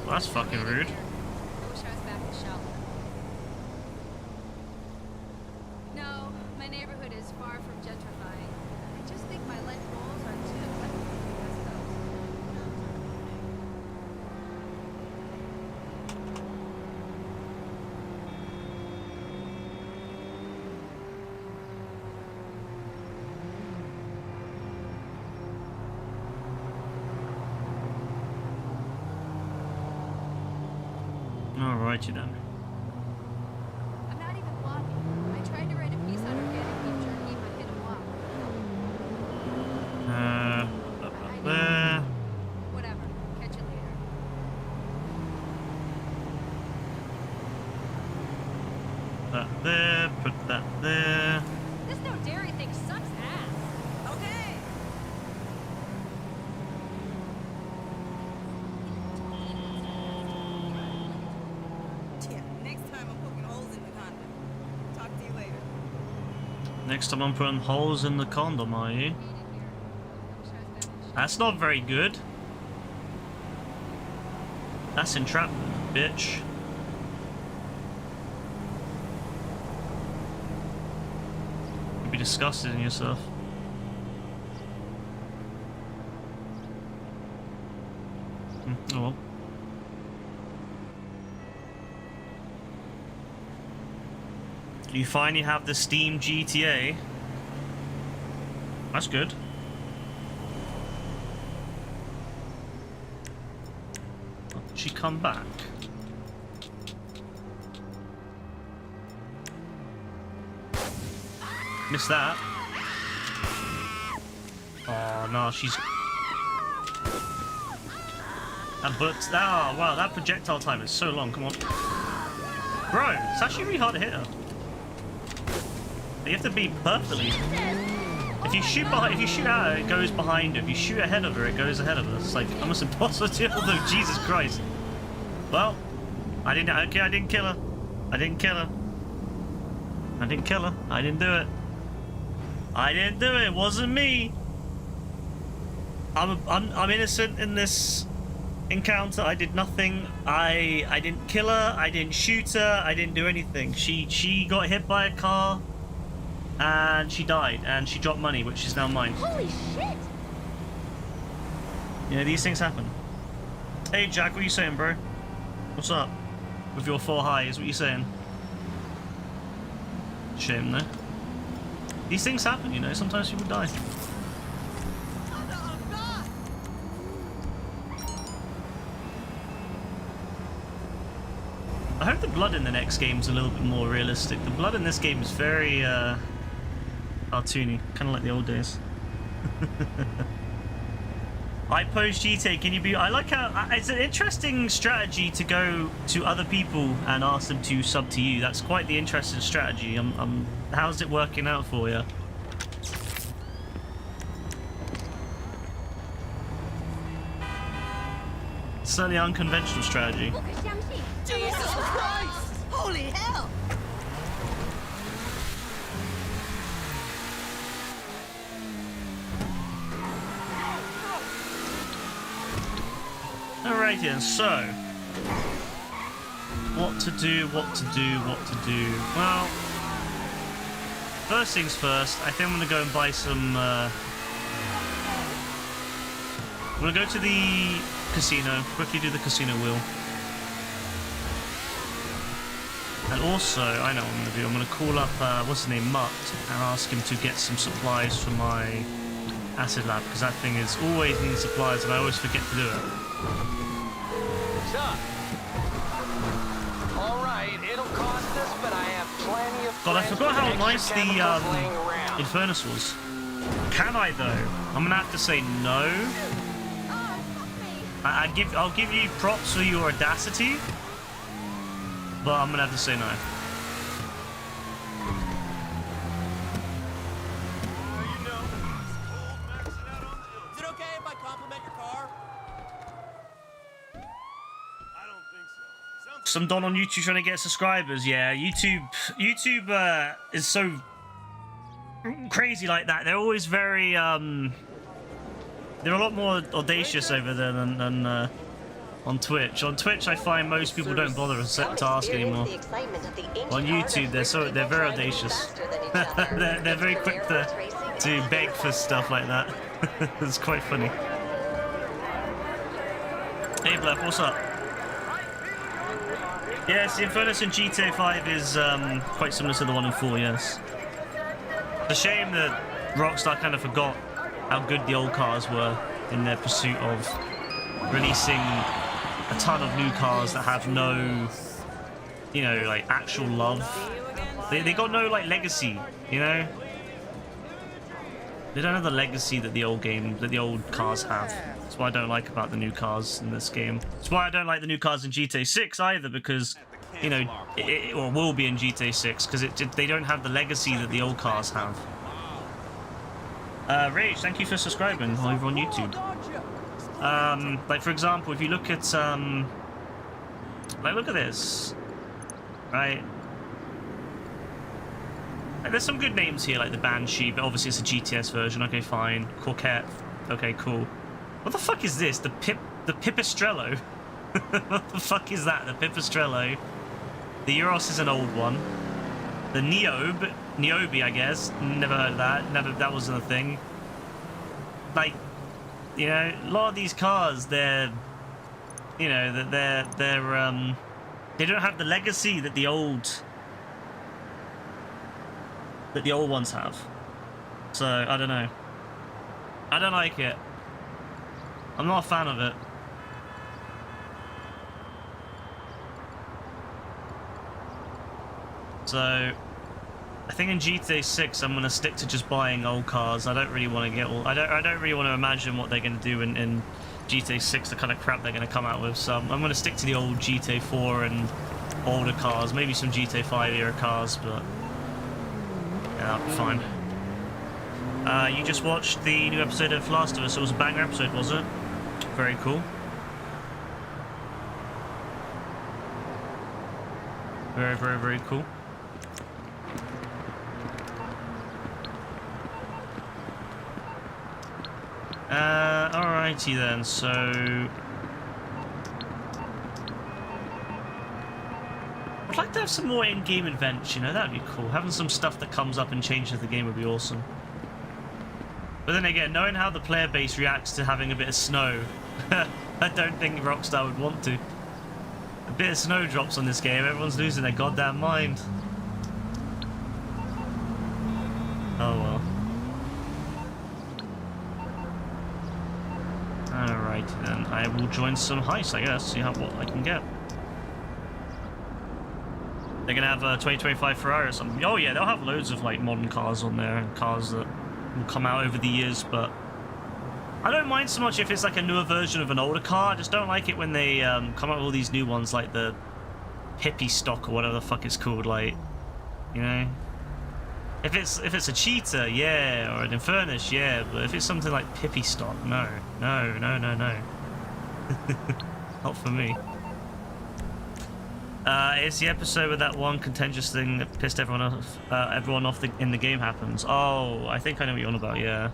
that's fucking rude. I wish I was back in Charlotte. No, my neighborhood is far from gentrifying. I just think my life goals are too eclectic to be West Coast. Alrighty then. I'm not even blogging. I tried to write a piece on organic beef jerky, but hit a wall. Up there. Whatever. Catch it later. That there. Put that there. This no dairy thing sucks ass. Okay. Yeah, next time I'm poking holes in the condom. Talk to you later. Next time I'm putting holes in the condom, are you? That's not very good. That's entrapment, bitch. You'd be disgusted in yourself. Oh well. You finally have the Steam GTA. That's good. Oh, did she come back? Missed that. Oh no, she's... But, oh wow, that projectile time is so long, come on. Bro, it's actually really hard to hit her. You have to be perfectly... If you shoot behind, if you shoot at her, it goes behind her. If you shoot ahead of her, it goes ahead of her. It's like almost impossible to kill them. Jesus Christ. Well, I didn't kill her. I didn't kill her. I didn't kill her. I didn't do it. I didn't do it. It wasn't me. I'm innocent in this encounter. I did nothing. I didn't kill her. I didn't shoot her. I didn't do anything. She got hit by a car. And she died, and she dropped money, which is now mine. Holy shit! You know, these things happen. Hey, Jack, what are you saying, bro? What's up? With your 4 highs, what are you saying? Shame, though. These things happen, you know, sometimes people die. I hope the blood in the next game's a little bit more realistic. The blood in this game is very, cartoony, kind of like the old days. I post GTA, can you be... I like how... It's an interesting strategy to go to other people and ask them to sub to you. That's quite the interesting strategy. How's it working out for you? Certainly unconventional strategy. Jesus Christ! Holy hell! Alright then, so what to do. Well, first things first, I think I'm gonna go and buy some I'm gonna go to the casino, quickly do the casino wheel. And also, I know what I'm gonna do, I'm gonna call up what's his name, Mutt, and ask him to get some supplies for my acid lab, because that thing is always needing supplies and I always forget to do it. What's up? Alright, it'll cost us, but I have plenty of God, I friends forgot how with nice extra the chemicals laying around. Infernus was. Can I though? I'm gonna have to say no. I'll give you props for your audacity, but I'm gonna have to say no. Is it okay if I compliment your car? I don't think so. Some Don on YouTube trying to get subscribers. Yeah, YouTube is so crazy like that. They're always very they're a lot more audacious over there than on Twitch. On Twitch, I find most people don't bother to ask anymore. On YouTube, they're very audacious. they're very quick to beg for stuff like that. It's quite funny. Hey, Bluff, what's up? Yes, the Infernus in GTA 5 is quite similar to the one in 4, yes. It's a shame that Rockstar kind of forgot how good the old cars were in their pursuit of releasing a ton of new cars that have no, you know, like, actual love. They got no, like, legacy, you know? They don't have the legacy that the old cars have. That's what I don't like about the new cars in this game. That's why I don't like the new cars in GTA 6 either, because, you know, it will be in GTA 6, because they don't have the legacy that the old cars have. Rage, thank you for subscribing over on YouTube. Like, for example, if you look at, like, look at this, right? Like, there's some good names here, like the Banshee, but obviously it's a GTS version. Okay, fine. Coquette. Okay, cool. What the fuck is this? The Pipistrello? What the fuck is that? The Pipistrello. The Euros is an old one. The Niobe, I guess. Never heard of that. That wasn't a thing. Like, you know, a lot of these cars, they're, you know, they don't have the legacy that the old ones have. So I don't know. I don't like it. I'm not a fan of it. So I think in GTA 6 I'm gonna stick to just buying old cars. I don't really want to get all. I don't really want to imagine what they're gonna do in GTA 6, the kind of crap they're gonna come out with. So I'm gonna stick to the old GTA 4 and older cars, maybe some GTA 5 era cars, but yeah, that'll be fine. You just watched the new episode of Last of Us. It was a banger episode, was it? Very cool. Very, very, very cool. Alrighty then, so I'd like to have some more in-game events, you know, that'd be cool. Having some stuff that comes up and changes the game would be awesome. But then again, knowing how the player base reacts to having a bit of snow, I don't think Rockstar would want to. A bit of snow drops on this game, everyone's losing their goddamn mind. Oh well. Alright then, I will join some heists, I guess, see what I can get. They're gonna have a 2025 Ferrari or something. Oh yeah, they'll have loads of like modern cars on there, and cars that will come out over the years, but I don't mind so much if it's like a newer version of an older car. I just don't like it when they come out with all these new ones, like the hippie stock or whatever the fuck it's called, like, you know? If it's a cheetah, yeah, or an Infernus, yeah, but if it's something like Pippi stock, no. Not for me. It's the episode with that one contentious thing that pissed everyone off in the game happens. Oh, I think I know what you're on about, yeah.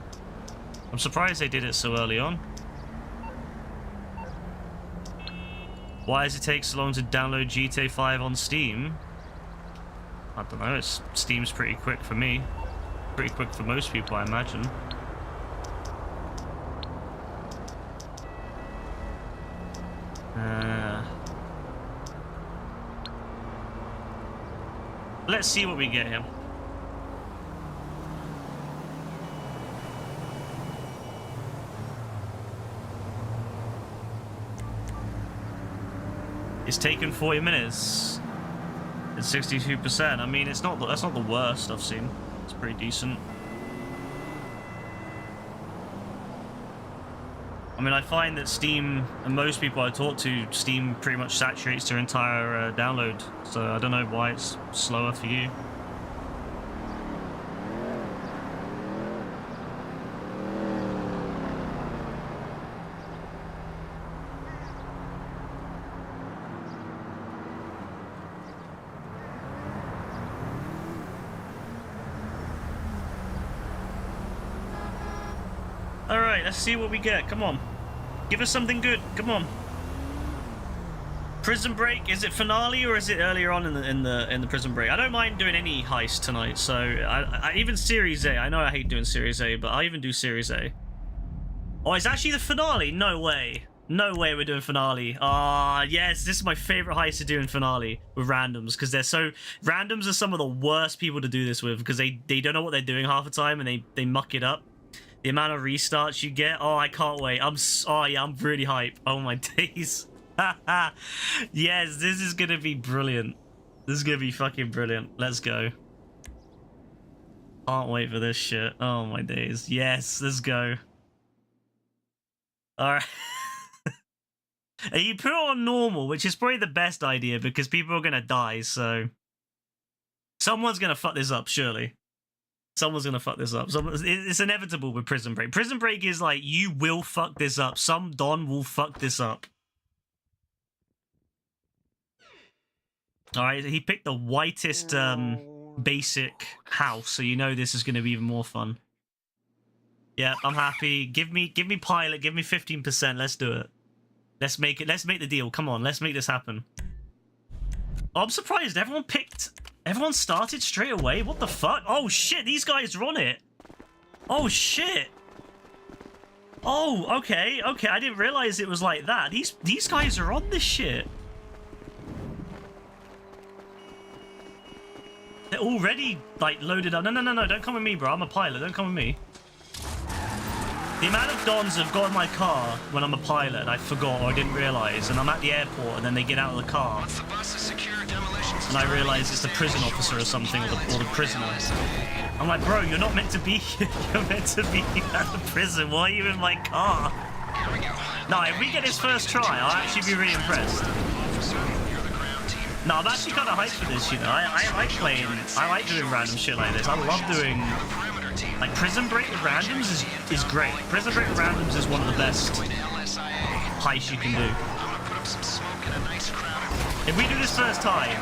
I'm surprised they did it so early on. Why does it take so long to download GTA 5 on Steam? I don't know, Steam's pretty quick for me. Pretty quick for most people, I imagine. Let's see what we get here. It's taken 40 minutes. It's 62%. I mean, that's not the worst I've seen. It's pretty decent. I mean, I find that Steam, and most people I talk to, Steam pretty much saturates their entire download. So I don't know why it's slower for you. Alright, let's see what we get. Come on. Give us something good. Come on. Prison Break, is it finale or is it earlier on in the Prison Break? I don't mind doing any heist tonight, so I even Series A. I know I hate doing Series A, but I even do Series A. Oh, it's actually the finale? No way. No way we're doing finale. Ah, yes, this is my favorite heist to do in finale with randoms, because they're so... Randoms are some of the worst people to do this with, because they don't know what they're doing half the time, and they muck it up. The amount of restarts you get, oh, I can't wait. Oh, yeah, I'm really hype. Oh, my days. Yes, this is gonna be brilliant. This is gonna be fucking brilliant. Let's go. Can't wait for this shit. Oh, my days. Yes, let's go. Alright. And you put it on normal, which is probably the best idea because people are gonna die, so... Someone's gonna fuck this up, surely. Someone's gonna fuck this up. It's inevitable with Prison Break. Prison Break is like, you will fuck this up. Some Don will fuck this up. Alright, he picked the whitest, basic house, so you know this is gonna be even more fun. Yeah, I'm happy. Give me pilot, give me 15%, let's do it. Let's make the deal. Come on, let's make this happen. Oh, I'm surprised everyone started straight away. What the fuck? Oh shit, these guys are on it. Oh shit. Oh, okay, I didn't realize it was like that. These guys are on this shit. They're already like loaded up. No, don't come with me, bro. I'm a pilot. Don't come with me. The amount of Dons have got in my car when I'm a pilot and I forgot or I didn't realize, and I'm at the airport and then they get out of the car and I realize it's the prison officer or something, or the prisoner. I'm like, bro, you're not meant to be here. You're meant to be at the prison. Why are you in my car? No, if we get this first try, I'll actually be really impressed. No, I'm actually kind of hyped for this, you know. I like doing random shit like this. I love doing... Like, Prison Break with randoms is great. Prison Break with randoms is one of the best heists you can do. If we do this first time,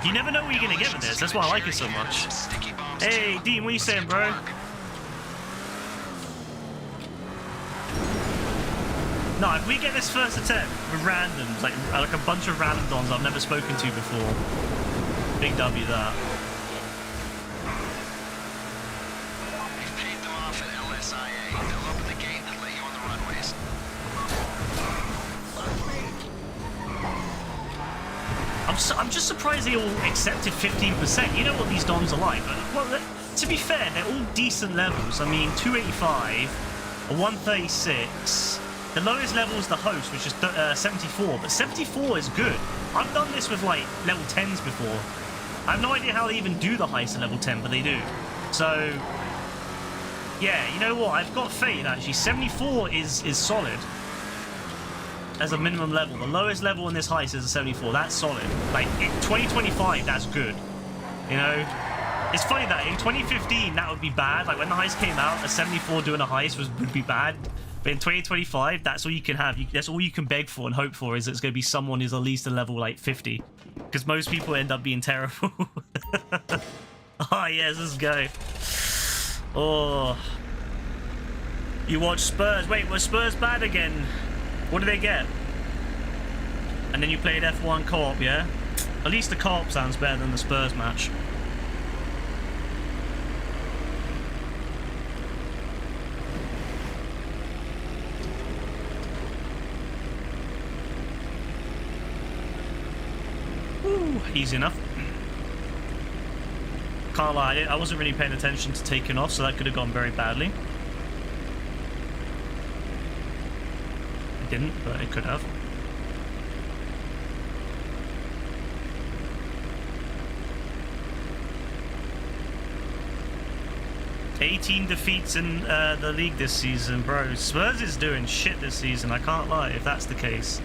you never know what you're gonna get with this. That's why I like it so much. Hey, Dean, what are you saying, bro? No, if we get this first attempt with randoms, like a bunch of random Dons I've never spoken to before, big W that. We've paid them off at LSIA. They'll open the gate and let you on the runways. I'm just surprised they all accepted 15%. You know what these Dons are like. Well, to be fair, they're all decent levels. I mean, 285, a 136. The lowest level is the host, which is 74, but 74 is good. I've done this with, like, level 10s before. I have no idea how they even do the heist at level 10, but they do. So, yeah, you know what? I've got faith, actually. 74 is solid as a minimum level. The lowest level in this heist is a 74. That's solid. Like, in 2025, that's good. You know? It's funny that in 2015, that would be bad. Like, when the heist came out, a 74 doing a heist would be bad. But in 2025, that's all you can have. That's all you can beg for and hope for, is it's going to be someone who's at least a level, like, 50. Because most people end up being terrible. Oh, yes, let's go. Oh. You watch Spurs. Wait, was Spurs bad again? What do they get? And then you played F1 co-op, yeah? At least the co-op sounds better than the Spurs match. Easy enough. Can't lie, I wasn't really paying attention to taking off, so that could have gone very badly. It didn't, but it could have. $18 defeats in the league this season, bro. Spurs is doing shit this season, I can't lie, if that's the case.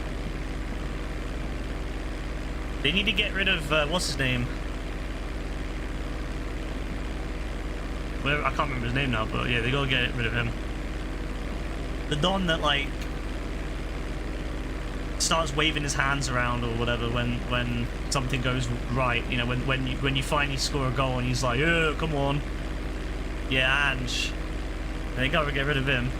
They need to get rid of, what's his name? Well, I can't remember his name now, but yeah, they gotta get rid of him. The Don that, like, starts waving his hands around or whatever when something goes right. You know, when you finally score a goal and he's like, yeah, come on. Yeah, Ange. They gotta get rid of him.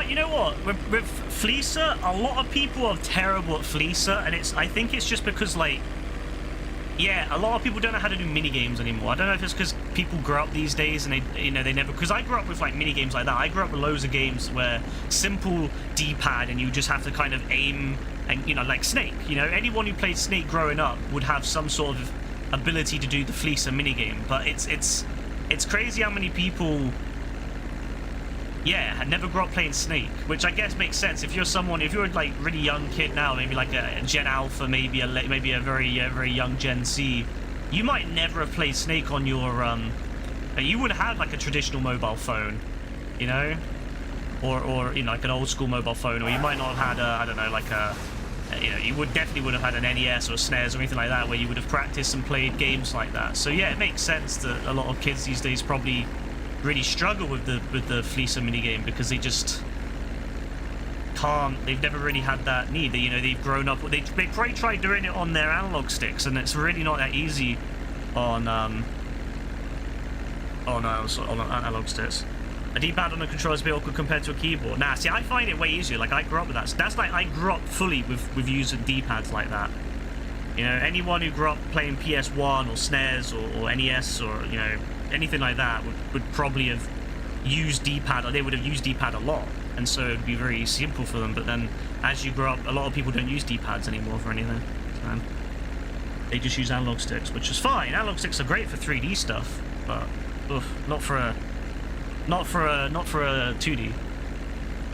But you know what? With Fleecer, a lot of people are terrible at Fleecer, and I think it's just because, like, yeah, a lot of people don't know how to do mini games anymore. I don't know if it's because people grow up these days and they never. Because I grew up with like mini games like that. I grew up with loads of games where simple D-pad and you just have to kind of aim and like Snake. Anyone who played Snake growing up would have some sort of ability to do the Fleecer mini game. But it's crazy how many people. Yeah, I never grew up playing Snake, which I guess makes sense. If you're like really young kid now, maybe like a Gen Alpha, maybe a very very young Gen C, you might never have played Snake on your you would have had like a traditional mobile phone, or like an old school mobile phone, or you might not have had I don't know, like you definitely would have had an NES or a SNES or anything like that where you would have practiced and played games like that. So yeah, it makes sense that a lot of kids these days probably really struggle with the Fleecer minigame because they just can't. They've never really had that need. They've grown up. They probably tried doing it on their analog sticks, and it's really not that easy on analog sticks. A D-pad on a controller is a bit awkward compared to a keyboard. Nah, see, I find it way easier. Like I grew up with that. So that's like I grew up fully with using D-pads like that. Anyone who grew up playing PS1 or SNES or NES or anything like that would probably have used D-pad, or they would have used D-pad a lot, and so it'd be very simple for them. But then as you grow up, a lot of people don't use D-pads anymore for anything. They just use analog sticks, which is fine. Analog sticks are great for 3D stuff, but not for a 2D.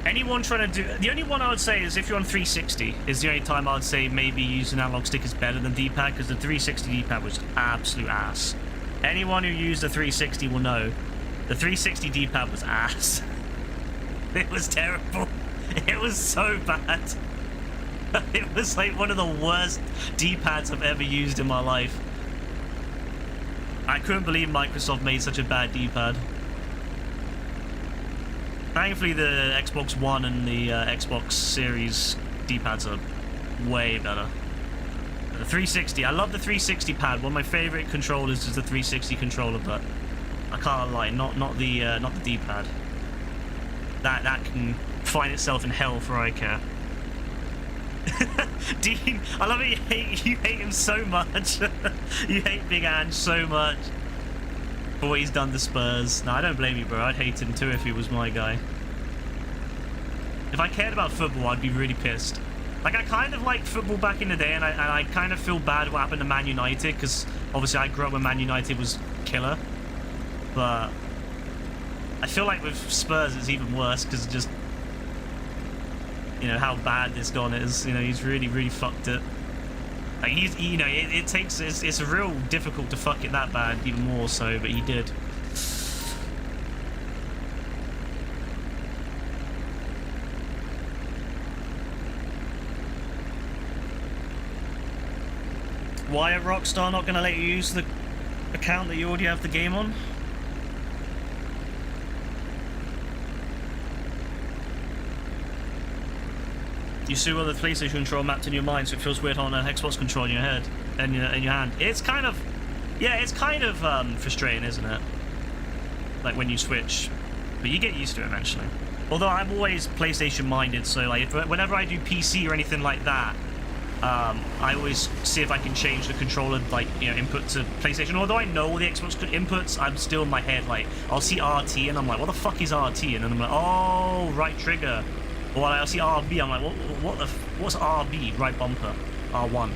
Anyone trying to do... The only one I would say is if you're on 360 is the only time I would say maybe using an analog stick is better than D-pad, because the 360 D-pad was absolute ass. Anyone who used the 360 will know the 360 D-pad was ass. It was terrible. It was so bad. It was like one of the worst D-pads I've ever used in my life. I couldn't believe Microsoft made such a bad D-pad. Thankfully, the Xbox One and the Xbox Series D-pads are way better. The 360, I love the 360 pad. One of my favorite controllers is the 360 controller, but I can't lie, not the D-pad. That can find itself in hell for I care. Dean, I love it. You hate him so much. You hate Big Ange so much for what he's done to Spurs. No, I don't blame you, bro. I'd hate him too if he was my guy. If I cared about football, I'd be really pissed. Like, I kind of liked football back in the day, and I kind of feel bad what happened to Man United, because obviously I grew up when Man United was killer. But I feel like with Spurs it's even worse, because just, how bad this gone is. He's really, really fucked it. Like, it's real difficult to fuck it that bad, even more so, but he did. Why are Rockstar not going to let you use the account that you already have the game on? You see well the PlayStation control mapped in your mind, so it feels weird on an Xbox control in your head and in your hand. It's kind of, frustrating, isn't it? Like when you switch, but you get used to it eventually. Although I'm always PlayStation minded, so like whenever I do PC or anything like that, I always see if I can change the controller, like, input to PlayStation. Although I know all the Xbox inputs, I'm still in my head, like, I'll see RT and I'm like, what the fuck is RT? And then I'm like, oh, right trigger. Or I'll see RB, I'm like, what's RB? Right bumper. R1.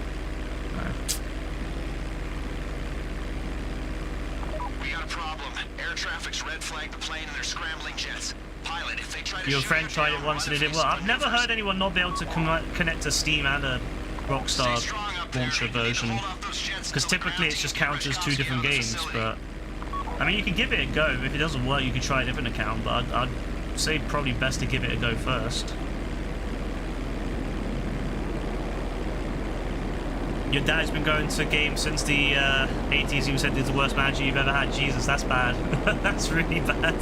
We got a problem. Air traffic's red flagged the plane and they're scrambling jets. Pilot, if they try to Your shoot friend at tried you, it once and it didn't work. run I've never heard anyone not be able to connect to Steam and a Rockstar launcher version, because typically it just counts as two different games. But I mean, you can give it a go. If it doesn't work, you can try a different account, but I'd say probably best to give it a go first. Your dad's been going to games since the 80s. You said it's the worst manager you've ever had. Jesus, that's bad. That's really bad.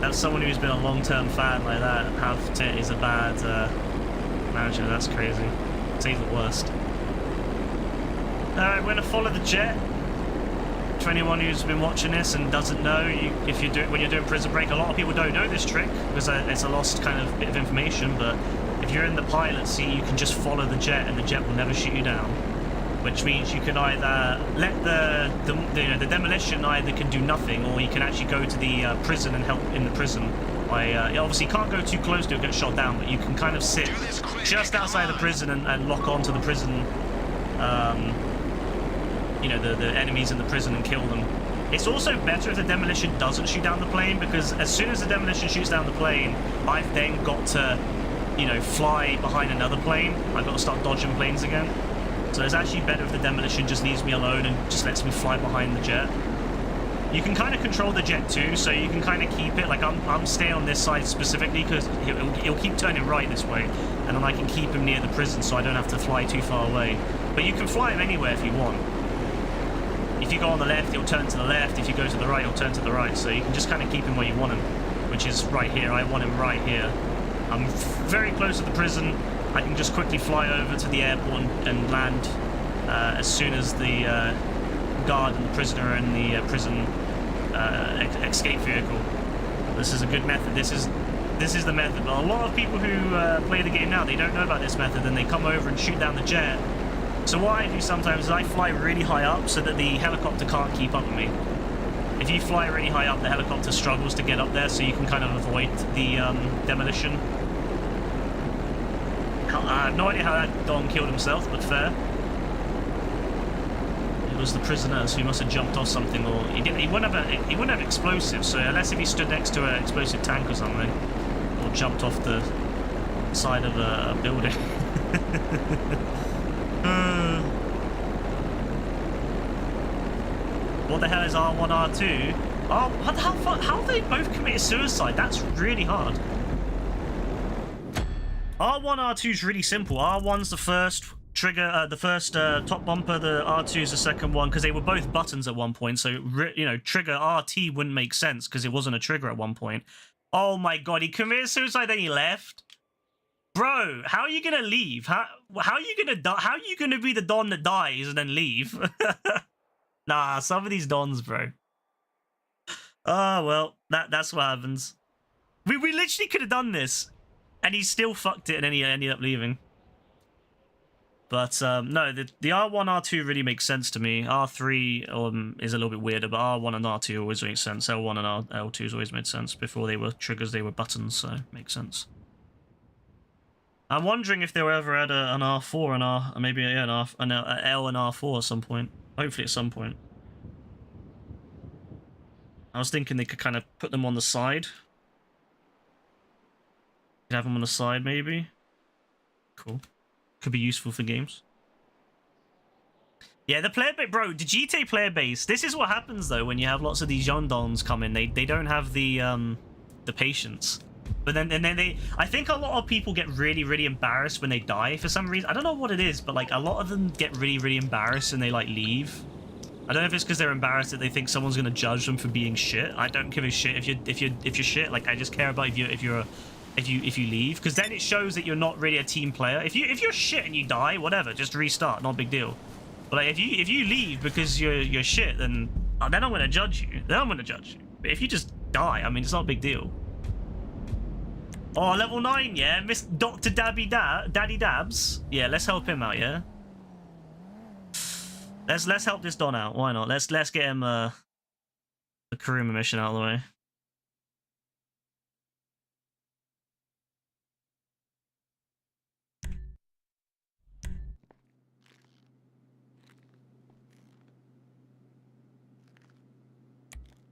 That's someone who's been a long-term fan like that. Is a bad manager. That's crazy. He's the worst. Alright, we're gonna follow the jet. to anyone who's been watching this and doesn't know, when you're doing Prison Break, a lot of people don't know this trick because it's a lost kind of bit of information. But if you're in the pilot seat, you can just follow the jet, and the jet will never shoot you down. Which means you can either let the demolition either can do nothing, or you can actually go to the prison and help in the prison. Obviously, you can't go too close to it, get shot down, but you can kind of sit just outside the prison and lock onto the prison. The enemies in the prison and kill them. It's also better if the demolition doesn't shoot down the plane, because as soon as the demolition shoots down the plane, I've then got to, fly behind another plane. I've got to start dodging planes again. So it's actually better if the demolition just leaves me alone and just lets me fly behind the jet. You can kind of control the jet too, so you can kind of keep it, like I'm staying on this side specifically because he'll keep turning right this way, and then I can keep him near the prison so I don't have to fly too far away. But you can fly him anywhere if you want. If you go on the left, he'll turn to the left. If you go to the right, he'll turn to the right. So you can just kind of keep him where you want him, which is right here. I want him right here. I'm very close to the prison. I can just quickly fly over to the airport and land as soon as the guard and the prisoner are in the prison escape vehicle. This is a good method. This is the method. But a lot of people who play the game now, they don't know about this method, and they come over and shoot down the jet. So what I do sometimes is I fly really high up so that the helicopter can't keep up with me. If you fly really high up, the helicopter struggles to get up there, so you can kind of avoid the demolition. I have no idea how that Don killed himself, but fair. It was the prisoners who must have jumped off something, or he wouldn't have explosives. So unless if he stood next to an explosive tank or something, or jumped off the side of a building. What the hell is R1, R2? Oh, how have they both committed suicide? That's really hard. R1, R2 is really simple. R1's the first trigger, the first top bumper. The R2 is the second one, because they were both buttons at one point. So, trigger RT wouldn't make sense because it wasn't a trigger at one point. Oh my god, he committed suicide, then he left? Bro, how are you gonna leave? How are you gonna die? How are you gonna be the Don that dies and then leave? Nah, some of these Dons, bro. Oh well, that's what happens. We literally could have done this, and he still fucked it, and then he ended up leaving. But no, the R1, R2 really makes sense to me. R3 is a little bit weirder, but R1 and R2 always make sense. L1 and L2's always made sense. Before they were triggers, they were buttons, so it makes sense. I'm wondering if they were ever had an R4 and maybe an L and R4 at some point. Hopefully at some point. I was thinking they could kind of put them on the side. Could have them on the side, maybe. Cool. Could be useful for games. Yeah, the player base, bro. The GTA player base. This is what happens though when you have lots of these young dons come in. They don't have the patience. But then I think a lot of people get really embarrassed when they die for some reason. I don't know what it is, but like a lot of them get really embarrassed and they like leave. I don't know if it's because they're embarrassed that they think someone's gonna judge them for being shit. I don't give a shit if you're shit. Like I just care about if you leave, because then it shows that you're not really a team player. If you're shit and you die, whatever, just restart, not a big deal. But like if you leave because you're shit, then I'm gonna judge you. Then I'm gonna judge you. But if you just die, I mean, it's not a big deal. Oh, level 9, yeah? Miss Dr. Daddy Dabs? Yeah, let's help him out, yeah? Let's help this Don out. Why not? Let's get him the Kuruma mission out of the way.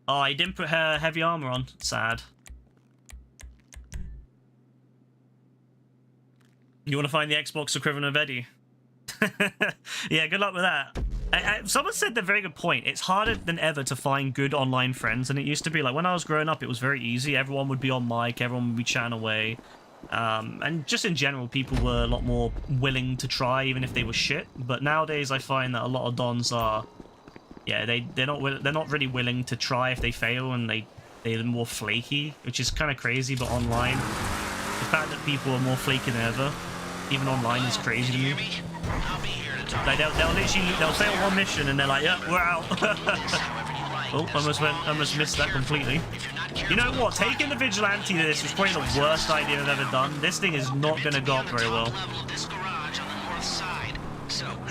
Oh, he didn't put her heavy armor on. Sad. You want to find the Xbox equivalent of Eddie? Yeah, good luck with that. Someone said a very good point. It's harder than ever to find good online friends than it used to be. Like when I was growing up, it was very easy. Everyone would be on mic, everyone would be chatting away. And just in general, people were a lot more willing to try, even if they were shit. But nowadays, I find that a lot of dons are, yeah, they're not really willing to try if they fail, and they're more flaky, which is kind of crazy. But online, the fact that people are more flaky than ever, even online, is crazy to me. I'll be here to talk. Like they'll fail one mission and they're like, yeah, we're out. Oh, almost missed that completely. You know what? Taking the Vigilante to this was probably the worst idea I've ever done. This thing is not going to go up very well.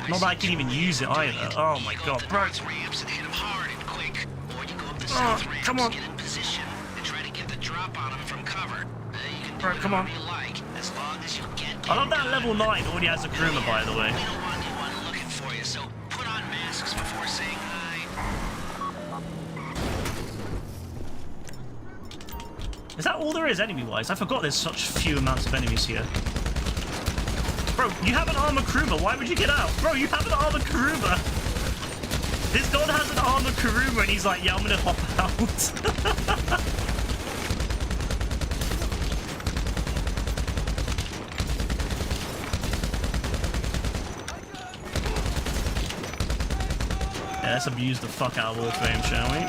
Not that I can even use it either. Oh my god, bro. Oh, come on. Bro, come on. I love that level 9 already has a Kuruma, by the way. Is that all there is enemy-wise? I forgot there's such few amounts of enemies here. Bro, you have an armored Kuruma. Why would you get out? Bro, you have an armored Kuruma. This god has an armored Kuruma and he's like, yeah, I'm gonna hop out. Yeah, let's abuse the fuck out of Warframe, shall we?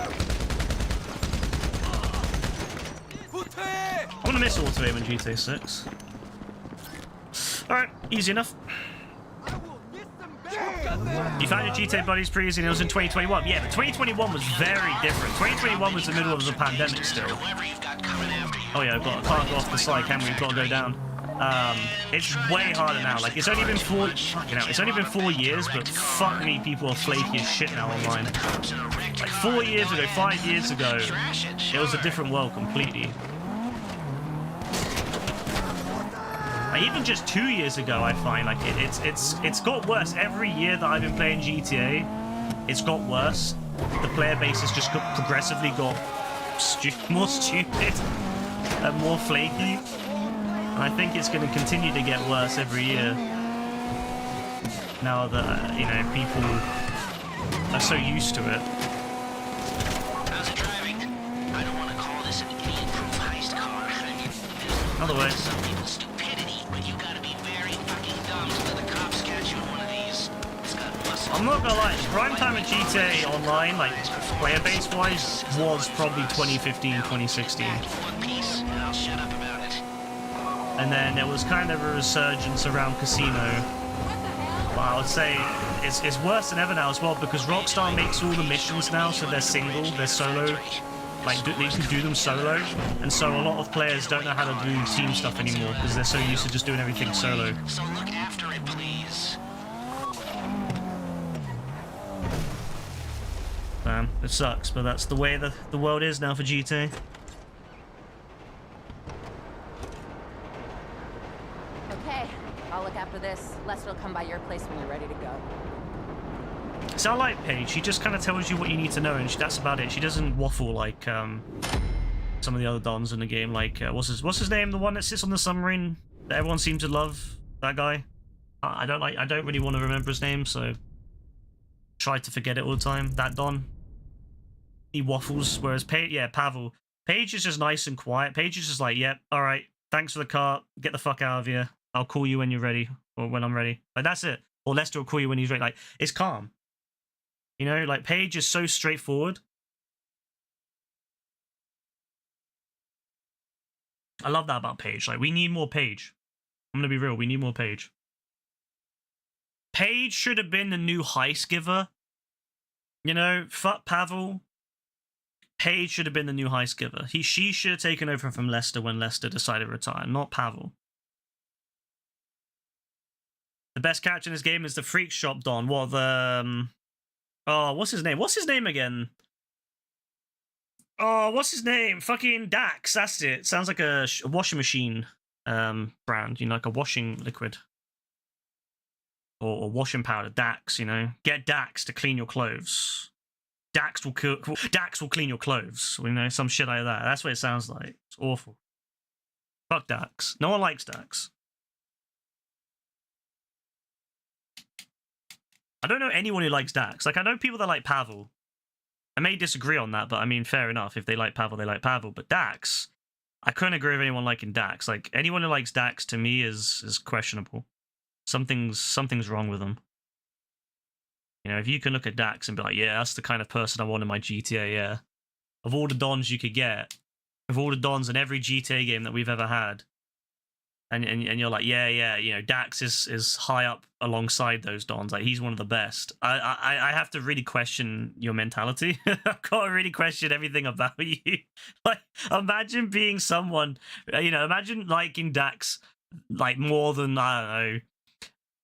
I'm gonna miss Auto-Aim in GTA 6. Alright, easy enough. You found your GTA buddies pretty easy and it was in 2021. Yeah, but 2021 was very different. 2021 was the middle of the pandemic still. Oh yeah, I can't go off the side, can we? We've got to go down. It's way harder now. Like, it's only been 4 years, but fuck me, people are flaky as shit now online. Like 4 years ago, 5 years ago, it was a different world completely. Even just 2 years ago, I find like it's got worse every year that I've been playing GTA. It's got worse. The player base has just progressively got more stupid and more flaky. And I think it's going to continue to get worse every year. Now that you know people are so used to it. How's it driving? I don't want to call this an idiot-proof heist car. Otherwise. Some people's stupidity, but you gotta be very fucking dumb to let the cops catch you in one of these. It's got muscle. I'm not gonna lie, prime time at GTA Online, like player base wise, was probably 2015, 2016. I'll shut up about it. And then there was kind of a resurgence around Casino. But I would say it's worse than ever now as well because Rockstar makes all the missions now, so they're single, they're solo. Like, they can do them solo, and so a lot of players don't know how to do team stuff anymore because they're so used to just doing everything solo. So look after it, please. It sucks, but that's the way the world is now for GTA. Okay, I'll look after this. Lester will come by your place when you're ready to go. So I like Paige. She just kind of tells you what you need to know, and that's about it. She doesn't waffle like some of the other dons in the game. Like what's his name? The one that sits on the submarine that everyone seems to love. That guy. I don't really want to remember his name, so try to forget it all the time. That don. He waffles, whereas Paige, yeah, Pavel. Paige is just nice and quiet. Paige is just like, yep, all right, thanks for the car. Get the fuck out of here. I'll call you when you're ready, or when I'm ready. Like that's it. Or Lester will call you when he's ready. Like it's calm. You know, like Paige is so straightforward. I love that about Paige. Like, we need more Paige. I'm gonna be real, we need more Paige. Paige should have been the new heist giver. You know, fuck Pavel. Paige should have been the new heist giver. She should have taken over from Lester when Lester decided to retire, not Pavel. The best character in this game is the Freak Shop Don. What, the... Oh, what's his name? What's his name again? Oh, what's his name? Fucking Dax, that's it. Sounds like a washing machine brand, you know, like a washing liquid. Or washing powder, Dax, you know. Get Dax to clean your clothes. Dax will clean your clothes, you know, some shit like that. That's what it sounds like. It's awful. Fuck Dax. No one likes Dax. I don't know anyone who likes Dax. Like, I know people that like Pavel. I may disagree on that, but I mean, fair enough. If they like Pavel, they like Pavel. But Dax, I couldn't agree with anyone liking Dax. Like, anyone who likes Dax, to me, is questionable. Something's wrong with them. You know, if you can look at Dax and be like, yeah, that's the kind of person I want in my GTA, yeah. Of all the Dons you could get, of all the Dons in every GTA game that we've ever had, and you're like, yeah, you know, Dax is high up alongside those dons. Like, he's one of the best. I have to really question your mentality. I've got to really question everything about you. Like, imagine being someone, you know, imagine liking Dax like more than, I don't know,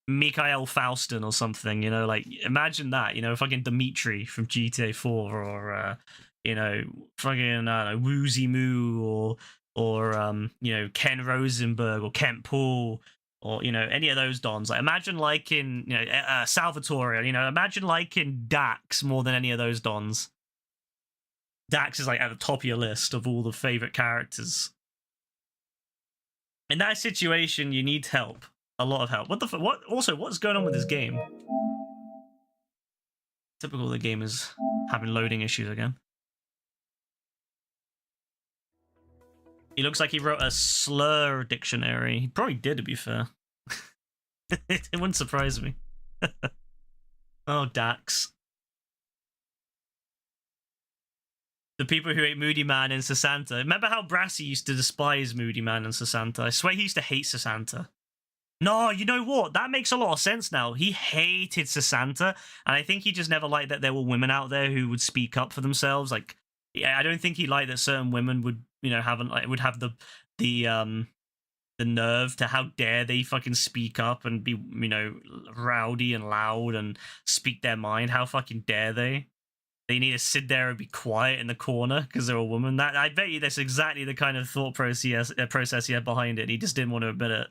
Mikhail Faustin or something, you know, like, imagine that, you know, fucking Dimitri from GTA 4 or, you know, fucking, I don't know, Woozy Moo or you know, Ken Rosenberg or Kent Poole or, you know, any of those dons. Like, imagine liking, you know, Salvatore, you know, imagine liking Dax more than any of those dons. Dax is like at the top of your list of all the favorite characters. In that situation, you need help. A lot of help. What the what? Also, what's going on with this game? Typical, the game is having loading issues again. He looks like he wrote a slur dictionary. He probably did, to be fair. It wouldn't surprise me. Oh, Dax. The people who hate Moody Man and Sasanta. Remember how Brassy used to despise Moody Man and Sasanta? I swear he used to hate Sasanta. No, you know what? That makes a lot of sense now. He hated Sasanta, and I think he just never liked that there were women out there who would speak up for themselves. Like, yeah, I don't think he liked that certain women would, you know, have the nerve to, how dare they fucking speak up and be, you know, rowdy and loud and speak their mind. How fucking dare they? They need to sit there and be quiet in the corner because they're a woman. That, I bet you that's exactly the kind of thought process he had behind it. He just didn't want to admit it.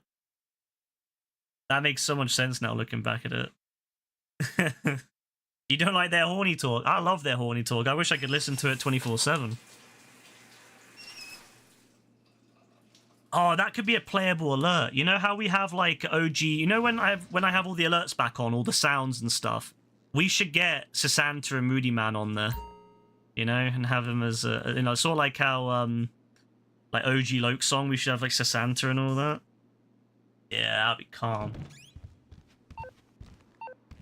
That makes so much sense now looking back at it. You don't like their horny talk? I love their horny talk. I wish I could listen to it 24/7. Oh, that could be a playable alert. You know how we have like OG, you know when I have all the alerts back on, all the sounds and stuff? We should get Sasanta and Moody Man on there. You know, and have them as a, you know, sort of like how like OG Loke song, we should have like Sasanta and all that. Yeah, that'd be calm.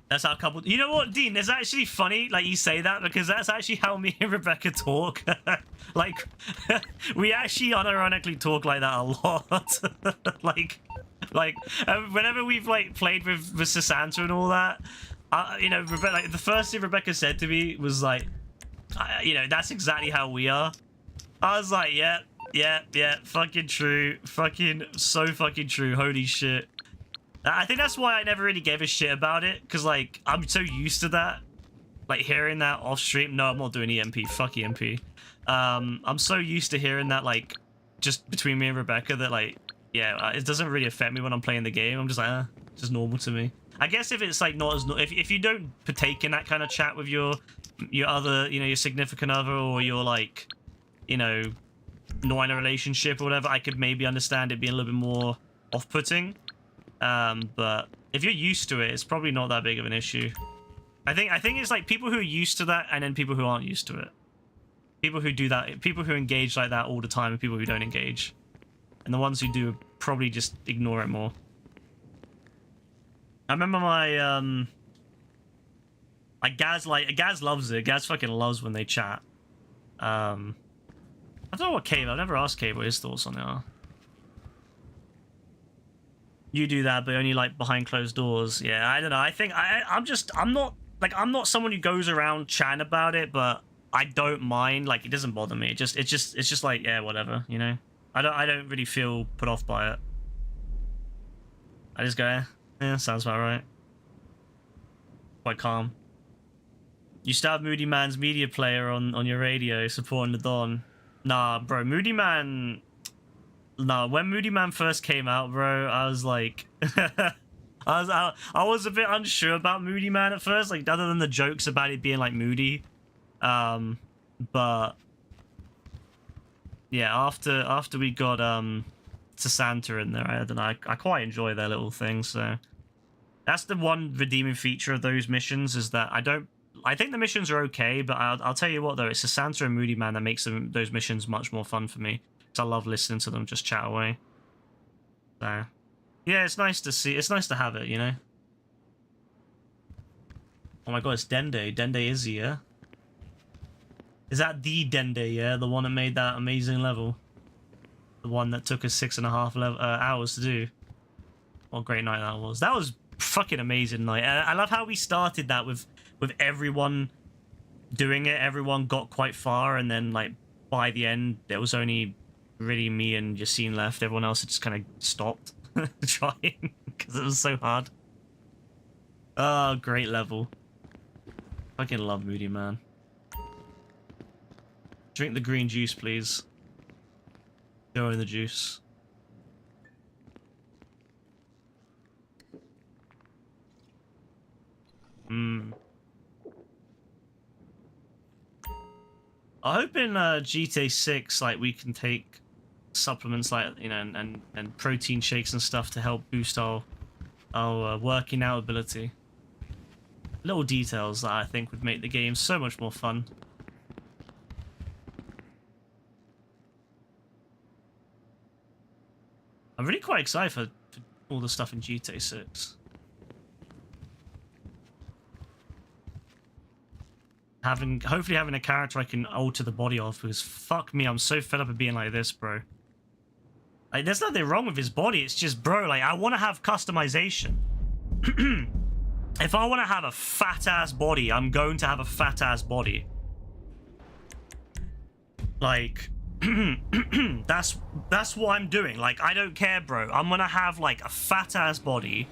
That's how a couple... You know what, Dean? It's actually funny, like, you say that, because that's actually how me and Rebecca talk. Like, we actually unironically talk like that a lot. like, whenever we've, like, played with Sasanta and all that, you know, like, the first thing Rebecca said to me was, like, you know, that's exactly how we are. I was like, yeah, fucking true. Fucking so fucking true. Holy shit. I think that's why I never really gave a shit about it, because, like, I'm so used to that. Like, hearing that off stream. No, I'm not doing EMP. Fuck EMP. I'm so used to hearing that, like, just between me and Rebecca that, like, yeah, it doesn't really affect me when I'm playing the game. I'm just like, it's just normal to me. I guess if it's, like, not as... If you don't partake in that kind of chat with your other, you know, your significant other, or your, like, you know, not in a relationship or whatever, I could maybe understand it being a little bit more off-putting. But if you're used to it, it's probably not that big of an issue. I think it's like people who are used to that and then people who aren't used to it. People who do that, people who engage like that all the time and people who don't engage. And the ones who do probably just ignore it more. I remember my, Gaz loves it. Gaz fucking loves when they chat. I don't know what Cave, I've never asked Cave what his thoughts on it are. You do that, but only like behind closed doors. Yeah, I don't know. I think I'm not someone who goes around chatting about it, but I don't mind. Like, it doesn't bother me. It's just like, yeah, whatever, you know. I don't really feel put off by it. I just go, yeah, sounds about right. Quite calm. You still have Moody Man's media player on your radio supporting the Don. Nah, bro, Moody Man. No, when Moody Man first came out, bro, I was like, I was a bit unsure about Moody Man at first, like, other than the jokes about it being like moody, but yeah, after we got Sasanta in there, I don't know, I quite enjoy their little things. So that's the one redeeming feature of those missions, is that I think the missions are okay, but I'll tell you what though, it's Sasanta and Moody Man that makes those missions much more fun for me. I love listening to them just chat away. So, yeah, it's nice to see. It's nice to have it, you know? Oh my god, it's Dende. Dende Izzy, yeah? Is that the Dende, yeah? The one that made that amazing level? The one that took us 6.5 hours to do. What a great night that was. That was fucking amazing night. And I love how we started that with everyone doing it. Everyone got quite far, and then like by the end there was only really me and Yassine left. Everyone else had just kind of stopped trying because it was so hard. Oh, great level. Fucking love Moody, man. Drink the green juice, please. Go in the juice. I'm hoping GTA 6, like, we can take supplements like, you know, and protein shakes and stuff to help boost our working out ability. Little details that I think would make the game so much more fun. I'm really quite excited for all the stuff in GTA 6. Hopefully having a character I can alter the body of, because fuck me, I'm so fed up of being like this, bro. Like, there's nothing wrong with his body, it's just, bro, like, I want to have customization. If I want to have a fat-ass body, I'm going to have a fat-ass body. Like, that's what I'm doing. Like, I don't care, bro. I'm gonna have, like, a fat-ass body,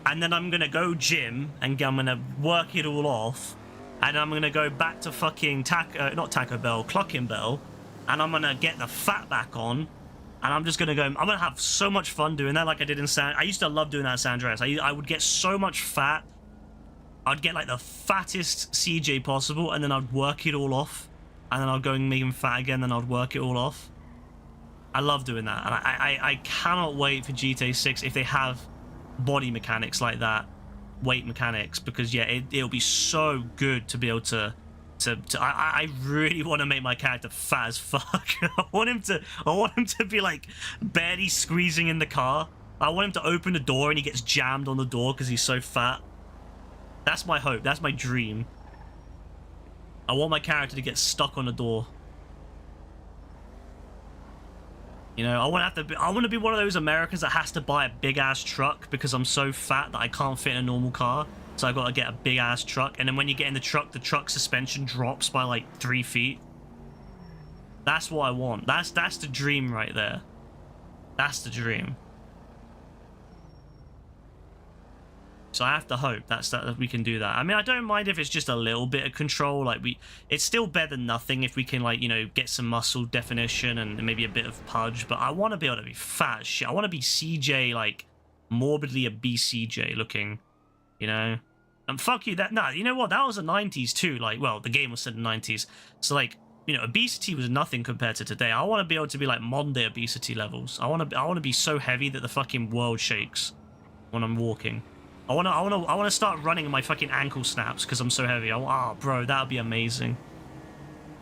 and then I'm gonna go gym, and I'm gonna work it all off, and I'm gonna go back to fucking not Taco Bell, Clucking Bell, and I'm gonna get the fat back on, and I'm just gonna go. I'm gonna have so much fun doing that, like I did in I used to love doing that in San Andreas. I would get so much fat. I'd get like the fattest CJ possible, and then I'd work it all off, and then I'd go and make him fat again, then I'd work it all off. I love doing that, and I cannot wait for GTA 6 if they have body mechanics like that. Weight mechanics, because yeah, it'll be so good to be able to I really want to make my character fat as fuck. I want him to be like barely squeezing in the car. I want him to open the door and he gets jammed on the door because he's so fat. That's my hope, that's my dream. I want my character to get stuck on the door. You know, I want to be one of those Americans that has to buy a big ass truck because I'm so fat that I can't fit in a normal car. So I've got to get a big ass truck, and then when you get in the truck suspension drops by like 3 feet. That's what I want. That's the dream right there. That's the dream. So I have to hope that we can do that. I mean, I don't mind if it's just a little bit of control. Like it's still better than nothing if we can, like, you know, get some muscle definition and maybe a bit of pudge. But I want to be able to be fat as shit. I want to be CJ, like morbidly obese CJ looking, you know. And fuck you, you know what? That was the 90s too. Like, well, the game was set in the 90s, so like, you know, obesity was nothing compared to today. I want to be able to be like modern day obesity levels. I want to be so heavy that the fucking world shakes when I'm walking. I want to start running and my fucking ankle snaps because I'm so heavy. Oh, bro, that would be amazing.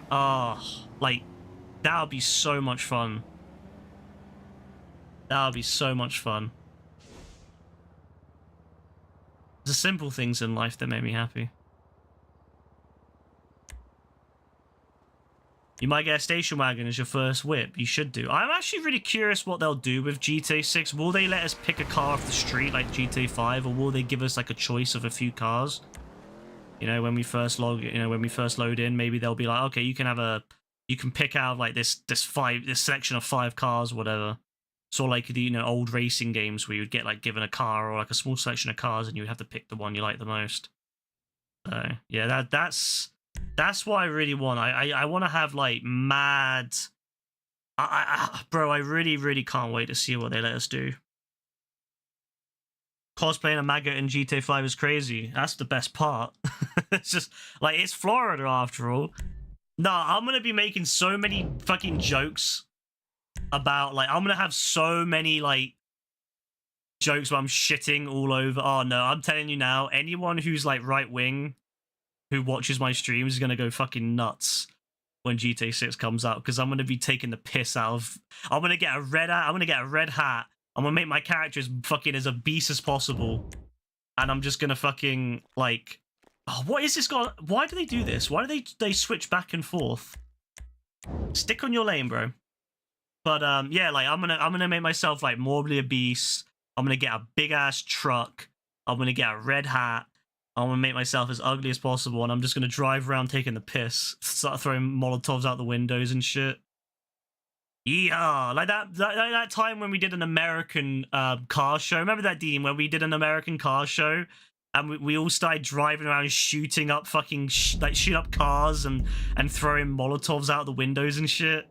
Oh, like, that would be so much fun. That would be so much fun. The simple things in life that make me happy. You might get a station wagon as your first whip. You should do. I'm actually really curious what they'll do with GTA 6. Will they let us pick a car off the street like GTA 5, or will they give us like a choice of a few cars? You know, when we first load in, maybe they'll be like, okay, you can pick out like this selection of 5 cars, whatever. So like the, you know, old racing games where you'd get like given a car or like a small selection of cars and you would have to pick the one you like the most. So yeah, that's what I really want. I want to have like mad. Bro, I really can't wait to see what they let us do. Cosplaying a maggot in GTA 5 is crazy. That's the best part. It's just like, it's Florida after all. Nah, I'm gonna be making so many fucking jokes about, like, I'm gonna have so many like jokes where I'm shitting all over. Oh no, I'm telling you now, anyone who's like right wing who watches my streams is gonna go fucking nuts when GTA 6 comes out, because I'm gonna be taking the piss out of. I'm gonna get a red hat. I'm gonna make my character as fucking as obese as possible, and I'm just gonna fucking like. Oh, what is this guy? Why do they do this? Why do they switch back and forth? Stick on your lane, bro. But yeah, like I'm gonna make myself like morbidly obese. I'm gonna get a big ass truck. I'm gonna get a red hat. I'm gonna make myself as ugly as possible, and I'm just gonna drive around taking the piss, start throwing Molotovs out the windows and shit. Yeah, like that time when we did an American car show. Remember that, Dean, when we did an American car show and we all started driving around shooting up fucking shoot up cars and throwing Molotovs out the windows and shit.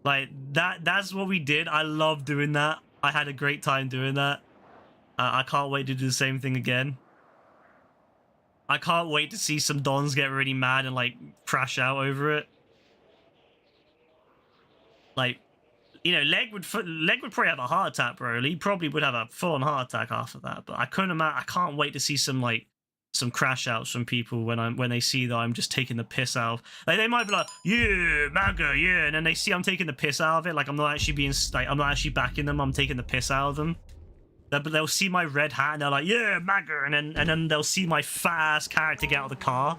Like that's what we did. I love doing that. I had a great time doing that. I can't wait to do the same thing again. I can't wait to see some Dons get really mad and like crash out over it. Like, you know, Leg would probably have a heart attack, bro. He probably would have a full-on heart attack after that. But I can't wait to see some crash outs from people when they see that I'm just taking the piss out of. Like, they might be like, yeah, MAGA, yeah, and then they see I'm taking the piss out of it. Like, I'm not actually backing them. I'm taking the piss out of them. But they'll see my red hat and they're like, yeah, MAGA, and then they'll see my fat ass character get out of the car.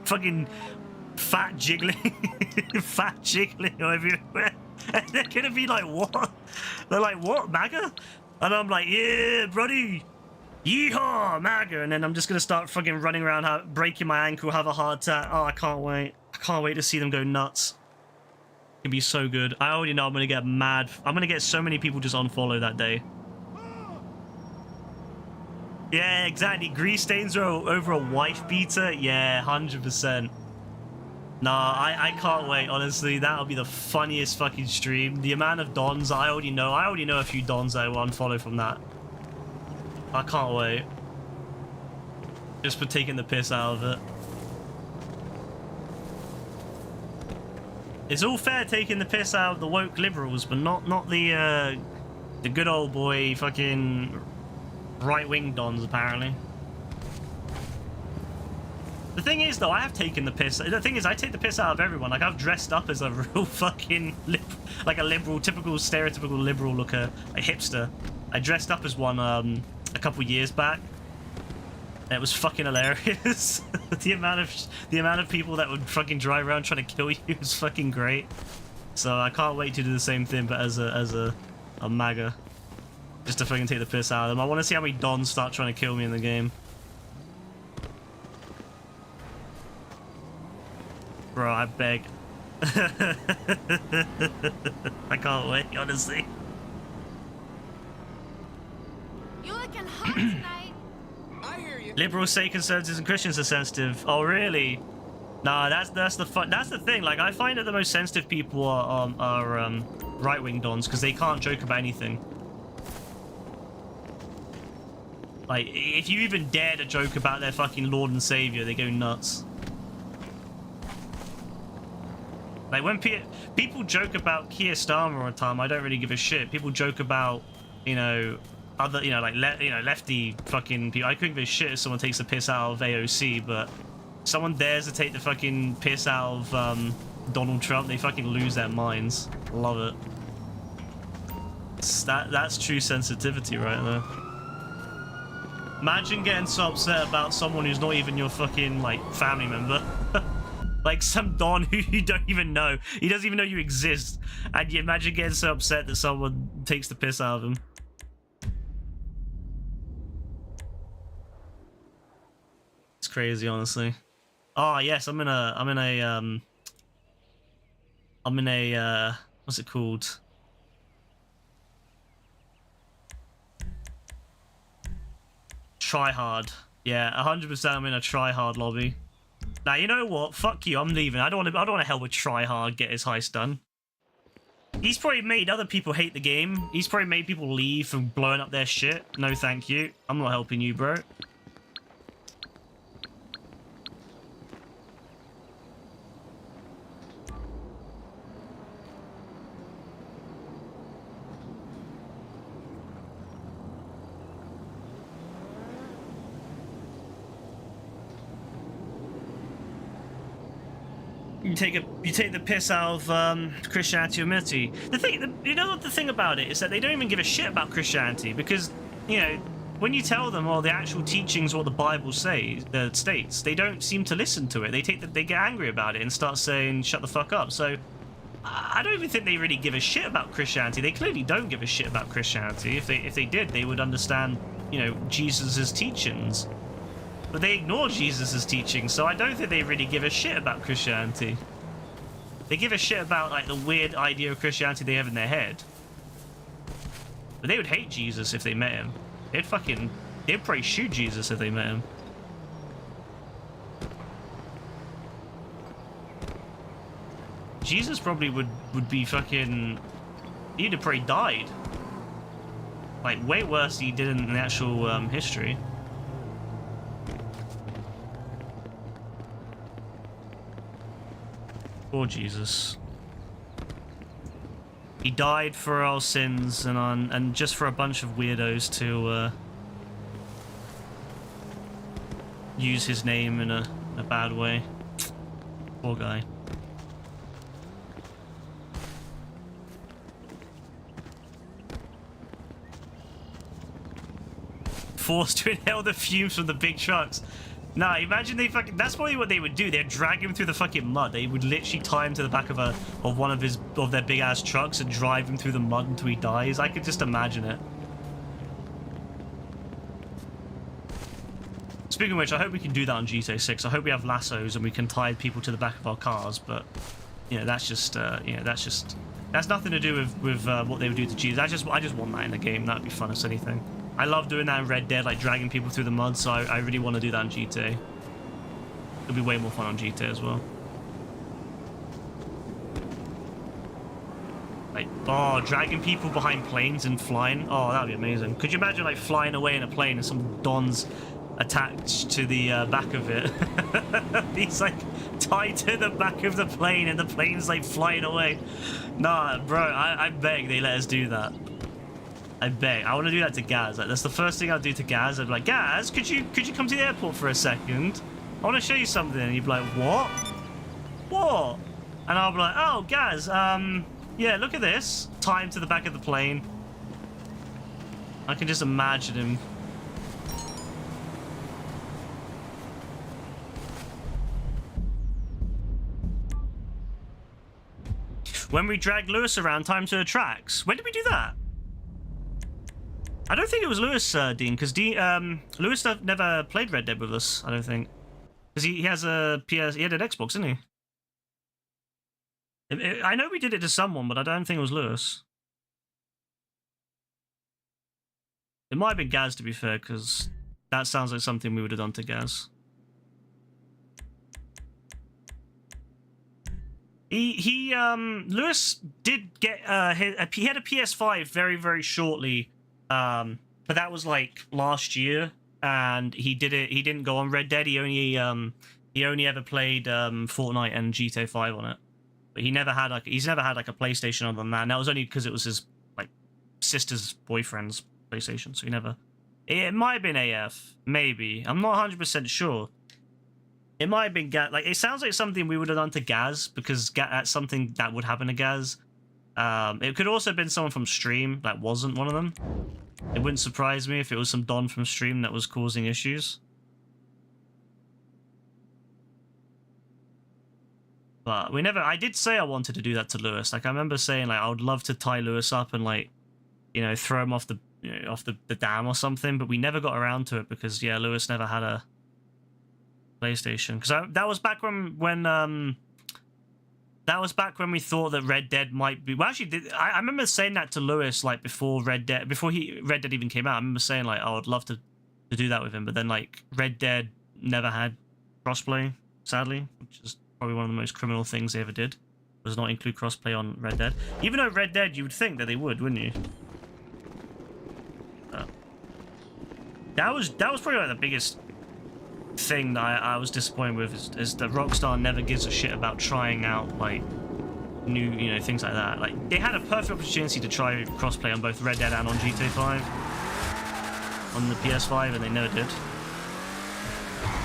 Fucking fat jiggling everywhere. And they're gonna be like, what? They're like, what, MAGA? And I'm like, yeah, buddy, yeehaw, MAGA. And then I'm just gonna start fucking running around, breaking my ankle, have a heart attack. Oh, I can't wait to see them go nuts. It'll be so good. I already know I'm gonna get mad. I'm gonna get so many people just unfollow that day. Yeah, exactly. Grease stains over a wife beater. Yeah, 100%. Nah, I can't wait, honestly. That'll be the funniest fucking stream. The amount of Dons I already know a few Dons that I will unfollow from that. I can't wait. Just for taking the piss out of it. It's all fair taking the piss out of the woke liberals, but not the good old boy fucking right-wing Dons, apparently. The thing is, though, I have taken the piss. The thing is, I take the piss out of everyone. Like, I've dressed up as a real fucking like a liberal, typical, stereotypical liberal looker, a hipster. I dressed up as one a couple years back. And it was fucking hilarious. the amount of people that would fucking drive around trying to kill you was fucking great. So I can't wait to do the same thing, but as a MAGA, just to fucking take the piss out of them. I want to see how many Dons start trying to kill me in the game. Bro, I beg. I can't wait, honestly. You looking hot tonight. I hear you. Liberals say conservatives and Christians are sensitive. Oh, really? Nah, that's the thing. Like, I find that the most sensitive people are right-wing Dons because they can't joke about anything. Like, if you even dare to joke about their fucking Lord and Savior, they go nuts. Like, when people joke about Keir Starmer all the time, I don't really give a shit. People joke about, you know, other, you know, like, lefty fucking people. I couldn't give a shit if someone takes the piss out of AOC, but someone dares to take the fucking piss out of Donald Trump, they fucking lose their minds. Love it. That's true sensitivity right there. Imagine getting so upset about someone who's not even your fucking, like, family member. Like some Don who you don't even know. He doesn't even know you exist. And you imagine getting so upset that someone takes the piss out of him. It's crazy, honestly. Oh, yes, I'm in a what's it called? Try hard. Yeah, 100% I'm in a try hard lobby. Now, you know what? Fuck you, I'm leaving. I don't want to help with try hard get his heist done. He's probably made other people hate the game. He's probably made people leave from blowing up their shit. No, thank you. I'm not helping you, bro. You take the piss out of Christianity or humanity. The thing about it is that they don't even give a shit about Christianity because, you know, when you tell them, oh, the actual teachings, what the Bible states, they don't seem to listen to it. They get angry about it and start saying, shut the fuck up. So I don't even think they really give a shit about Christianity. They clearly don't give a shit about Christianity. If they did, they would understand, you know, Jesus's teachings. But they ignore Jesus's teachings, so I don't think they really give a shit about Christianity. They give a shit about, like, the weird idea of Christianity they have in their head. But they would hate Jesus if they met him. They'd probably shoot Jesus if they met him. Jesus probably would be fucking... He'd have probably died. Like, way worse than he did in the actual history. Poor Jesus. He died for our sins and just for a bunch of weirdos to use his name in a bad way. Poor guy. Forced to inhale the fumes from the big trucks. Nah, imagine they fucking... That's probably what they would do. They'd drag him through the fucking mud. They would literally tie him to the back of one of their big ass trucks and drive him through the mud until he dies. I could just imagine it. Speaking of which, I hope we can do that on GTA 6. I hope we have lassos and we can tie people to the back of our cars. But you know, that's just that's nothing to do with what they would do to Jesus. I just want that in the game. That'd be fun as anything. I love doing that in Red Dead, like dragging people through the mud, so I really want to do that in GTA. It'll be way more fun on GTA as well. Like, oh, dragging people behind planes and flying. Oh, that'd be amazing. Could you imagine, like, flying away in a plane and some Don's attached to the back of it? He's, like, tied to the back of the plane and the plane's, like, flying away. Nah, bro, I beg they let us do that. I beg. I want to do that to Gaz. Like, that's the first thing I'll do to Gaz. I'd be like, Gaz, could you come to the airport for a second? I want to show you something. And he'd be like, what? What? And I'll be like, oh, Gaz, yeah, look at this. Tie him to the back of the plane. I can just imagine him. When we dragged Lewis around, time to the tracks. When did we do that? I don't think it was Lewis, Dean, because Lewis never played Red Dead with us, I don't think. Because he has a PS... He had an Xbox, didn't he? I know we did it to someone, but I don't think it was Lewis. It might have been Gaz, to be fair, because that sounds like something we would have done to Gaz. Lewis did get, he had a PS5 very, very shortly. But that was like last year, and he didn't go on Red Dead. He only ever played Fortnite and GTA 5 on it. But he's never had like a PlayStation other than that. And that was only because it was his like sister's boyfriend's PlayStation. So he never. It might have been AF, maybe. I'm not 100% sure. It might have been Gaz. Like, it sounds like something we would have done to Gaz, because that's something that would happen to Gaz. It could also have been someone from stream that wasn't one of them. It wouldn't surprise me if it was some Don from stream that was causing issues. But we never... I did say I wanted to do that to Lewis. Like, I remember saying, like, I would love to tie Lewis up and, like, you know, throw him off the dam or something. But we never got around to it because, yeah, Lewis never had a PlayStation. Because that was back when that was back when we thought that Red Dead might be... Well, actually, I remember saying that to Lewis, like, before Red Dead even came out. I remember saying, like, oh, I'd love to do that with him. But then, like, Red Dead never had crossplay, sadly, which is probably one of the most criminal things they ever did, was not include crossplay on Red Dead. Even though Red Dead, you would think that they would, wouldn't you? That was probably, like, the biggest thing that I was disappointed with is that Rockstar never gives a shit about trying out, like, new, you know, things like that. Like, they had a perfect opportunity to try crossplay on both Red Dead and on GTA 5 on the PS5, and they never did.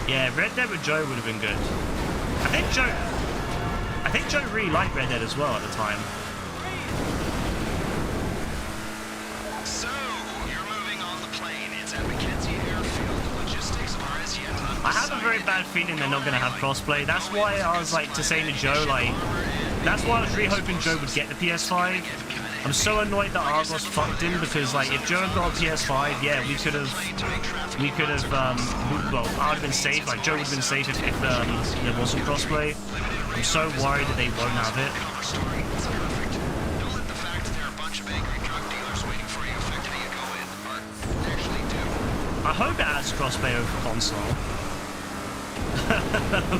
Yeah, Red Dead with Joe would have been good. I think Joe really liked Red Dead as well at the time. So, you're moving on the plane. It's at Mackenzie Airfield. The logistics are as yet undecided. I have a very bad feeling they're not going to have crossplay. That's why I was like to say to Joe, like, That's why I was really hoping Joe would get the PS5. I'm so annoyed that Argos fucked him because, like, if Joe had got a PS5, yeah, we could have, well, I would have been safe. Like, Joe would have been safe if there wasn't crossplay. I'm so worried that they won't have it. I hope it has crossplay over console,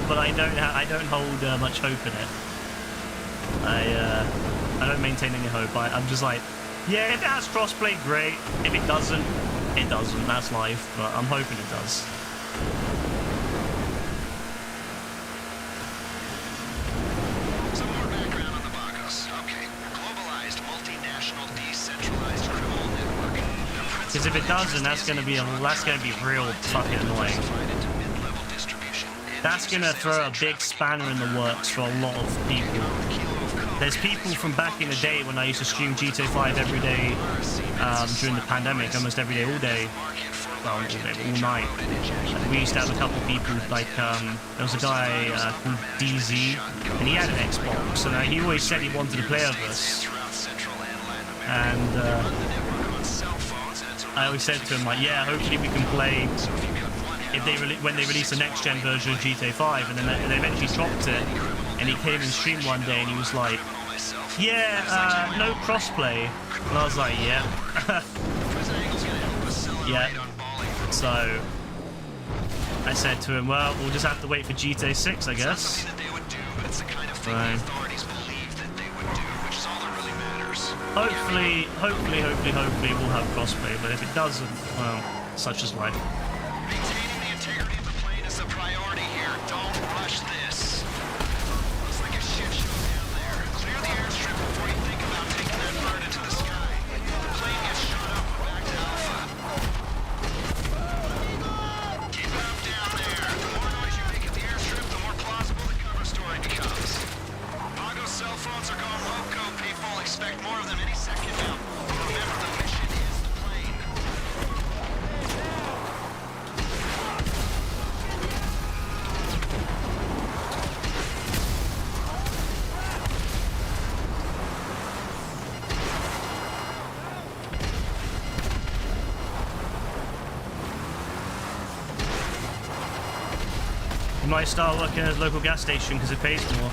but I don't hold much hope in it. I don't maintain any hope. I'm just like, yeah, if it has crossplay, great. If it doesn't, it doesn't. That's life. But I'm hoping it does. Some more background on the Vagos. Okay, globalized, multinational, decentralized criminal network. Because if it doesn't, that's gonna be real fucking annoying. That's gonna throw a big spanner in the works for a lot of people. There's people from back in the day when I used to stream GTA 5 every day during the pandemic, almost every day, all day. Well, not all day, but all night. We used to have a couple of people, like, there was a guy called DZ, and he had an Xbox, and he always said he wanted to play with us. And I always said to him, like, yeah, hopefully we can play if when they release the next-gen version of GTA 5, and then they eventually dropped it. And he came and streamed one day and he was like, yeah, no crossplay. And I was like, yeah. Yeah. So I said to him, well, we'll just have to wait for GTA 6, I guess. Right. Hopefully we'll have crossplay, but if it doesn't, well, such is life. Maintaining the integrity of the plane is a priority here. Don't rush this. Looks like a shit show down there. Clear the airstrip before you think about taking that bird into the sky. The plane gets shot up, we're back to Alpha. Keep it up down there. The more noise you make at the airstrip, the more plausible the cover story becomes. Pago's cell phones are going loco, people. Expect more of them any second now. Remember, the mission is the plane. You might start working at a local gas station because it pays more.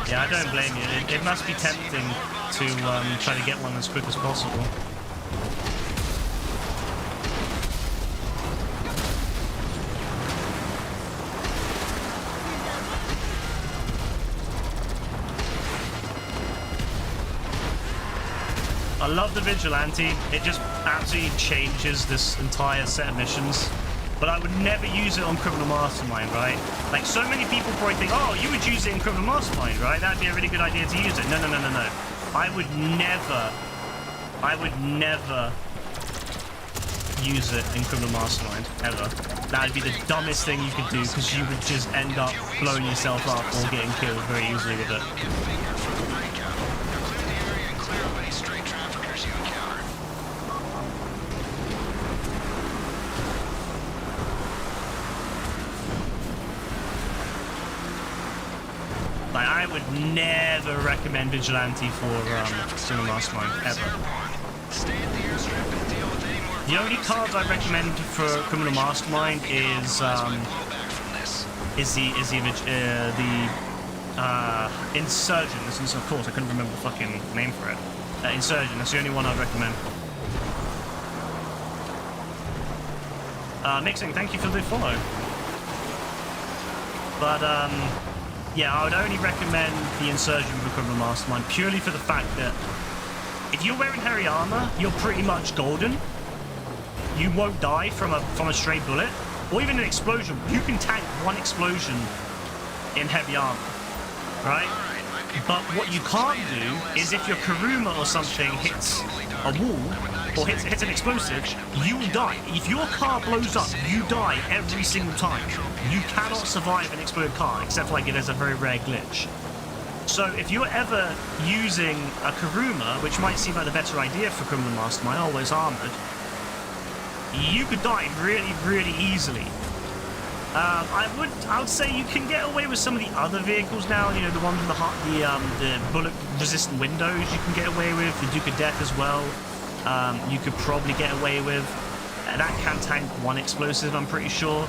Yeah, I don't blame you. It must be tempting to try to get one as quick as possible. I love the Vigilante. It just absolutely changes this entire set of missions. But I would never use it on Criminal Mastermind, right? Like, so many people probably think, oh, you would use it in Criminal Mastermind, right? That'd be a really good idea to use it. No. I would never use it in Criminal Mastermind, ever. That would be the dumbest thing you could do, because you would just end up blowing yourself up or getting killed very easily with it. Like, I would never recommend Vigilante for Criminal Mastermind, ever. The only cards I recommend for Criminal Mastermind is the Insurgent. Of course, I couldn't remember the fucking name for it. Insurgent. That's the only one I'd recommend. Mixing, thank you for the follow. But yeah, I would only recommend the Insurgent for Criminal Mastermind purely for the fact that if you're wearing heavy armor, you're pretty much golden. You won't die from a stray bullet, or even an explosion. You can tank one explosion in heavy armor, right? But what you can't do is if your Kuruma or something hits a wall or hits an explosive, you will die. If your car blows up, you die every single time. You cannot survive an exploded car, except like it is a very rare glitch. So if you're ever using a Kuruma, which might seem like the better idea for Criminal Mastermind, always armored, you could die really, really easily. I would say you can get away with some of the other vehicles now. You know, the ones with the bullet-resistant windows you can get away with. The Duke of Death as well. You could probably get away with. That can tank one explosive, I'm pretty sure.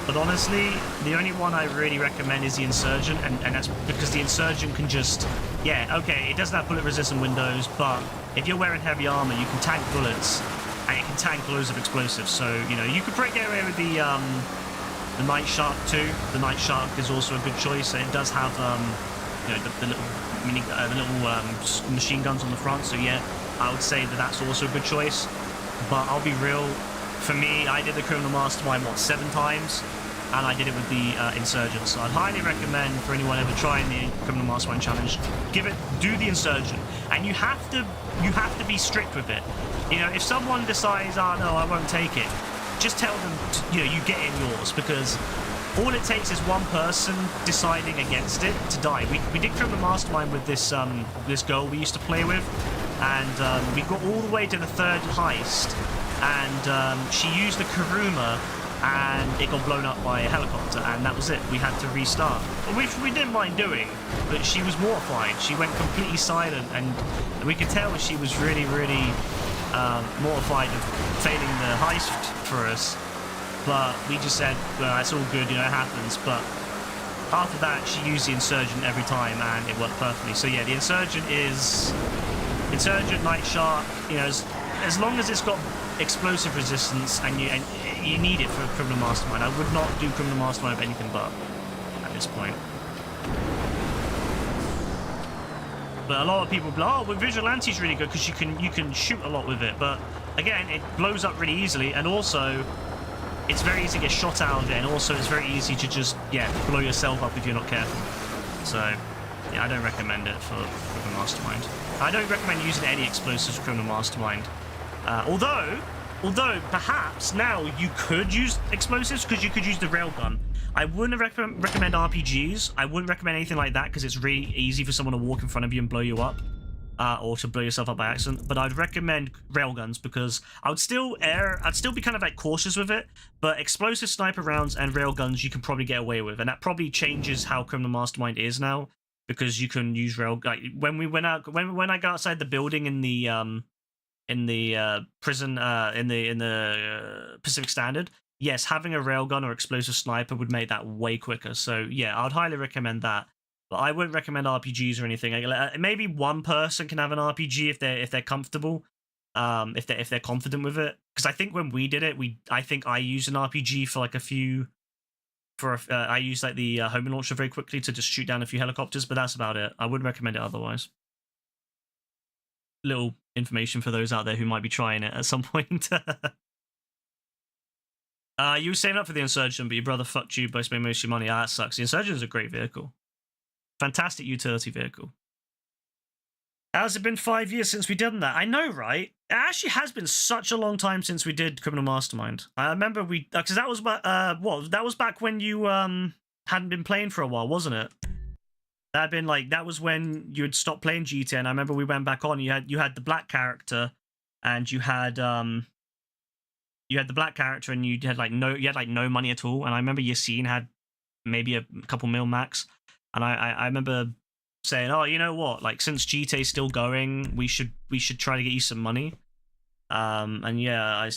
But honestly, the only one I really recommend is the Insurgent, and that's because the Insurgent can just, yeah, okay, it doesn't have bullet-resistant windows, but if you're wearing heavy armor, you can tank bullets, and it can tank loads of explosives. So, you know, you could probably get away with the Night Shark too. The Night Shark is also a good choice. It does have, you know, the little machine guns on the front. So yeah, I would say that that's also a good choice. But I'll be real. For me, I did the Criminal Mastermind, what, 7 times? And I did it with the Insurgent. So I'd highly recommend for anyone ever trying the Criminal Mastermind challenge, do the Insurgent. And you have to be strict with it. You know, if someone decides, oh no, I won't take it, just tell them, you know, you get in yours, because all it takes is one person deciding against it to die. We did Criminal Mastermind with this this girl we used to play with, and we got all the way to the 3rd heist, and she used the Kuruma, and it got blown up by a helicopter, and that was it. We had to restart, which we didn't mind doing, but she was mortified. She went completely silent, and we could tell she was really, really mortified of failing the heist for us. But we just said, well, it's all good, you know, it happens. But after that, she used the Insurgent every time, and it worked perfectly. So yeah, the Insurgent is Insurgent, Night Shark. You know, as long as it's got explosive resistance, and you need it for Criminal Mastermind. I would not do Criminal Mastermind of anything but at this point. But a lot of people be like, oh, well, Vigilante's really good because you can shoot a lot with it. But again, it blows up really easily, and also it's very easy to get shot out of it, and also it's very easy to just, yeah, blow yourself up if you're not careful. So, yeah, I don't recommend it for Criminal Mastermind. I don't recommend using any explosives for Criminal Mastermind. Although perhaps now you could use explosives because you could use the railgun. I wouldn't recommend RPGs. I wouldn't recommend anything like that because it's really easy for someone to walk in front of you and blow you up. Or to blow yourself up by accident. But I'd recommend railguns because I'd still be kind of like cautious with it. But explosive sniper rounds and railguns you can probably get away with, and that probably changes how Criminal Mastermind is now, because you can use like when I go outside the building in the prison in the Pacific Standard. Yes, having a railgun or explosive sniper would make that way quicker. So yeah, I'd highly recommend that. But I wouldn't recommend RPGs or anything. Maybe one person can have an RPG if they're comfortable, if they're confident with it. Because I think when we did it, I think I used an RPG for like a few. I used like the homing launcher very quickly to just shoot down a few helicopters, but that's about it. I wouldn't recommend it otherwise. Little information for those out there who might be trying it at some point. You were saving up for the Insurgent, but your brother fucked you by spending most of your money. That sucks. The Insurgent is a great vehicle. Fantastic utility vehicle. How's it been 5 years since we did that? I know, right? It actually has been such a long time since we did Criminal Mastermind. I remember because that was that was back when you hadn't been playing for a while, wasn't it? That was when you had stopped playing GTA, and I remember we went back on. You had the black character, and you had the black character, and you had no money at all. And I remember Yassine had maybe a couple mil max. And I remember saying, oh, you know what? Like, since GTA's still going, we should try to get you some money. And yeah,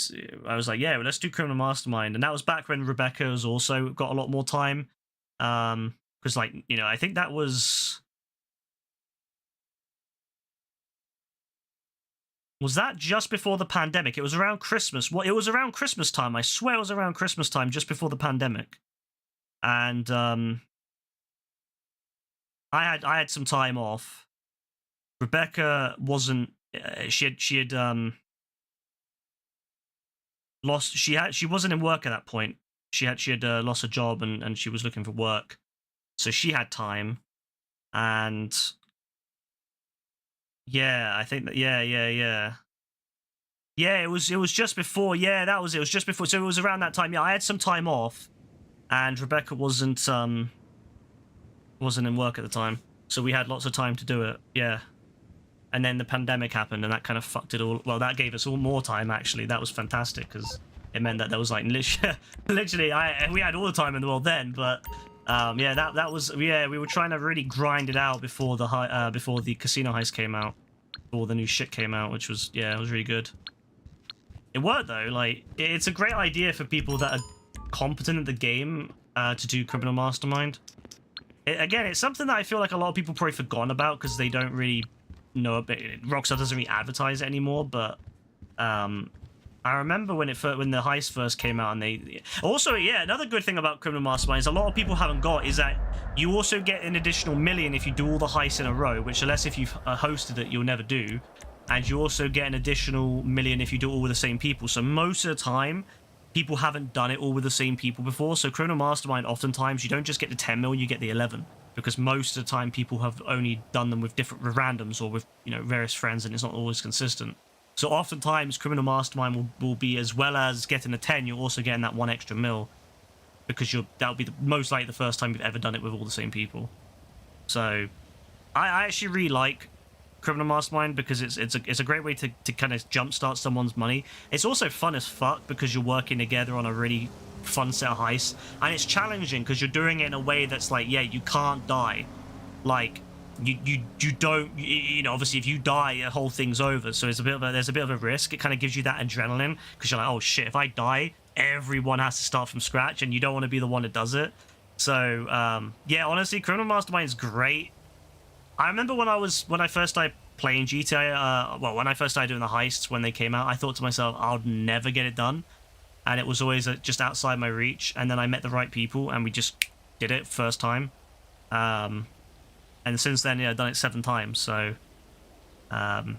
I was like, yeah, well, let's do Criminal Mastermind. And that was back when Rebecca was also got a lot more time. Because, like, you know, I think that was that just before the pandemic? It was around Christmas. It was around Christmas time. I swear it was around Christmas time, just before the pandemic. And I had some time off. Rebecca wasn't. She had lost. She wasn't in work at that point. She had lost her job, and she was looking for work, so she had time. And yeah, I think that yeah. It was just before. Yeah, that was it. It was just before. So it was around that time. Yeah, I had some time off, and Rebecca wasn't in work at the time, so we had lots of time to do it. Yeah, and then the pandemic happened, and that kind of fucked it all. Well, that gave us all more time, actually. That was fantastic, because it meant that there was like literally we had all the time in the world then, but yeah, that was, yeah, we were trying to really grind it out before the casino heist came out, before the new shit came out, which was, yeah, it was really good. It worked though. Like, it's a great idea for people that are competent at the game to do Criminal Mastermind. Again, it's something that I feel like a lot of people probably forgotten about because they don't really know a bit. Rockstar doesn't really advertise it anymore, but I remember when the heist first came out, and they also, yeah, another good thing about Criminal Mastermind is a lot of people haven't got is that you also get an additional million if you do all the heists in a row, which unless if you've hosted it, you'll never do. And you also get an additional million if you do it all with the same people. So most of the time, people haven't done it all with the same people before. So Criminal Mastermind, oftentimes, you don't just get the 10 mil, you get the 11. Because most of the time, people have only done them with different randoms or with, you know, various friends, and it's not always consistent. So oftentimes, Criminal Mastermind will be, as well as getting a 10, you're also getting that 1 extra mil. Because that'll be most likely the first time you've ever done it with all the same people. So I actually really like Criminal Mastermind because it's a great way to kind of jumpstart someone's money. It's also fun as fuck because you're working together on a really fun set of heists, and it's challenging because you're doing it in a way that's like, yeah, you can't die. Like you don't, you know, obviously if you die, the whole thing's over. So there's a bit of a risk. It kind of gives you that adrenaline because you're like, oh shit, if I die, everyone has to start from scratch, and you don't want to be the one that does it. So yeah, honestly, Criminal Mastermind is great. I remember when I first started playing GTA, well, when I first started doing the heists when they came out, I thought to myself, I'll never get it done. And it was always just outside my reach. And then I met the right people, and we just did it first time. And since then, yeah, I've done it 7 times. So, yeah,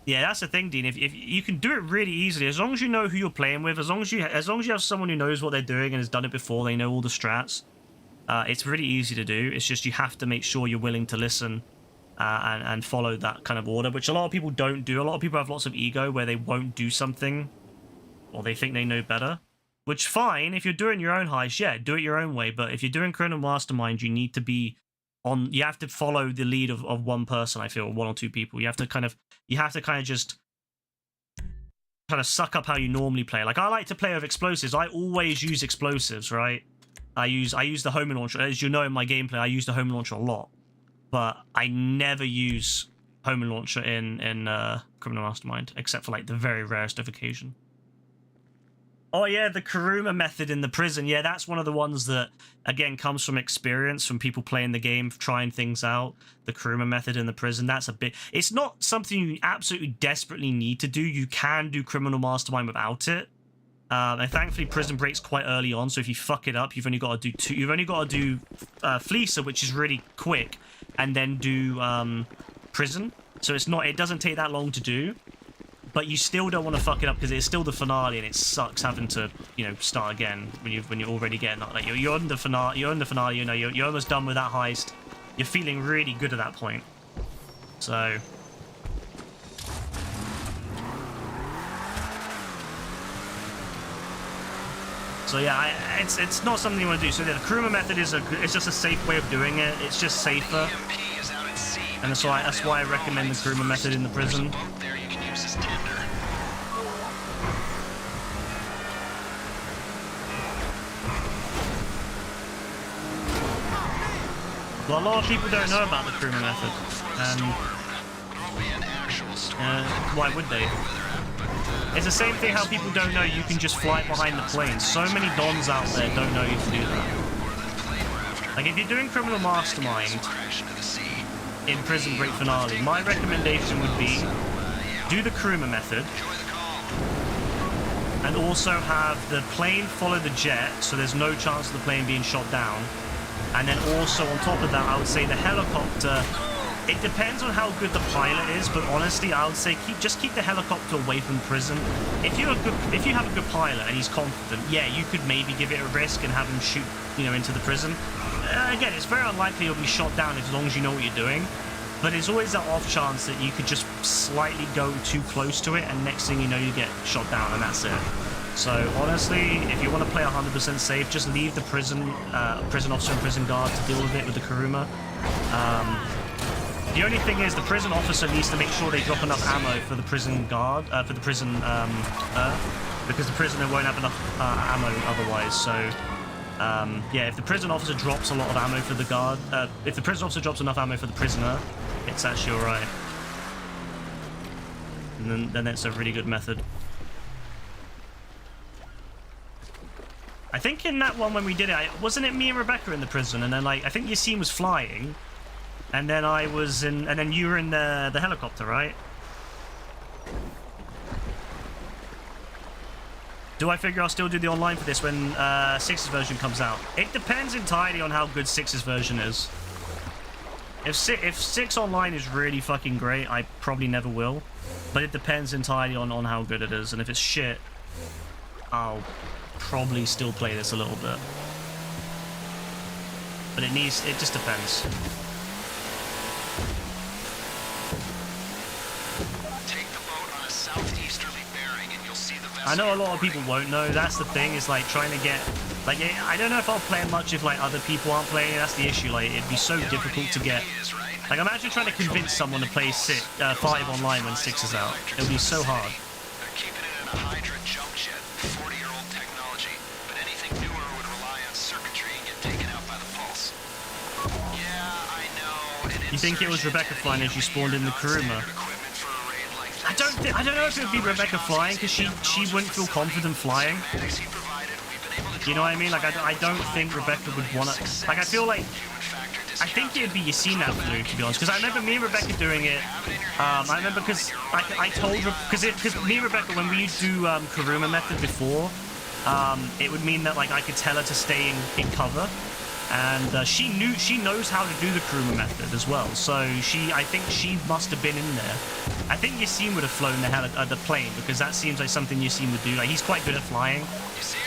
that's the thing, Dean. If you can do it really easily, as long as you know who you're playing with, as long as you have someone who knows what they're doing and has done it before, they know all the strats. It's really easy to do. It's just you have to make sure you're willing to listen and follow that kind of order, which a lot of people don't do. A lot of people have lots of ego where they won't do something or they think they know better, which fine. If you're doing your own heist, yeah, do it your own way. But if you're doing Criminal Mastermind, you need to be you have to follow the lead of one person, I feel, 1 or 2 people. You have to kind of just kind of suck up how you normally play. Like, I like to play with explosives. I always use explosives, right? I use the homing launcher. As you know in my gameplay, I use the homing launcher a lot. But I never use homing launcher in Criminal Mastermind, except for like the very rarest of occasion. Oh yeah, the Kuruma method in the prison. Yeah, that's one of the ones that, again, comes from experience, from people playing the game, trying things out. The Kuruma method in the prison, that's a bit... It's not something you absolutely desperately need to do. You can do Criminal Mastermind without it. And thankfully, Prison Break's quite early on, so if you fuck it up, you've only got to do 2. You've only got to do Fleecer, which is really quick, and then do Prison. So it doesn't take that long to do, but you still don't want to fuck it up because it's still the finale, and it sucks having to, you know, start again when you're already getting like you're on the finale. You're on the finale. You know, you're almost done with that heist. You're feeling really good at that point. So. So yeah, it's not something you want to do. So yeah, the Kuruma method is it's just a safe way of doing it. It's just safer, and that's why I recommend the Kuruma method in the prison. Well, a lot of people don't know about the Kuruma method, and why would they? It's the same thing how people don't know you can just fly behind the planes. So many dons out there don't know you can do that. Like, if you're doing Criminal Mastermind in Prison Break Finale, my recommendation would be do the Kuruma method and also have the plane follow the jet, so there's no chance of the plane being shot down. And then also on top of that, I would say the helicopter... It depends on how good the pilot is, but honestly, I would say just keep the helicopter away from prison. If you have a good pilot and he's confident, yeah, you could maybe give it a risk and have him shoot, you know, into the prison. Again, it's very unlikely you'll be shot down as long as you know what you're doing. But it's always that off chance that you could just slightly go too close to it, and next thing you know, you get shot down, and that's it. So honestly, if you want to play 100% safe, just leave the prison officer and prison guard to deal with it with the Kuruma. The only thing is the prison officer needs to make sure they drop enough ammo for the prison guard, for the prison, because the prisoner won't have enough ammo otherwise. So, yeah, if the prison officer drops a lot of ammo for the guard, if the prison officer drops enough ammo for the prisoner, it's actually alright. And then it's a really good method. I think in that one when we did it, wasn't it me and Rebecca in the prison? And then like, I think Yassine was flying. And then I was in, and then you were in the helicopter, right? Do I figure I'll still do the online for this when 6's version comes out? It depends entirely on how good 6's version is. If 6 online is really fucking great, I probably never will. But it depends entirely on how good it is. And if it's shit, I'll probably still play this a little bit. But it just depends. Take the boat on a southeasterly bearing and you'll see the vessel. I know a lot of people won't know. That's the thing, is like trying to get, like, I don't know if I'll play it much if like other people aren't playing. That's the issue. Like, it'd be so difficult to get. Like, I'm actually trying to convince someone to play 5 online when 6 is out. It'll be so hard. They're keeping it in a Hydra jump jet, 40-year-old technology, but anything newer would rely on circuitry and get taken out by the pulse. Yeah, I know. You think it was Rebecca flying as you spawned in the Kuruma? I don't know if it would be Rebecca flying, because she wouldn't feel confident flying. You know what I mean? Like, I don't think Rebecca would want to. Like, I feel like. I think it'd be Yassine that flew, to be honest, because I remember me and Rebecca doing it. I remember because I told her, because me and Rebecca, when we used to do Kuruma method before, it would mean that like I could tell her to stay in cover, and she knows how to do the Kuruma method as well. So I think she must have been in there. I think Yassine would have flown the plane, because that seems like something Yassine would do. Like, he's quite good at flying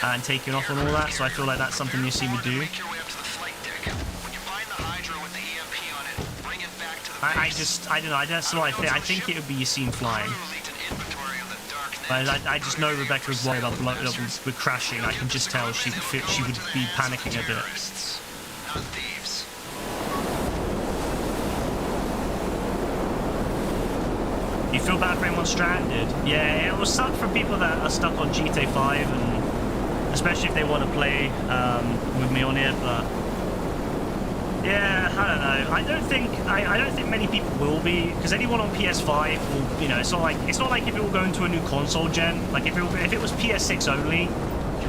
and taking off and all that, so I feel like that's something Yassine would do. I don't know, that's what I think. I think it would be Yassine flying. But I just know Rebecca would worry about blowing up with crashing. I can just tell she would be panicking a bit. You feel bad for anyone stranded? Yeah, it will suck for people that are stuck on GTA 5, and especially if they want to play with me on it, but yeah, I don't know. I don't think many people will be, because anyone on PS5 will, you know, it's not like if it will go into a new console gen. Like if it was PS6 only,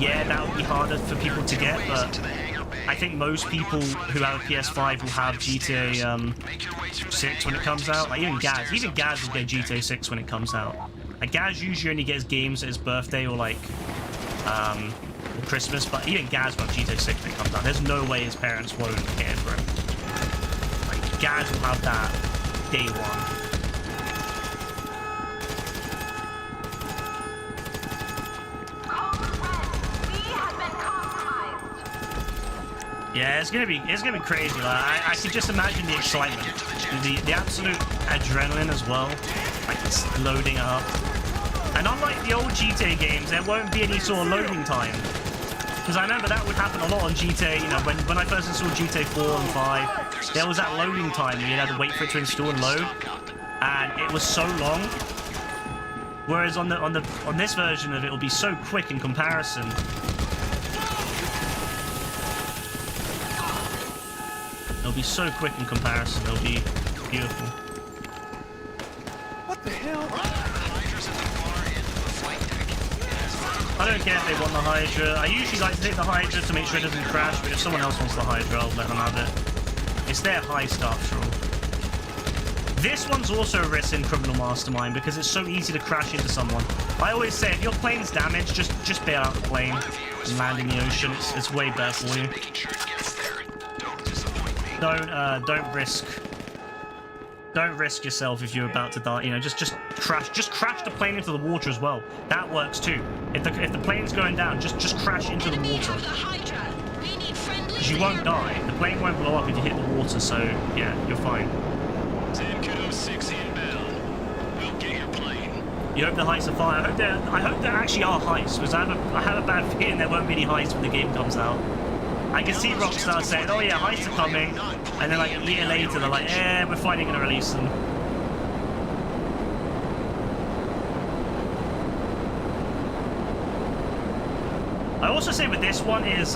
yeah, that would be harder for people to get. But I think most people who have a PS5 will have GTA 6 when it comes out. Like even Gaz will get GTA 6 when it comes out. Like Gaz usually only gets games at his birthday or like Christmas, but even Gaz will have GTA 6 when it comes out. There's no way his parents won't get it for him. Like, Gaz will have that day one. Yeah, it's gonna be crazy. Like, I can just imagine the excitement, the absolute adrenaline as well. Like it's loading up. And unlike the old GTA games, there won't be any sort of loading time. Because I remember that would happen a lot on GTA, you know, when I first installed GTA 4 and 5, there was that loading time where you had to wait for it to install and load, and it was so long. Whereas on this version of it, it'll be so quick in comparison. It'll be so quick in comparison, it'll be beautiful. What the hell? I don't care if they want the Hydra. I usually like to take the Hydra to make sure it doesn't crash, but if someone else wants the Hydra, I'll let them have it. It's their heist after all. This one's also a risk in Criminal Mastermind because it's so easy to crash into someone. I always say, if your plane's damaged, just bail out the plane and land in the ocean. It's way better for you. Don't risk yourself if you're about to die. You know, just crash the plane into the water as well. That works too. If the plane's going down, just crash into the water. Because you won't die. The plane won't blow up if you hit the water. So yeah, you're fine. 10-6 inbound. We'll get your plane. You hope the heists are fine. I hope there actually are heists, because I have a bad feeling there won't be any heists when the game comes out. I can see Rockstar saying, "Oh yeah, heists are coming," and then like a year later they're like, we're finally gonna release them. I also say with this one is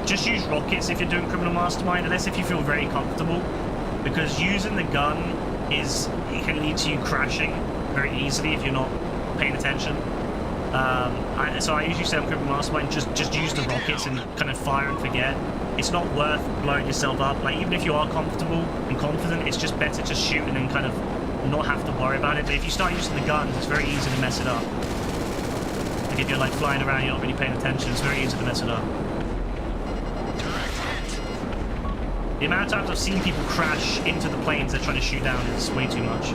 just use rockets if you're doing Criminal Mastermind, unless if you feel very comfortable, because using the gun it can lead to you crashing very easily if you're not paying attention. So I usually say on Criminal Mastermind, just use the rockets and kind of fire and forget. It's not worth blowing yourself up. Like, even if you are comfortable and confident, it's just better to shoot and then kind of not have to worry about it. But if you start using the guns, it's very easy to mess it up. Like if you're like flying around, you're not really paying attention, it's very easy to mess it up. The amount of times I've seen people crash into the planes they're trying to shoot down is way too much.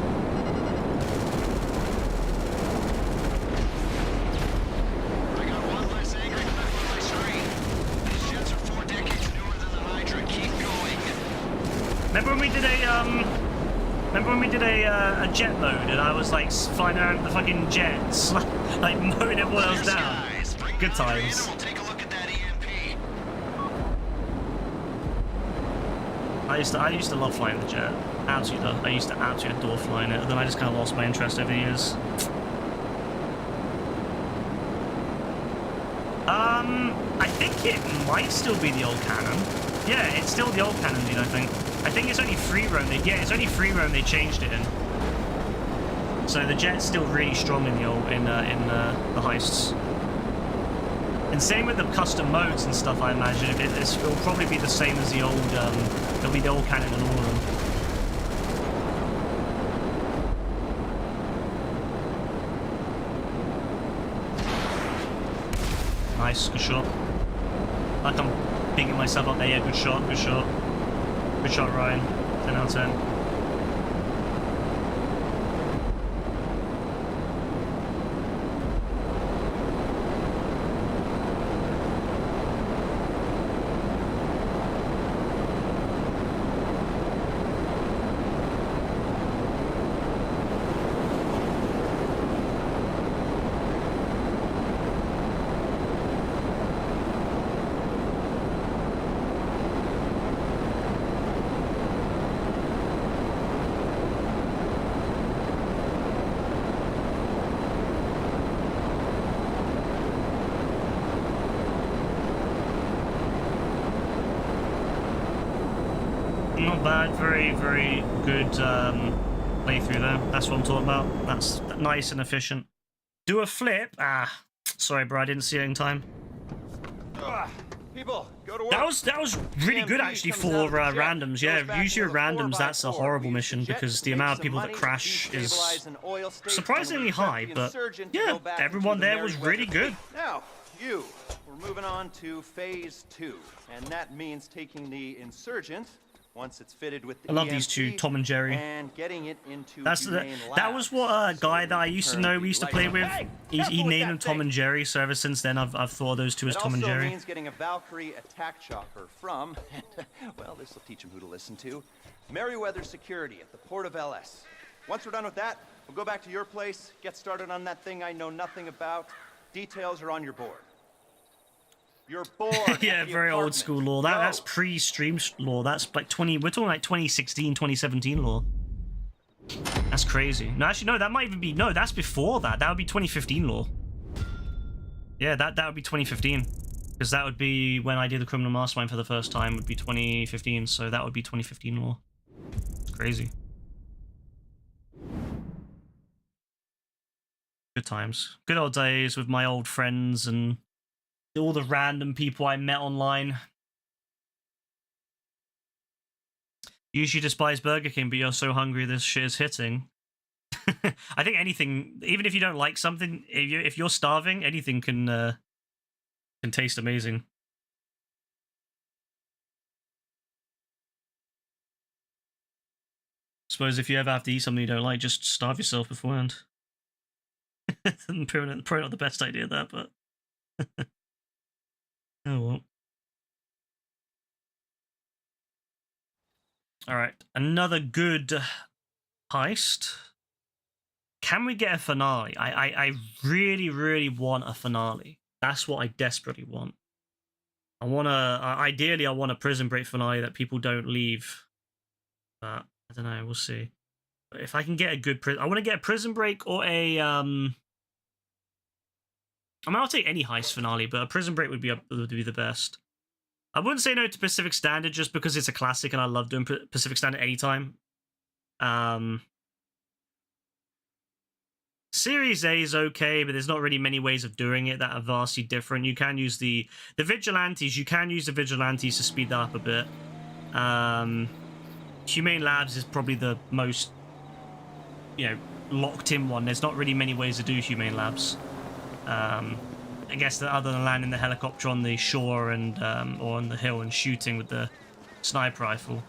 Remember when we did a jet mode and I was like flying around the fucking jets, like mowing everyone else down? Good times. I used to love flying the jet. Absolutely love. I used to absolutely adore flying it. And then I just kind of lost my interest over the years. I think it might still be the old canon. Yeah, it's still the old canon, dude, I think. I think it's only free roam. It's only free roam they changed it in. So the jet's still really strong in the old the heists. And same with the custom modes and stuff. I imagine it'll probably be the same as the old. It'll be the old canon in all of them. Nice, good shot. Like I'm picking myself up there. Yeah, good shot, good shot. Good shot, Ryan. 10 out of 10. Not bad, very, very good playthrough there. That's what I'm talking about. That's nice and efficient. Do a flip. Ah, sorry, bro, I didn't see it in time. People, go to work. That was really good actually for randoms. Yeah, use your randoms. That's a horrible mission because the amount of people that crash is surprisingly high. But yeah, everyone there was really good. Now, we're moving on to phase 2, and that means taking the Insurgent. Once it's fitted with the I love these two, Tom and Jerry. And getting it into that was what a guy that I used to know we used to play with. He named them Tom and Jerry, so ever since then I've thought of those two as Tom and Jerry. It also means getting a Valkyrie attack chopper from, well, this will teach him who to listen to, Merryweather Security at the port of LS. Once we're done with that, we'll go back to your place, get started on that thing I know nothing about. Details are on your board. You're bored. Yeah, very old school lore. That's pre-stream lore. That's like we're talking like 2016, 2017 lore. That's crazy. No, actually, no, that might even be, no, that's before that. That would be 2015 lore. Yeah, that would be 2015. Because that would be when I did the Criminal Mastermind for the first time, would be 2015. So that would be 2015 lore. It's crazy. Good times. Good old days with my old friends and all the random people I met online. Usually despise Burger King, but you're so hungry this shit is hitting. I think anything, even if you don't like something, if you're starving, anything can taste amazing. Suppose if you ever have to eat something you don't like, just starve yourself beforehand. Probably not the best idea that, but oh well. Alright, another good heist. Can we get a finale? I really, really want a finale. That's what I desperately want. I want to, ideally, I want a Prison Break finale that people don't leave. But I don't know, we'll see. But if I can get a good I want to get a Prison Break or a, I mean, I'll take any heist finale, but a Prison Break would be the best. I wouldn't say no to Pacific Standard just because it's a classic and I love doing Pacific Standard anytime. Series A is okay, but there's not really many ways of doing it that are vastly different. You can use the Vigilantes. You can use the Vigilantes to speed that up a bit. Humane Labs is probably the most, locked in one. There's not really many ways to do Humane Labs. I guess that other than landing the helicopter on the shore and or on the hill and shooting with the sniper rifle.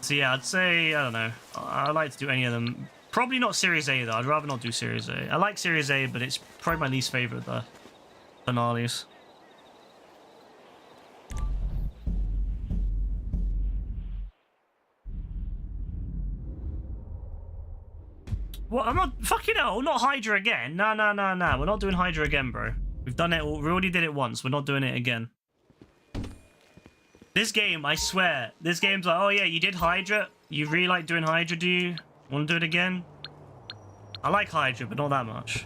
So yeah, I'd say, I don't know. I'd like to do any of them. Probably not Series A though. I'd rather not do Series A. I like Series A, but it's probably my least favorite, the finales. What? I'm not... Fucking hell, not Hydra again. No. We're not doing Hydra again, bro. We've done it. We already did it once. We're not doing it again. This game, I swear, this game's like, oh yeah, you did Hydra? You really like doing Hydra, do you? Want to do it again? I like Hydra, but not that much.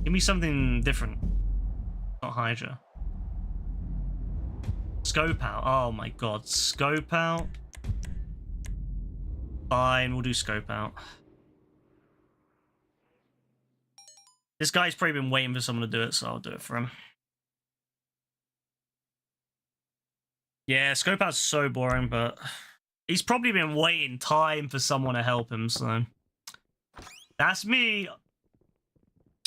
Give me something different. Not Hydra. Scope out. Oh my god, scope out. Fine, we'll do scope out. This guy's probably been waiting for someone to do it, so I'll do it for him. Yeah, scope out's so boring, but he's probably been waiting time for someone to help him, so... That's me!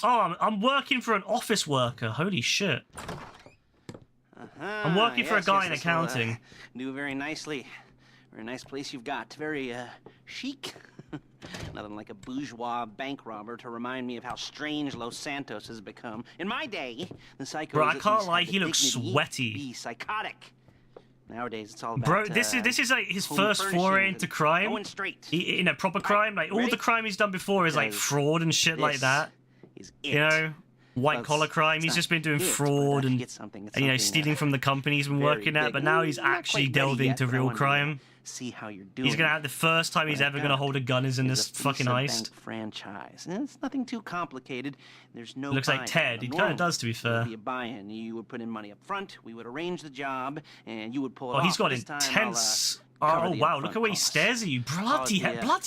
Oh, I'm working for an office worker. Holy shit. I'm working for a guy in accounting. Do very nicely. Very nice place you've got. Very, chic. Nothing like a bourgeois bank robber to remind me of how strange Los Santos has become. In my day, the psycho... Bro, I can't lie, he looks sweaty. Be psychotic. Nowadays, it's all about, bro, this is like his first foray into crime. Going straight. In a proper crime, like all the crime he's done before is like fraud and shit like that. You know, white collar crime. He's just been doing fraud and stealing from the company he's been working at. But now he's actually delving into real crime. See how you're doing. He's gonna have the first time he's ever gonna hold a gun is in this fucking heist. Franchise. And it's nothing too complicated. There's no. Looks like Ted. He kind of does, to be fair. Be a buy-in. You would put in money up front. We would arrange the job, and you would pull it off. Oh, he's got intense. Oh wow! Look at the way he stares at you. Bloody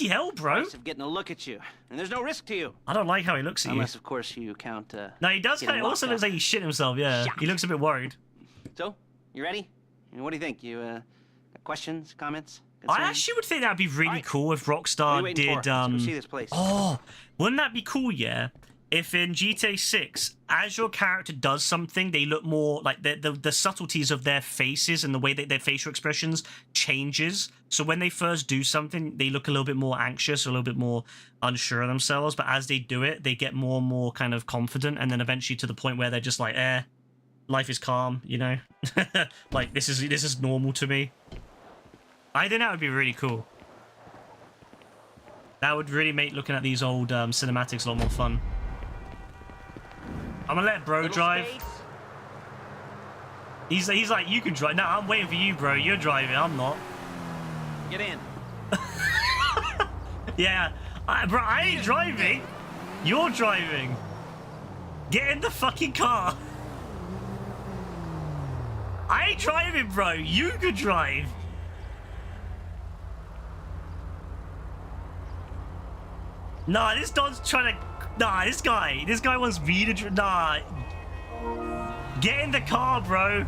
hell, bro! Of getting a look at you, and there's no risk to you. I don't like how he looks at you. Unless, of course, you count. No, he does. Kind of also looks like he shit himself. Yeah, he looks a bit worried. So, you ready? What do you think? You got questions, comments? I actually would think that'd be really cool if Rockstar did. Let's see this place. Oh, wouldn't that be cool? Yeah, if in GTA 6, as your character does something, they look more like the subtleties of their faces and the way that their facial expressions changes. So when they first do something, they look a little bit more anxious, a little bit more unsure of themselves. But as they do it, they get more and more kind of confident, and then eventually to the point where they're just like, life is calm, you know, like this is normal to me. I think that would be really cool. That would really make looking at these old cinematics a lot more fun. I'm gonna let bro drive. He's like, you can drive. No, I'm waiting for you, bro. You're driving. I'm not. Get in. Yeah, bro, I ain't driving. You're driving. Get in the fucking car. I ain't driving, bro. You could drive. Nah, this dog's trying to... Nah, this guy wants me to... Nah. Get in the car, bro.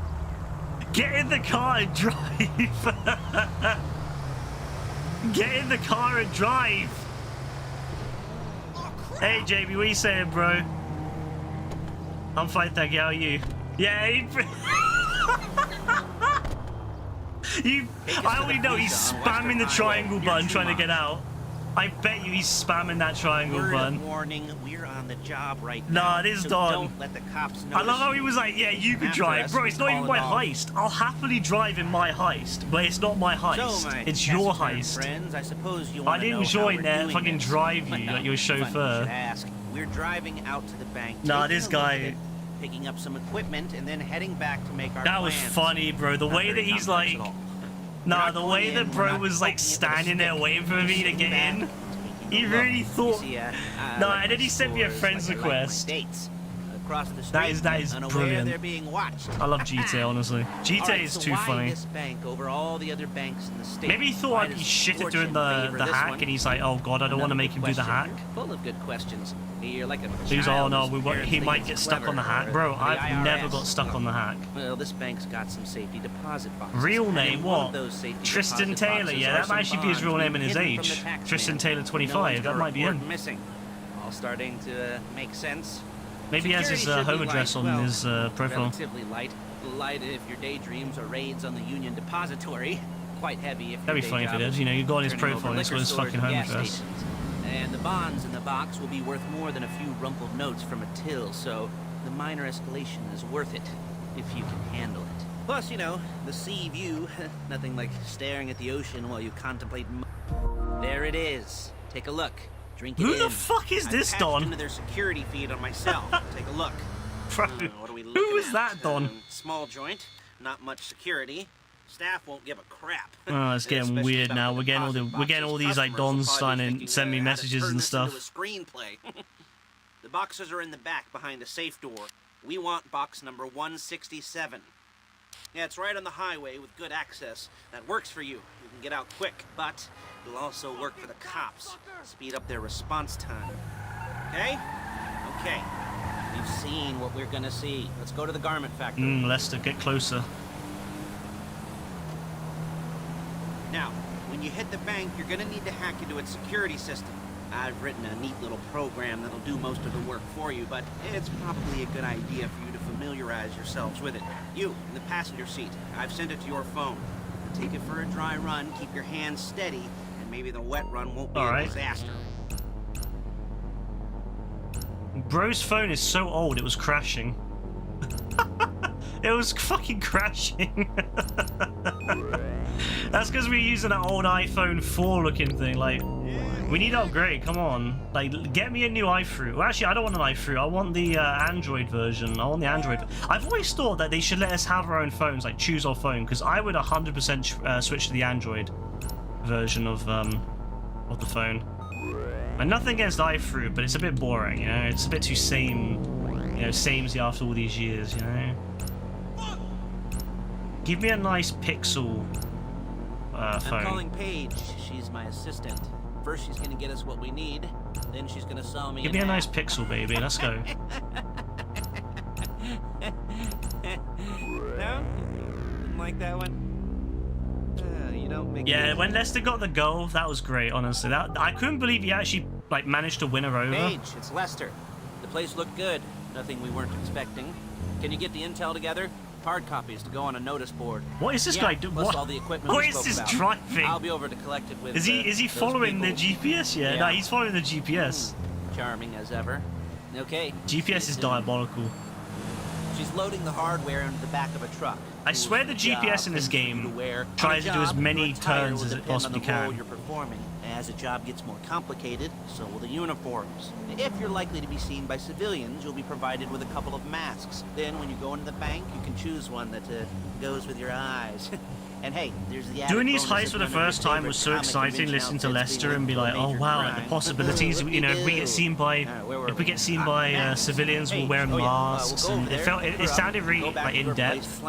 Get in the car and drive. Get in the car and drive. Hey, JB, what are you saying, bro? I'm fine, thank you. How are you? Yeah, I already know he's spamming the triangle button trying to get out. I bet you he's spamming that triangle button. Warning, we're on the job right now. Nah, this dog. Don't let the cops know. I love how he was like, yeah, you could drive. Bro, it's not even my heist. I'll happily drive in my heist, but it's not my heist. It's your heist. Friends, I suppose you I didn't join there, fucking drive you like your chauffeur. we're driving out to the bank. Nah, taking this a look at guy- it, picking up some equipment, and then heading back to make our That was plans. funny, bro. The Not way very that he's complex like... at all. Nah, We're not the going way in, that we're bro not was like poking it with a standing there stick. waiting for We're me to sitting get back, in. taking He a really look. thought- You see, I Nah, like and then my he sent me a scores friend's like I like my request. dates. Across the street, That is unaware brilliant. they're being watched. I love GTA, honestly. GTA All right, is so too why funny. this bank over all the other banks in the state? Maybe he thought Why I'd be does shit at fortune doing the favor this hack, one? and he's like, oh god, I don't want to Another make him good do the question. hack. You're full of good questions. You're like a He's, child oh no, whose he parents think might it's get stuck on the clever, hack. or Bro, the I've never IRS. got stuck on the hack. Well, this bank's got some safety deposit boxes. Real And name, in one of what? those safety Tristan deposit Taylor, boxes yeah, are that some might actually be his bonds real name we've and his hidden from age. the tax Tristan man. Taylor, No one's 25, that gonna might be report him. missing. All starting to make sense. Maybe he has his Security should home be address light. on Well, his profile. Relatively light. Light if your daydreams are raids on the Union Depository. Quite heavy if That'd be your day funny if it job is. You know, you go on his turning over profile and it's got his liquor fucking stores home and gas address. stations. And the bonds in the box will be worth more than a few rumpled notes from a till, so the minor escalation is worth it if you can handle it. Plus, you know, the sea view, nothing like staring at the ocean while you contemplate. There it is. Take a look. Drink it Who in. the fuck is this, I've patched Don? into their security feed on my cell. Take a look. Bro, What are we who looking was at? that, Don? Small joint, not much security. Staff won't give a crap. Oh, it's getting Especially weird about now. the We're getting deposit all these like boxes. Customers will dons probably signing, thinking, send me how to messages turn and this stuff. into a screenplay. The boxes are in the back behind a safe door. We want box number 167. Yeah, it's right on the highway with good access. That works for you. You can get out quick, but it'll also work for the cops. Speed up their response time. Okay? Okay. We've seen what we're gonna see. Let's go to the garment factory. Lester, get closer. Now, when you hit the bank, you're gonna need to hack into its security system. I've written a neat little program that'll do most of the work for you, but it's probably a good idea for you to familiarize yourselves with it. You, in the passenger seat, I've sent it to your phone. Take it for a dry run, keep your hands steady, and maybe the wet run won't be All a right. disaster. Bro's phone is so old, it was crashing. It was fucking crashing. That's because we're using that old iPhone 4 looking thing. Like, we need to upgrade. Come on. Like, get me a new iFruit. Well, actually, I don't want an iFruit. I want the Android version. I want the Android. I've always thought that they should let us have our own phones, like choose our phone, because I would 100% switch to the Android version of the phone. And nothing against iFruit, but it's a bit boring, you know? It's a bit too samey after all these years, you know? Give me a nice Pixel I'm phone. calling Paige. She's my assistant. First, she's gonna get us what we need. Then she's gonna sell me. Give me a nice Pixel, baby. Let's go. No? Didn't like that one? You don't make Yeah, it when Lester got the goal, that was great, honestly. I couldn't believe he actually like managed to win her over. Paige, it's Lester. The place looked good. Nothing we weren't expecting. Can you get the intel together? Hard copies to go on a notice board. What is this guy doing? Plus What? all the equipment What we is spoke this about. driving? I'll be over to collect it with. Is he those following the people. GPS? Yeah, no, he's following the GPS. Charming as ever. Okay. GPS is diabolical. She's loading the hardware into the back of a truck. I swear the GPS in this game tries to do as many turns as it possibly can. You're performing. As the job gets more complicated, so will the uniforms. If you're likely to be seen by civilians, you'll be provided with a couple of masks. Then, when you go into the bank, you can choose one that goes with your eyes. And hey, there's the Doing these heists for the first time was so exciting. Listening to Lester and be like, "Oh wow, like the possibilities. You know, if we get seen by civilians, we'll wear masks." And it sounded really like in depth.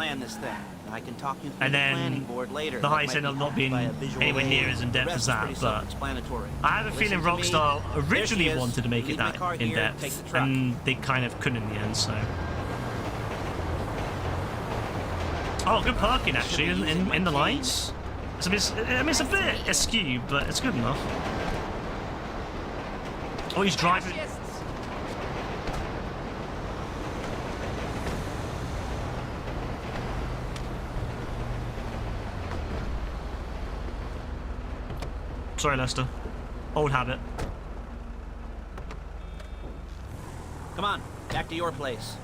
I can talk you through And the planning then board later. the That heist might ended be up not helped being by a visual anywhere aid. near as in The depth rest as is that. pretty But self-explanatory. I have a feeling Listen to me. Rockstar There originally she is. wanted to make it Leave my that car in here, take depth, the truck. and they kind of couldn't in the end. So. Oh, good parking actually in the lights. I mean, it's a bit askew, but it's good enough. Oh, he's driving. Sorry, Lester. Old habit. Come on, back to your place.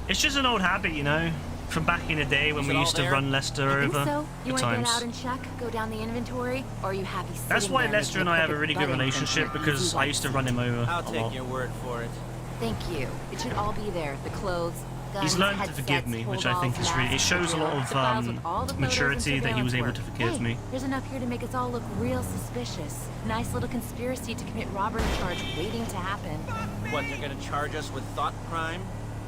It's just an old habit, you know. from back in the day when Is we it all used to there? run Lester I think over. so. You Good want to times. get out and check, go down the inventory, or are you happy sitting That's why there Lester making and I have a crooked really good butt inches relationship for because easy I used to run him over I'll a take lot. your word for it. Thank you. It should all be there. The clothes, guns, He's learned to headsets, forgive me, which I think hold-alls, is really. It masks, shows a lot the files of with all the photos maturity and that he was able surveillance to work. forgive Hey, me. There's enough here to make us all look real suspicious. Nice little conspiracy to commit robbery charge waiting to happen. What, they're gonna charge us with thought crime?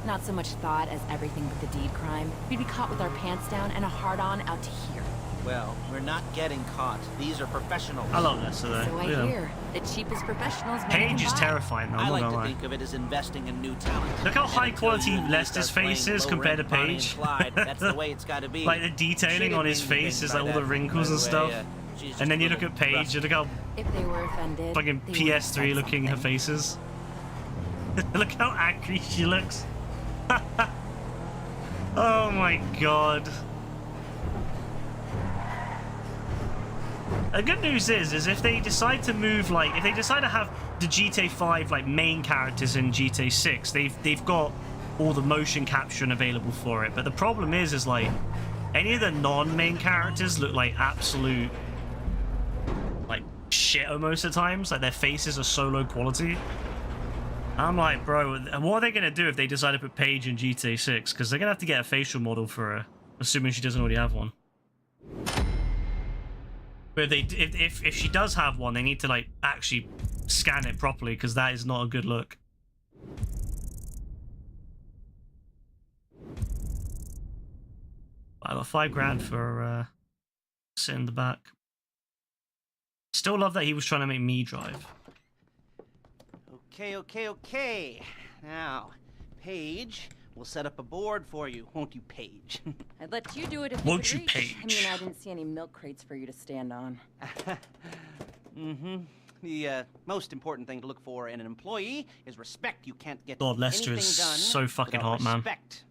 Not so much thought as everything but the deed crime. We'd be caught with our pants down and a hard-on out to here. Well, we're not getting caught. These are professionals. I love Lester though. So I Yeah. hear. The cheapest professionals money Paige can is buy. terrifying though. I I'm like not to gonna lie. think of it as investing in new talent. Look how And high until quality you and me Lester's start face playing is compared to low-rent Bonnie and Paige. Clyde, that's the way it's got to be. Like the detailing on his face is like all the wrinkles and stuff. And then you look at Paige and look how If they were offended, fucking they would have PS3 said looking her something. faces. Look how angry she looks. Oh my god. The good news is if they decide to move, like, if they decide to have the GTA 5 like main characters in GTA 6, they've got all the motion capturing available for it. But the problem is like any of the non-main characters look like absolute like shit most of the times. Like their faces are so low quality. I'm like, bro, what are they gonna do if they decide to put Paige in GTA 6? Because they're gonna have to get a facial model for her, assuming she doesn't already have one. But if she does have one, they need to like actually scan it properly because that is not a good look. I got $5 for sitting in the back. Still love that he was trying to make me drive. Okay. Now, Paige, we'll set up a board for you, won't you, Paige? I'd let you do it if Won't you you, could reach. I Paige? mean, I didn't see any milk crates for you to stand on. Mm-hmm. The most important thing to look for in an employee is respect. You can't get God, Lester anything is done so fucking without hot, man. respect.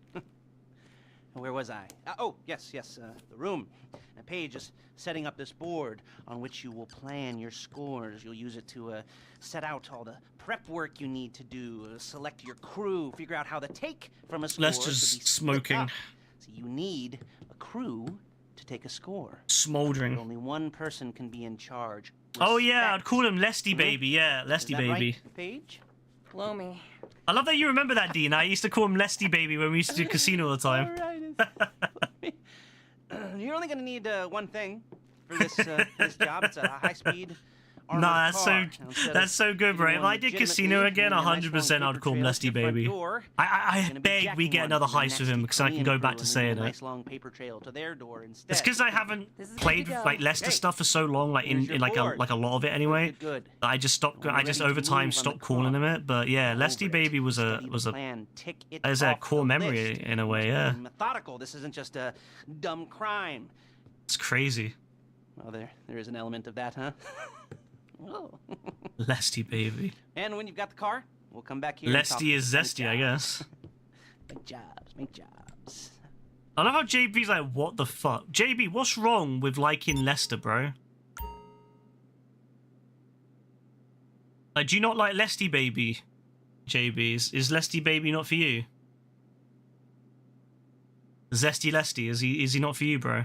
Where was I? Oh, yes, the room. Now, Paige is setting up this board on which you will plan your scores. You'll use it to set out all the prep work you need to do, select your crew, figure out how the take from a score Lester's should be split smoking. up. So you need a crew to take a score. Smoldering. But only one person can be in charge. Oh yeah, I'd Respect. call him Lesty Baby. Yeah, Is Lesty that Baby. right, Paige? Blow me. I love that you remember that, Dean. I used to call him Lesty Baby when we used to do casino all the time. All right. You're only gonna need one thing for this job. It's a high-speed. Nah, that's so good, bro. If I did casino again, 100% I'd call him Lesty Baby. I beg we get another heist with him because I can go back to saying it. Nice long paper trail to their door instead. It's because I haven't This is played good to go. like Lester stuff for so long, like Here's your in like board. a lot of it anyway. Good. That I just stopped. We're I just ready to over time move on stopped the calling clock. him it. But yeah, Over Lesty it. Baby was Study the a plan. Tick it as a off core the memory list. in a way. Yeah, Methodical. This isn't just a dumb crime. it's crazy. Well, there is an element of that, huh? Oh. Lesty Baby. And when you've got the car, we'll come back here. and talk Lesty is make zesty, I jobs. guess. Make jobs. I love how JB's like, what the fuck? JB, what's wrong with liking Lester, bro? Like, do you not like Lesty Baby? JB, is Lesty Baby not for you? Zesty Lesty, is he not for you, bro?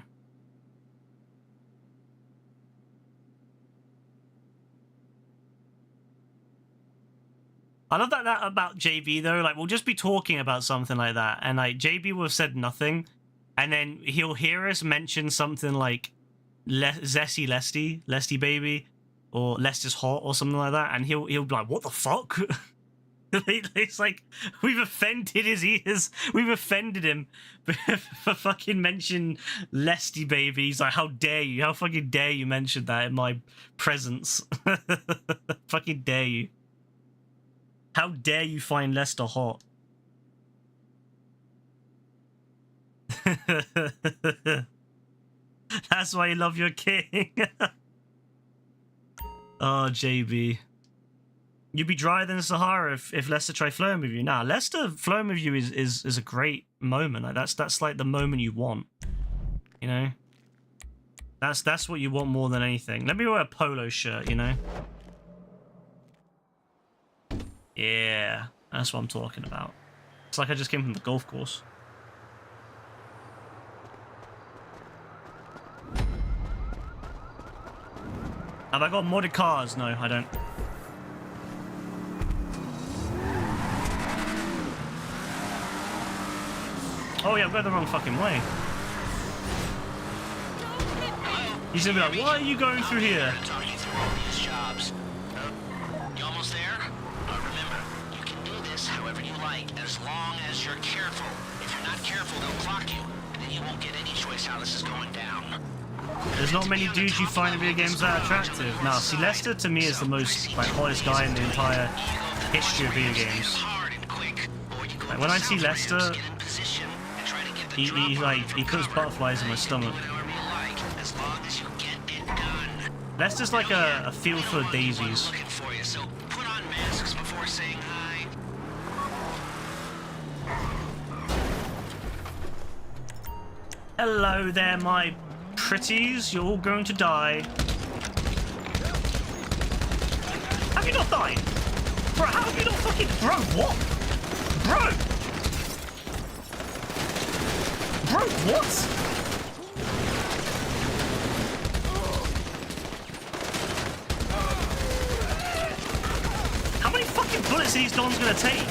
I love that about JB though. Like, we'll just be talking about something like that, and like JB will have said nothing, and then he'll hear us mention something like Zesty Lesty Baby, or Lester's hot or something like that, and he'll be like, "What the fuck?" It's like we've offended his ears. We've offended him for fucking mention Lesty Baby. He's like, "How dare you? How fucking dare you mention that in my presence? Fucking dare you." How dare you find Lester hot? That's why you love your king. Oh, JB. You'd be drier than Sahara if Lester tried flirting with you. Nah, Lester flirting with you is a great moment. Like that's like the moment you want. You know? That's what you want more than anything. Let me wear a polo shirt, you know? Yeah, that's what I'm talking about. It's like I just came from the golf course. Have I got modded cars? No, I don't. Oh yeah, I'm going the wrong fucking way. He's gonna be like, why are you going through here? You almost there? Remember, you can do this however you like, as long as you're careful. If you're not careful, they'll clock you, and then you won't get any choice how this is going down. There's not many dudes you find in video games that are attractive. Now, see, Lester to me is the most like hottest guy in the entire history of video games. Like, when I see Lester, he puts butterflies in my stomach. Lester's like a field full of daisies. Hello there, my pretties. You're all going to die. Have you not died? Bro, how have you not fucking... Bro, what? Bro! Bro, what? How many fucking bullets are these dons gonna take?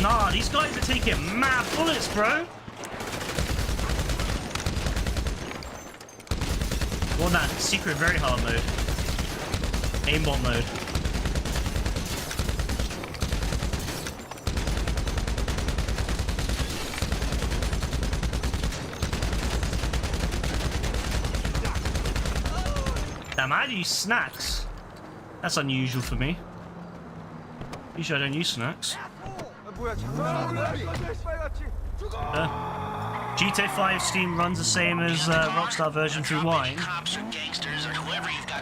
Nah, these guys are taking mad bullets, bro. We're on that secret very hard mode. Aimbot mode. Damn, I use snacks. That's unusual for me. Usually I don't use snacks. GTA 5 Steam runs the same as Rockstar version through Wine.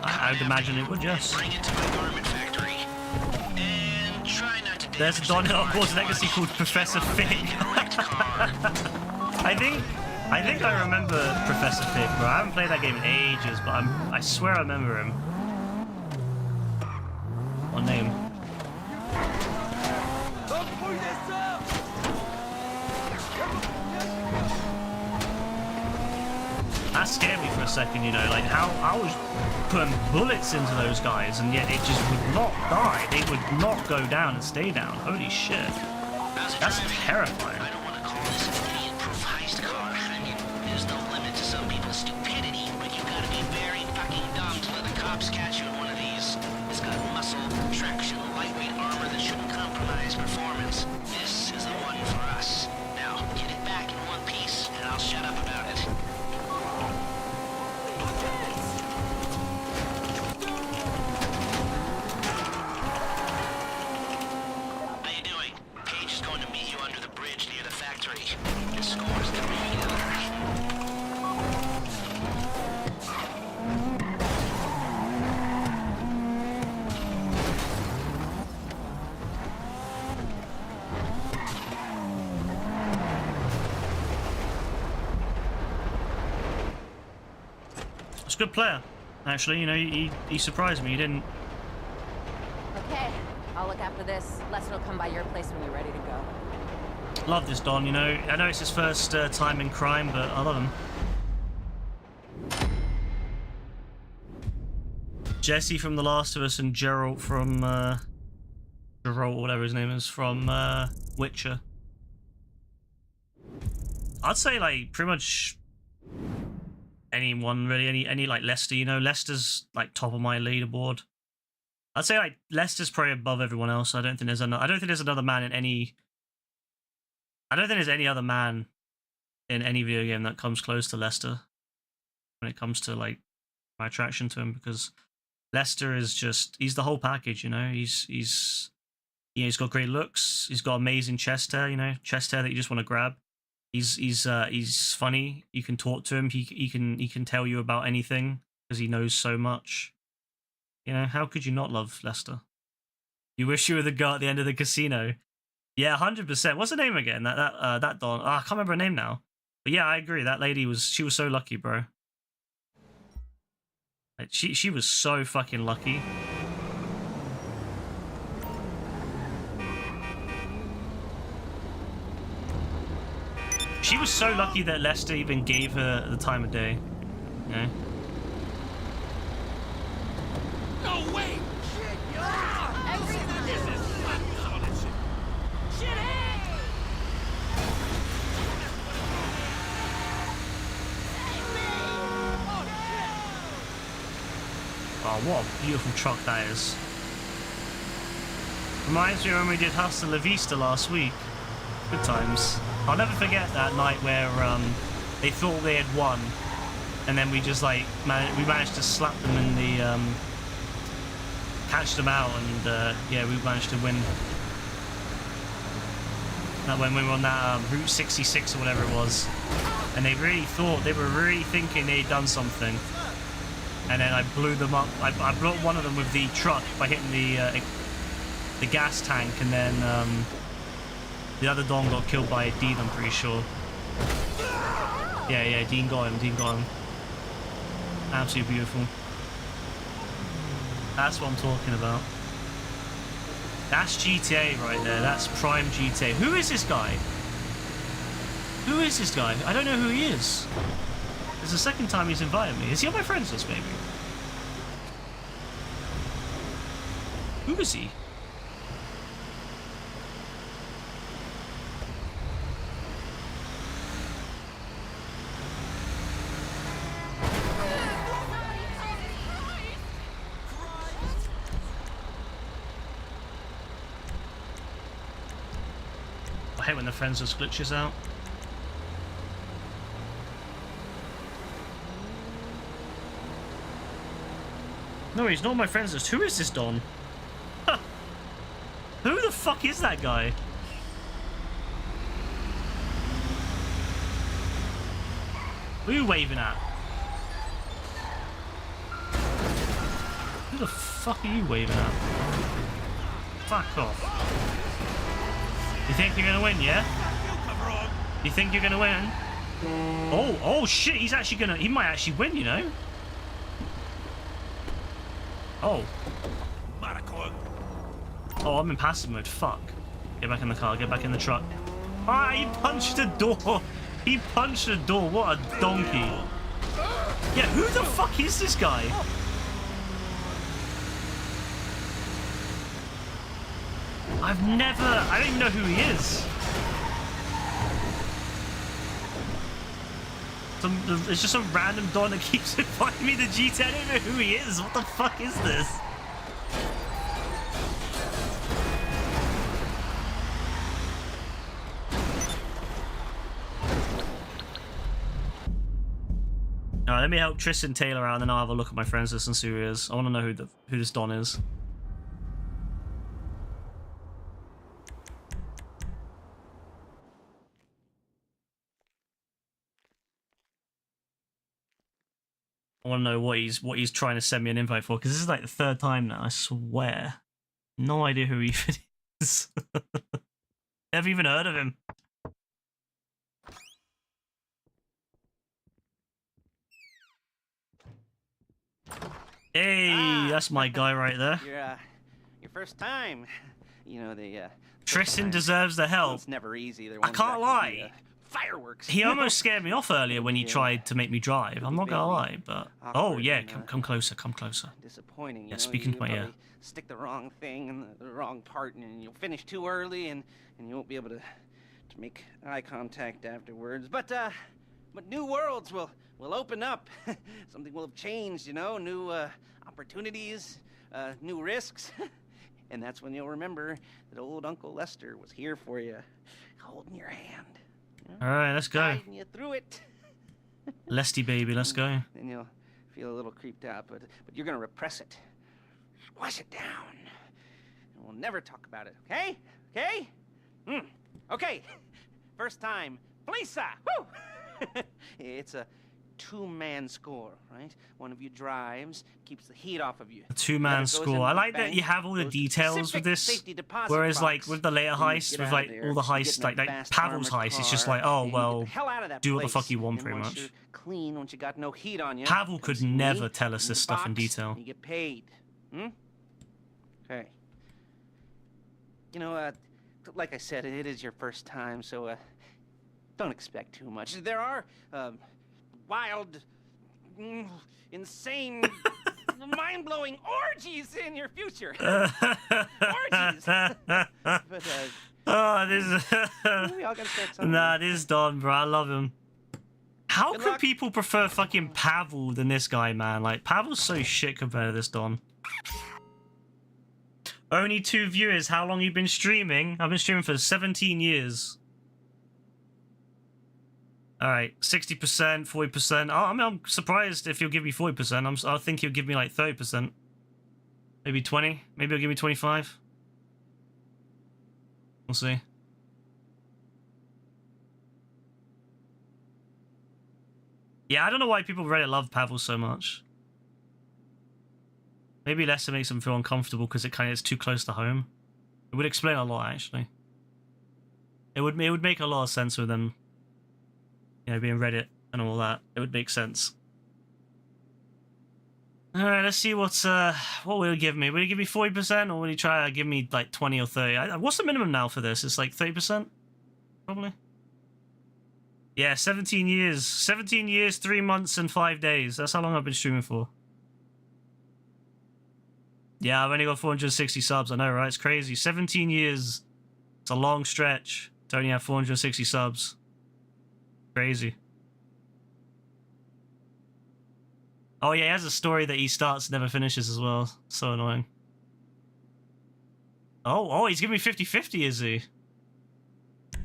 I would imagine it would, yes. There's a Don Hogwarts Legacy called Professor Fig. I think I remember Professor Fig, bro. I haven't played that game in ages, but I swear I remember him. What name? That scared me for a second, you know, like how I was putting bullets into those guys and yet it just would not die. They would not go down and stay down. Holy shit. That's terrifying. I don't want to call this a bulletproof heist car. I mean, there's no limit to some people's stupidity, but you've got to be very fucking dumb to let the cops catch you in one of these. It's got muscle, traction, lightweight armor that shouldn't compromise performance. This is the one for us. Now, get it back in one piece, and I'll shut up about it. How you doing? Paige is going to meet you under the bridge near the factory. The scores to be together. It's a good player, actually. You know, he surprised me. He didn't. Okay, I'll look after this. Lester will come by your place when you're ready to go. Love this Don, you know. I know it's his first time in crime, but I love him. Jesse from The Last of Us and Geralt from Geralt, whatever his name is, from Witcher. I'd say like pretty much anyone really, any like Lester, you know. Lester's like top of my leaderboard. I'd say like Lester's probably above everyone else. I don't think there's another man in any. I don't think there's any other man in any video game that comes close to Lester when it comes to like my attraction to him, because Lester is just—he's the whole package, you know. He's got great looks. He's got amazing chest hair, you know, chest hair that you just want to grab. He's funny. You can talk to him. He can tell you about anything because he knows so much. You know, how could you not love Lester? You wish you were the guy at the end of the casino. Yeah, 100%. What's her name again? That Don. I can't remember her name now. But yeah, I agree. That lady she was so lucky, bro. Like, she was so fucking lucky. She was so lucky that Lester even gave her the time of day. You know? No way! Shit! This is solid shit. Shit! Oh, what a beautiful truck that is. Reminds me when we did Hasta La Vista last week. Good times. I'll never forget that night where they thought they had won, and then we just like we managed to slap them in the catch them out, and yeah, we managed to win. That when we were on that Route 66 or whatever it was, and they were really thinking they'd done something, and then I blew them up. I blew up one of them with the truck by hitting the gas tank, and then the other Don got killed by Dean, I'm pretty sure. Yeah, Dean got him. Absolutely beautiful. That's what I'm talking about. That's GTA right there. That's prime GTA. Who is this guy? Who is this guy? I don't know who he is. It's the second time he's invited me. Is he on my friends list, maybe? Who is he? I hate when the friends just glitches out. No, he's not on my friends list. Who is this Don? Huh. Who the fuck is that guy? Who are you waving at? Who the fuck are you waving at? Fuck off. You think you're gonna win, yeah? You think you're gonna win? Oh shit, he might actually win, you know? Oh. Oh, I'm in passive mode, fuck. Get back in the car, get back in the truck. Ah, he punched the door! He punched the door, what a donkey. Yeah, who the fuck is this guy? I don't even know who he is. It's just some random Don that keeps inviting me to GTA. I don't know who he is. What the fuck is this? Alright, let me help Tristan Taylor out, and then I'll have a look at my friends list and see who he is. I want to know who this Don is. I want to know what he's trying to send me an invite for, because this is like the third time now, I swear. No idea who he even is. Never even heard of him. Hey, that's my guy right there. Your first time. You know, Tristan deserves the help. It's never easy. I can't lie. Fireworks. He almost scared me off earlier when he tried to make me drive. I'm not gonna lie, but oh yeah, come closer, come closer. Disappointing. Yeah, speaking to my ear. Stick the wrong thing in the wrong part, and you'll finish too early, and you won't be able to make eye contact afterwards. But new worlds will open up. Something will have changed, you know. New opportunities, new risks, and that's when you'll remember that old Uncle Lester was here for you, holding your hand. All right, let's go. Guiding you through it. Lesty baby, let's go. Then you'll feel a little creeped out, but you're gonna repress it, squash it down, and we'll never talk about it. Okay? Okay? Okay. First time, Lisa. Woo! It's a two-man score, right? One of you drives, keeps the heat off of you. A two-man score. I like that you have all the details with this. Whereas, like, with the later heists, with, like, all the heists, like Pavel's heist, it's just like, oh, well, do what the fuck you want, pretty much. Clean once you got no heat on you. Pavel could never tell us this stuff in detail. You get paid. Okay. You know, like I said, it is your first time, so, Don't expect too much. There are wild, insane, mind-blowing orgies in your future. Orgies. But oh, this is... we all gotta start somewhere. Nah, this is Don, bro. I love him. How Good could luck. people prefer fucking Pavel than this guy, man? Like, Pavel's so shit compared to this Don. Only 2 viewers. How long you been streaming? I've been streaming for 17 years. Alright, 60%, 40%. I mean, I'm surprised if he'll give me 40%. I think he'll give me like 30%. Maybe 20. Maybe he'll give me 25. We'll see. Yeah, I don't know why people really love Pavel so much. Maybe Leicester makes them feel uncomfortable because it's too close to home. It would explain a lot, actually. It would make a lot of sense with them, you know, being Reddit and all that. It would make sense. All right, let's see what will he give me? Will he give me 40% or will he try to give me like 20 or 30? What's the minimum now for this? It's like 30%, probably. Yeah, 17 years. 17 years, 3 months, and 5 days. That's how long I've been streaming for. Yeah, I've only got 460 subs. I know, right? It's crazy. 17 years. It's a long stretch to only have 460 subs. Crazy. Oh, yeah, he has a story that he starts and never finishes as well. So annoying. Oh, he's giving me 50-50, is he?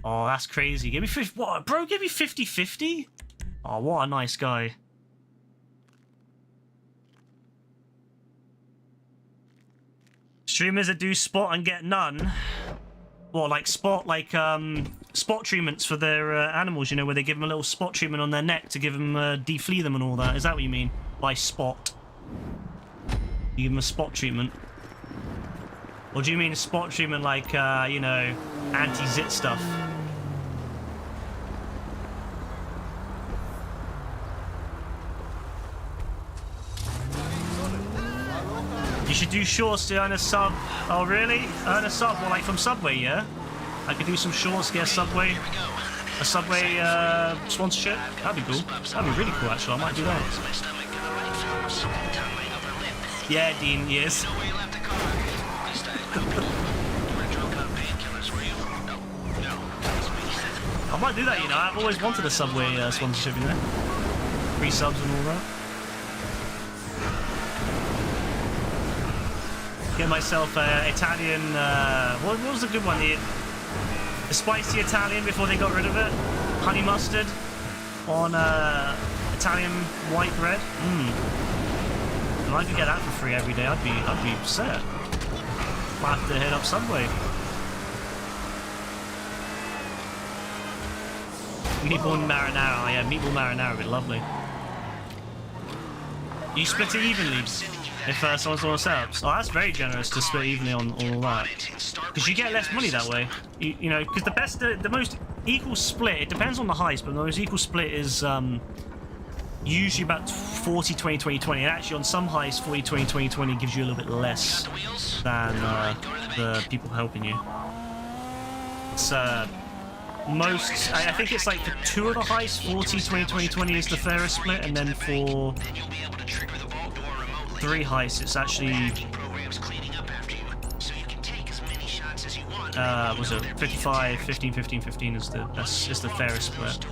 Oh, that's crazy. Give me 50. What, bro? Give me 50-50? Oh, what a nice guy. Streamers that do spot and get none. What, like spot treatments for their animals, you know, where they give them a little spot treatment on their neck to give them, deflea them and all that. Is that what you mean by spot? You give them a spot treatment? Or do you mean a spot treatment like, you know, anti-zit stuff? You should do shorts to earn a sub. Oh, really? Earn a sub? Well, like from Subway, yeah? I could do some shorts, get a Subway sponsorship. That'd be cool. That'd be really cool, actually. I might do that. Yeah, Dean, yes. I might do that, you know. I've always wanted a Subway sponsorship, you know. Free subs and all that. Get myself Italian. What was the good one? The spicy Italian before they got rid of it. Honey mustard on Italian white bread. If I could get that for free every day, I'd be set. Might have to hit up Subway. Meatball marinara. Yeah, meatball marinara would be lovely. You split it evenly if someone's on subs. Oh, that's very generous to split evenly on all that. Because you get less money that way. You know, because the most equal split, it depends on the heist, but the most equal split is usually about 40, 20, 20, 20. And actually on some heists, 40, 20, 20, 20 gives you a little bit less than the people helping you. It's most, I think it's like for 2 of the heists, 40, 20, 20, 20 is the fairest split, and then for 3 heists, it's actually was it 55, 15, 15, 15 is the fairest split.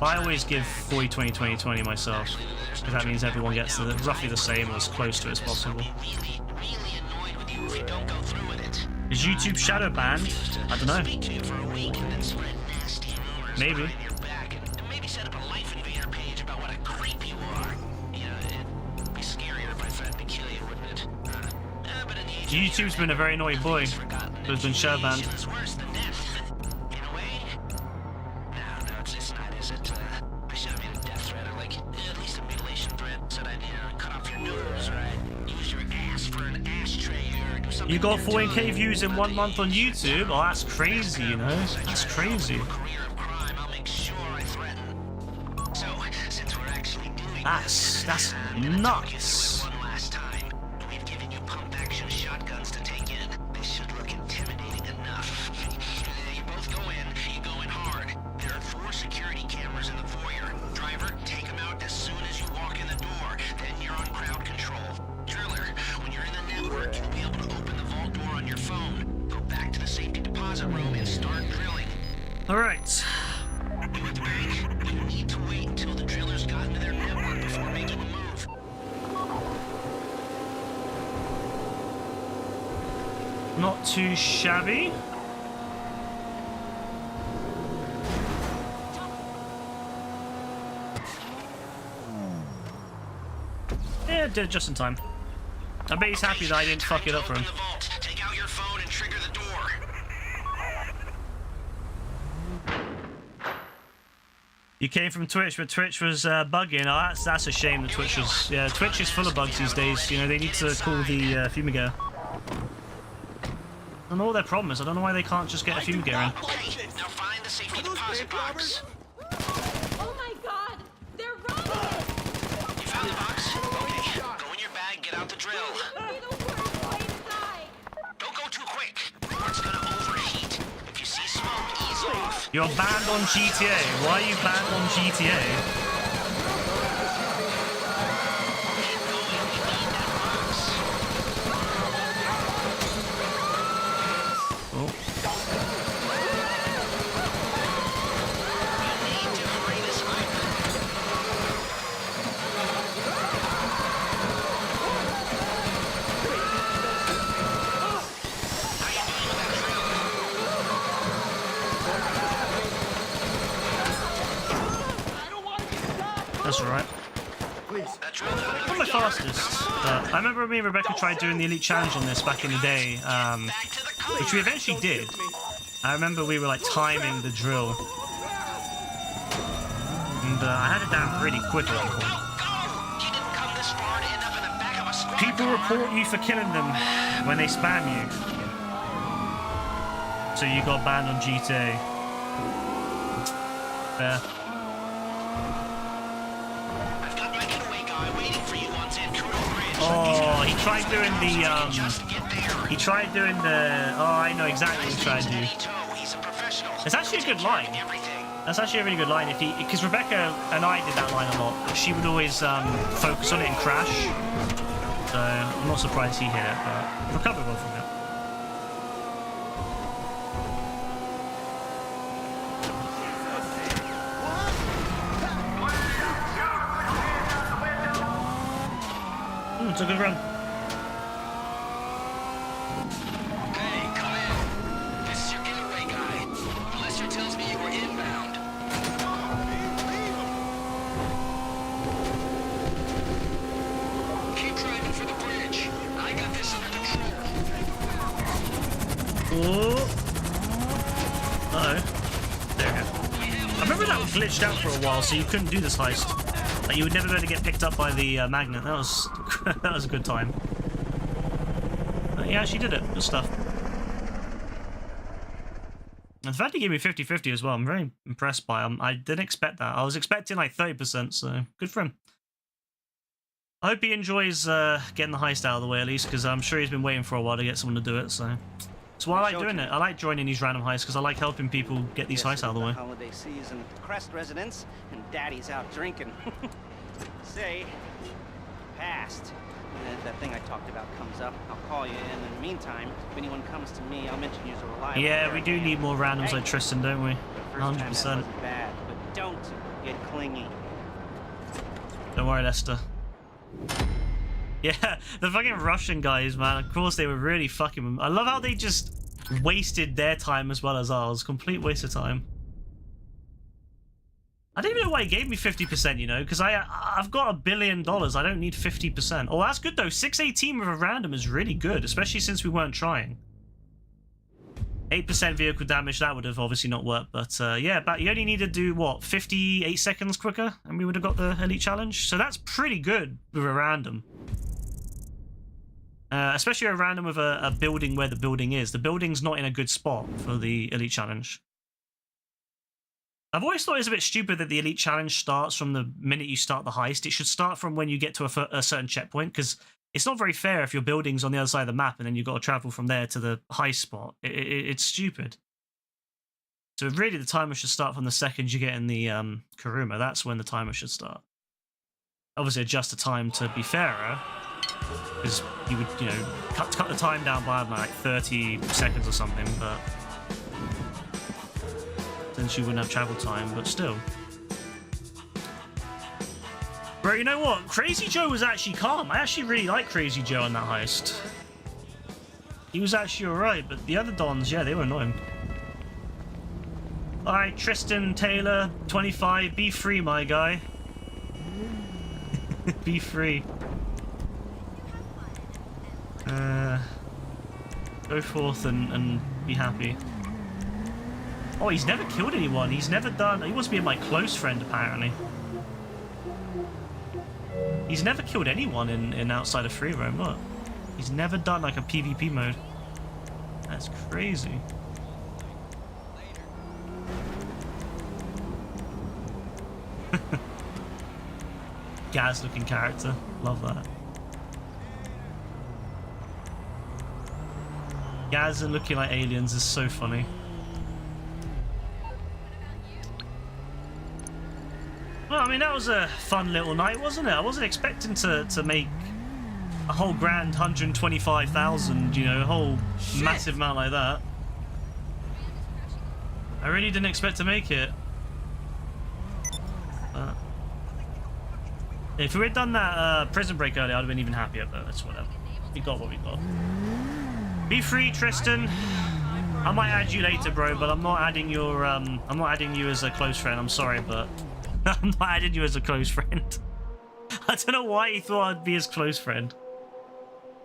I always give 40, 20, 20, 20 myself, because that means everyone gets roughly the same or as close to it as possible. Is YouTube shadow banned? I don't know. Maybe. YouTube's been a very naughty boy, but it's been shadow banned. You got 14K views in 1 month on YouTube? Oh, that's crazy, you know? That's crazy. That's nuts. deposit room and start drilling. All right. At the bank, we need to wait until the drillers got into their network before making a move. Not too shabby. Yeah, did it just in time. I bet he's happy that I didn't fuck it up for him. Open the vault. Take out your phone and trigger the door. You came from Twitch, but Twitch was bugging. Oh, that's a shame that Twitch was... Yeah, Twitch is full of bugs these days. You know, they need to call the fumigator. I don't know what their problem is. I don't know why they can't just get a fumigator in. Okay, now find the safety deposit box. Oh my god! They're running! You found the box? Okay, go in your bag, get out the drill. Be the worst way to die! Don't go too quick, or it's gonna overheat. If you see smoke, ease off. You're banned on GTA. Why are you banned on GTA? Keep going, we need that box. Oh. You need to hurry this up. How you doing with that drill? That's alright. That drill done it. Not my fastest, but I remember me and Rebecca tried doing the Elite Challenge on this back in the day, Back to the car. which we eventually did. I remember we were like timing the drill, and I had it down pretty quickly. Go! You didn't come this far to end up in the back of a squad People car. report you for killing them when they spam you. So you got banned on GTA. Fair. I've got my getaway guy waiting for you on Zancuro Bridge. Oh, he tried doing So you the can just get there. he tried doing the. Oh, I know exactly what he tried to do. He's a professional. It's actually a good line. Everything. That's actually a really good line. If he, because Rebecca and I did that line a lot, but she would always focus on it and crash. So I'm not surprised he hit it, but recovered well from it. It's a good run. Hey, come in. This is your getaway guy. Lester tells me you were inbound. Keep driving for the bridge. I got this under control. Oh. Uh-oh. There we go. I remember that was glitched out for a while, so you couldn't do this heist. Like, you would never be able to get picked up by the magnet. That was that was a good time. But yeah, she did it. Good stuff. And the fact he gave me 50-50 as well, I'm very impressed by him. I didn't expect that. I was expecting like 30%, so good for him. I hope he enjoys getting the heist out of the way at least, because I'm sure he's been waiting for a while to get someone to do it, so... That's why I like doing it. I like joining these random heists, because I like helping people get these heists out of the way. Holiday season at the Crest residence, and Daddy's out drinking. Say, passed. And if that thing I talked about comes up, I'll call you. And in the meantime, if anyone comes to me, I'll mention you as a reliable. Yeah, we do need more randoms like Tristan, don't we? The first time that 100%. wasn't bad, but don't get clingy. Don't worry, Lester. Yeah, the fucking Russian guys, man. Of course, they were really fucking... I love how they just wasted their time as well as ours. Complete waste of time. I don't even know why he gave me 50%, you know, because I've got $1 billion. I don't need 50%. Oh, that's good, though. 618 with a random is really good, especially since we weren't trying. 8% vehicle damage, that would have obviously not worked, but yeah, but you only need to do, what, 58 seconds quicker, and we would have got the Elite Challenge? So that's pretty good with a random. Especially a random with a building where the building is. The building's not in a good spot for the Elite Challenge. I've always thought it was a bit stupid that the Elite Challenge starts from the minute you start the heist. It should start from when you get to a certain checkpoint, because it's not very fair if your building's on the other side of the map and then you've got to travel from there to the heist spot. It's stupid. So really the timer should start from the second you get in the Kuruma. That's when the timer should start. Obviously adjust the time to be fairer, because you would, you know, cut the time down by like 30 seconds or something, but Since you wouldn't have travel time, but still. Bro, you know what? Crazy Joe was actually calm. I actually really like Crazy Joe on that heist. He was actually alright, but the other Dons, yeah, they were annoying. Alright, Tristan Taylor, 25, be free, my guy. Be free. Go forth and be happy. Oh, he's never killed anyone. He's never done... He wants to be my close friend, apparently. He's never killed anyone in outside of free roam, look. He's never done, like, a PvP mode. That's crazy. Gaz-looking character. Love that. Gaz and looking like aliens is so funny. Well, I mean, that was a fun little night, wasn't it? I wasn't expecting to make a whole grand 125,000, you know, a whole massive amount like that. I really didn't expect to make it. But if we had done that prison break earlier, I'd have been even happier, but that's whatever. We got what we got. Be free, Tristan. I might add you later, bro, but I'm not adding your I'm not adding you as a close friend. I'm sorry, but I'm not adding you as a close friend. I don't know why he thought I'd be his close friend.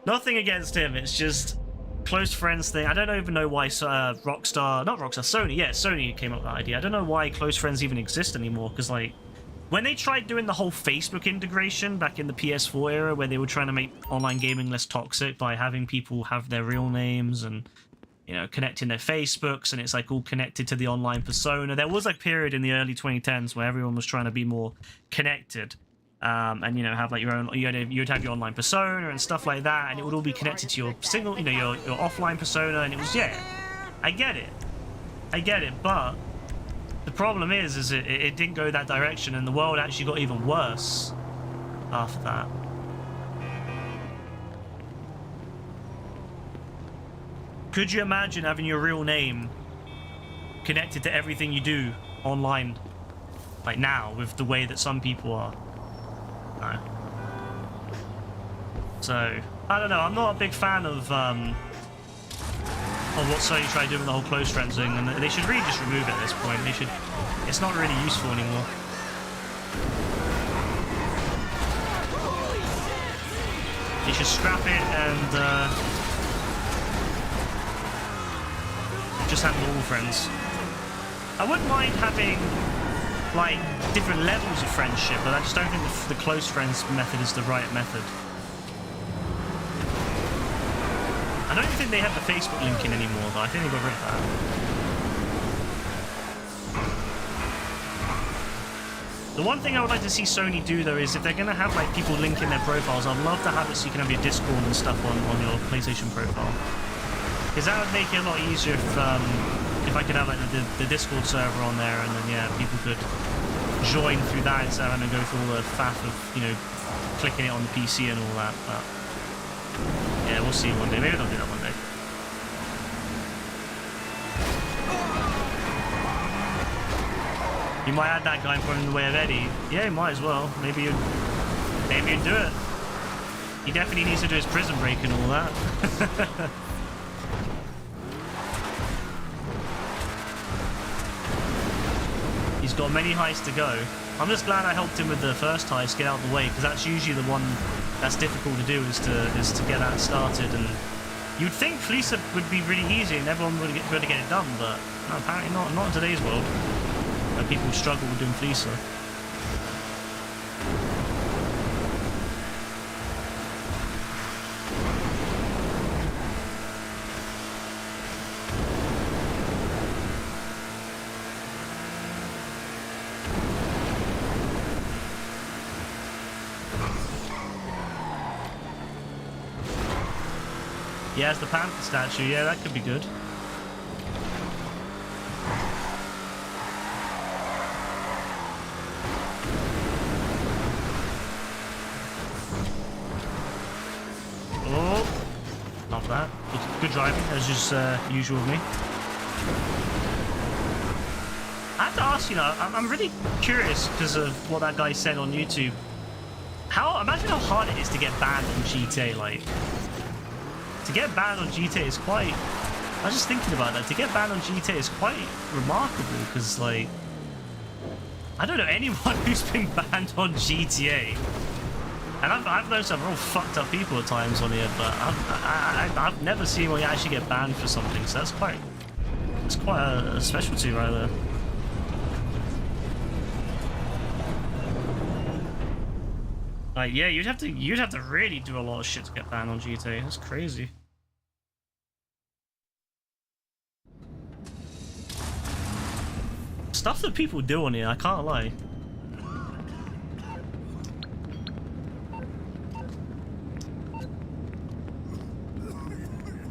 Nothing against him, it's just close friends thing. I don't even know why Sony, yeah, Sony came up with that idea. I don't know why close friends even exist anymore, because like when they tried doing the whole Facebook integration back in the PS4 era, where they were trying to make online gaming less toxic by having people have their real names and, you know, connecting their Facebooks, and it's like all connected to the online persona. There was a period in the early 2010s where everyone was trying to be more connected, and, you know, have like your own, you'd have your online persona and stuff like that, and it would all be connected to your single, you know, your offline persona, and it was, yeah, I get it, but the problem is it didn't go that direction, and the world actually got even worse after that. Could you imagine having your real name connected to everything you do online, like now, with the way that some people are? No. So, I don't know, I'm not a big fan of what Sony tried doing with the whole close friends thing, and they should really just remove it at this point. They should... It's not really useful anymore. They should scrap it and just have normal friends. I wouldn't mind having like different levels of friendship, but I just don't think the close friends method is the right method. I don't think they have the Facebook link in anymore, though. I think they got rid of that. The one thing I would like to see Sony do, though, is if they're going to have like people link in their profiles, I'd love to have it so you can have your Discord and stuff on your PlayStation profile. Because that would make it a lot easier if I could have like the Discord server on there, and then yeah, people could join through that instead of having to go through all the faff of, you know, clicking it on the PC and all that. But yeah, we'll see one day. Maybe they'll do that one day. You might add that guy from the way of Eddie. Yeah, he might as well. Maybe you'd do it. He definitely needs to do his prison break and all that. He's got many heists to go. I'm just glad I helped him with the first heist, get out of the way, because that's usually the one that's difficult to do, is to get that started. And you'd think Fleecer would be really easy and everyone would be able to get it done, but no, apparently not in today's world, where people struggle with doing Fleecer. Yeah, it's the panther statue. Yeah, that could be good. Oh, not that. Good driving, as is usual with me. I have to ask, you know, I'm really curious because of what that guy said on YouTube. Imagine how hard it is to get banned on GTA, like. To get banned on GTA is quite... I was just thinking about that. To get banned on GTA is quite remarkable because, like... I don't know anyone who's been banned on GTA. And I've known some real fucked up people at times on here, but I've never seen where you actually get banned for something, so that's quite a specialty right there. Like, yeah, you'd have to really do a lot of shit to get banned on GTA. That's crazy. Stuff that people do on here, I can't lie.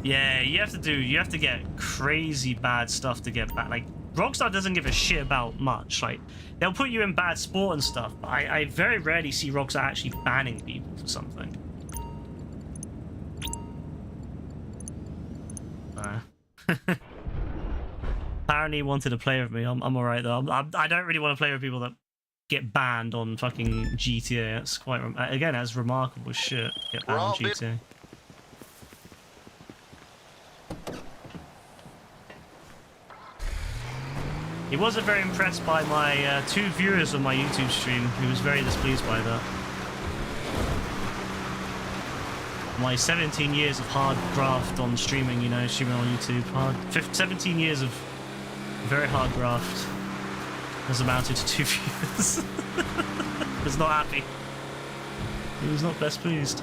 Yeah, you have to get crazy bad stuff to get banned. Like, Rockstar doesn't give a shit about much. Like, they'll put you in bad sport and stuff, but I very rarely see Rockstar actually banning people for something. Apparently he wanted to play with me. I'm alright though. I don't really want to play with people that get banned on fucking GTA. That's quite... Again, that's remarkable shit. Get banned on GTA. He wasn't very impressed by my 2 viewers on my YouTube stream. He was very displeased by that. My 17 years of hard graft on streaming, you know, streaming on YouTube. 17 years of very hard graft has amounted to 2 viewers. He was not happy. He was not best pleased.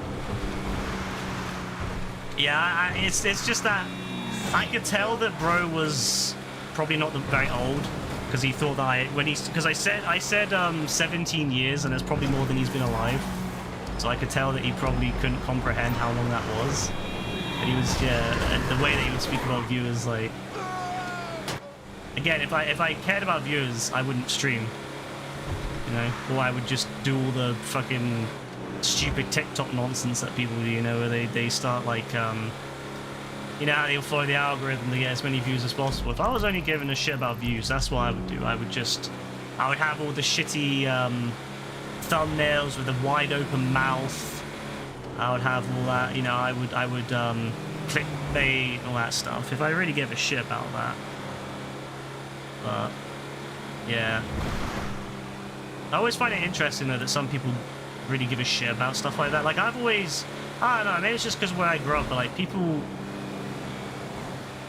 Yeah, it's just that I could tell that bro was probably not very old because he thought that I said 17 years and it's probably more than he's been alive. So I could tell that he probably couldn't comprehend how long that was. And he was, yeah, and the way that he would speak about viewers, like... Again, if I cared about viewers, I wouldn't stream. You know? Or I would just do all the fucking stupid TikTok nonsense that people do, you know, where they start, like, you know how they'll follow the algorithm to get as many views as possible. If I was only giving a shit about views, that's what I would do. I would have all the shitty, thumbnails with a wide open mouth. I would have all that, you know, I would clickbait, all that stuff, if I really gave a shit about that. But yeah, I always find it interesting though that some people really give a shit about stuff like that. Like I don't know, maybe it's just because where I grew up, but like people,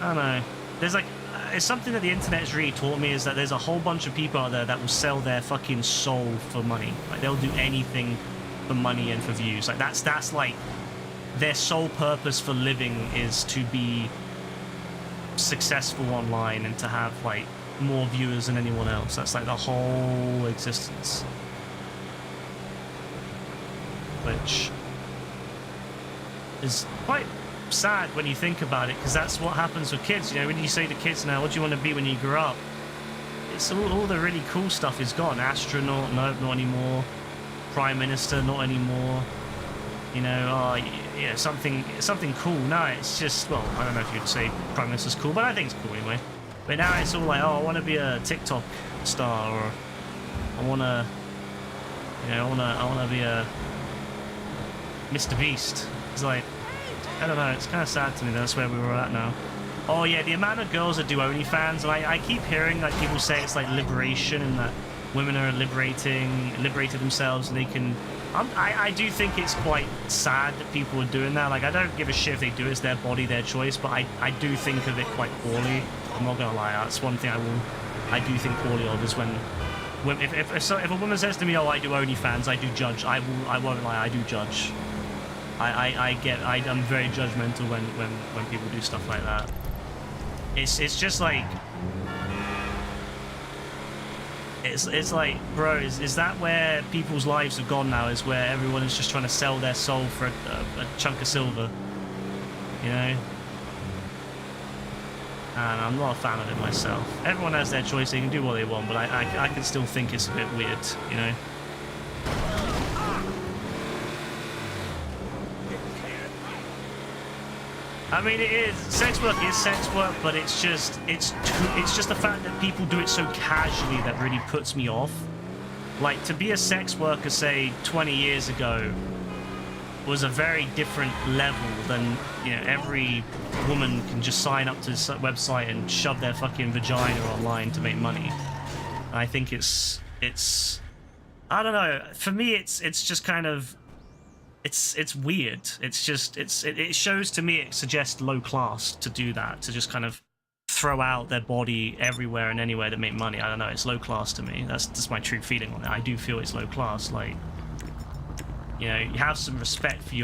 I don't know, there's like, it's something that the internet has really taught me, is that there's a whole bunch of people out there that will sell their fucking soul for money. Like they'll do anything for money and for views. Like that's like their sole purpose for living is to be successful online and to have like more viewers than anyone else. That's like the whole existence. Which is quite sad when you think about it, because that's what happens with kids. You know, when you say to kids now, what do you want to be when you grow up? It's all the really cool stuff is gone. Astronaut, no, not anymore. Prime Minister, not anymore. You know, yeah, something cool. No, it's just, well, I don't know if you'd say Prime Minister's cool, but I think it's cool anyway. But now it's all like, oh, I want to be a TikTok star, or I want to, you know, I want to be a Mr. Beast. It's like, I don't know, it's kind of sad to me that's where we were at now. Oh yeah, the amount of girls that do OnlyFans, and I keep hearing like people say it's like liberation and that women are liberated themselves and they can... I do think it's quite sad that people are doing that. Like, I don't give a shit if they do it, it's their body, their choice, but I do think of it quite poorly. I'm not gonna lie, that's one thing I do think poorly of, is when if a woman says to me, oh, I do OnlyFans, I do judge. I won't lie, I do judge. I'm very judgmental when people do stuff like that. It's just like, it's like, bro, is that where people's lives have gone now? Is where everyone is just trying to sell their soul for a chunk of silver, you know? And I'm not a fan of it myself. Everyone has their choice; they can do what they want, but I can still think it's a bit weird, you know? I mean, it is. Sex work is sex work, but it's just the fact that people do it so casually that really puts me off. Like, to be a sex worker, say, 20 years ago, was a very different level than, you know, every woman can just sign up to this website and shove their fucking vagina online to make money. And I think it's I don't know. For me, it's just kind of, it's weird. It's just, it shows to me, it suggests low class to do that, to just kind of throw out their body everywhere and anywhere to make money. I don't know. It's low class to me. That's my true feeling on it. I do feel it's low class. Like, you know, you have some respect for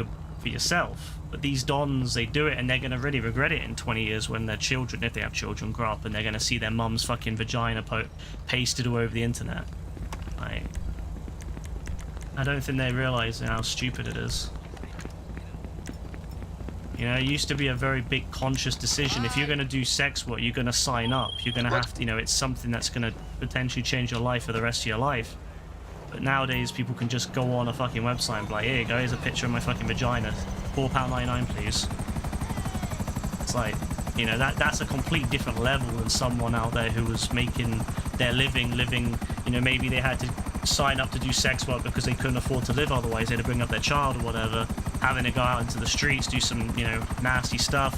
yourself. But these dons, they do it and they're gonna really regret it in 20 years when their children, if they have children, grow up and they're gonna see their mum's fucking vagina pasted all over the internet. Like, I don't think they realise how stupid it is. You know, it used to be a very big conscious decision. If you're going to do sex work, you're going to sign up. You're going to have to, you know, it's something that's going to potentially change your life for the rest of your life. But nowadays, people can just go on a fucking website and be like, here you go, here's a picture of my fucking vagina. £4.99, please. It's like, you know, that's a complete different level than someone out there who was making their living, you know, maybe they had to sign up to do sex work because they couldn't afford to live otherwise. They had to bring up their child or whatever, having to go out into the streets, do some, you know, nasty stuff.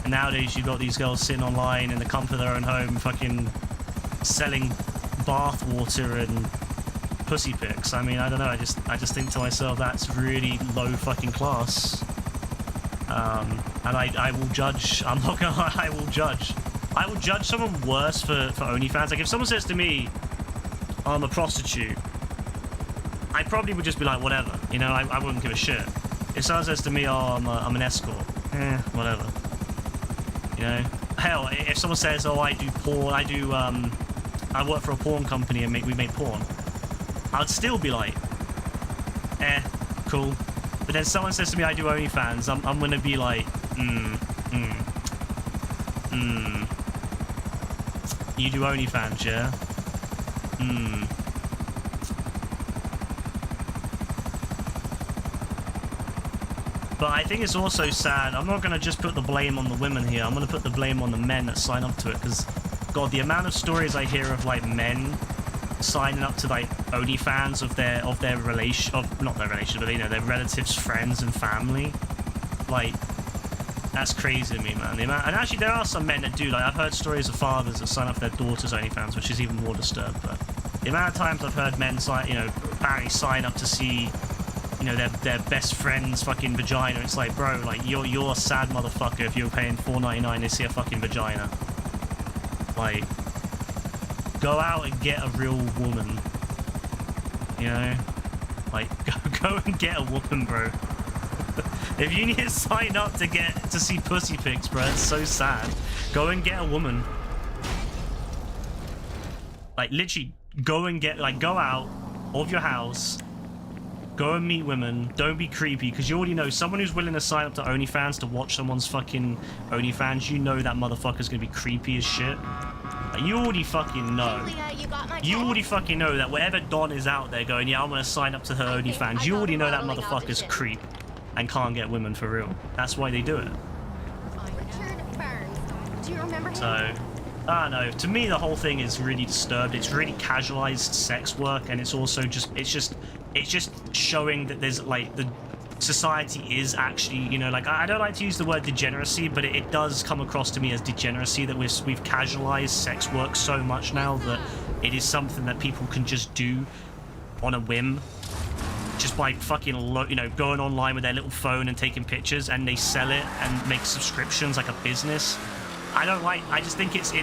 And nowadays you've got these girls sitting online in the comfort of their own home, fucking selling bath water and pussy pics. I mean, I don't know, I just think to myself, that's really low fucking class. And I will judge. I'm not gonna lie, I will judge. I will judge someone worse for OnlyFans. Like, if someone says to me, I'm a prostitute, I probably would just be like, whatever. You know, I wouldn't give a shit. If someone says to me, oh, I'm an escort, whatever. You know? Hell, if someone says, oh, I do porn, I work for a porn company and we make porn, I'd still be like, cool. But then someone says to me, I do OnlyFans, I'm gonna be like, You do OnlyFans, yeah? But I think it's also sad. I'm not going to just put the blame on the women here. I'm going to put the blame on the men that sign up to it. Because, God, the amount of stories I hear of, like, men signing up to, like, OnlyFans of their relation, not their relation, but, you know, their relatives, friends, and family. Like, that's crazy to me, man. And actually, there are some men that do. Like, I've heard stories of fathers that sign up for their daughters' OnlyFans, which is even more disturbed. But the amount of times I've heard men apparently sign up to see, you know, their best friend's fucking vagina. It's like, bro, like, you're a sad motherfucker if you're paying $4.99 to see a fucking vagina. Like, go out and get a real woman. You know? Like, go and get a woman, bro. If you need to sign up to see pussy pics, bro, it's so sad. Go and get a woman. Like, literally, go out of your house, go and meet women, don't be creepy, because you already know someone who's willing to sign up to OnlyFans to watch someone's fucking OnlyFans, you know that motherfucker's gonna be creepy as shit. Like, you already fucking know. You already fucking know that whatever Don is out there going, yeah, I'm gonna sign up to her OnlyFans, you already know that motherfucker's creep and can't get women for real. That's why they do it. Do you remember him? So, I don't know. To me, the whole thing is really disturbed. It's really casualized sex work, and it's also just showing that there's, like, the society is actually, you know, like, I don't like to use the word degeneracy, but it does come across to me as degeneracy, that we've casualized sex work so much now that it is something that people can just do on a whim, just by fucking, you know, going online with their little phone and taking pictures, and they sell it and make subscriptions like a business. I just think it's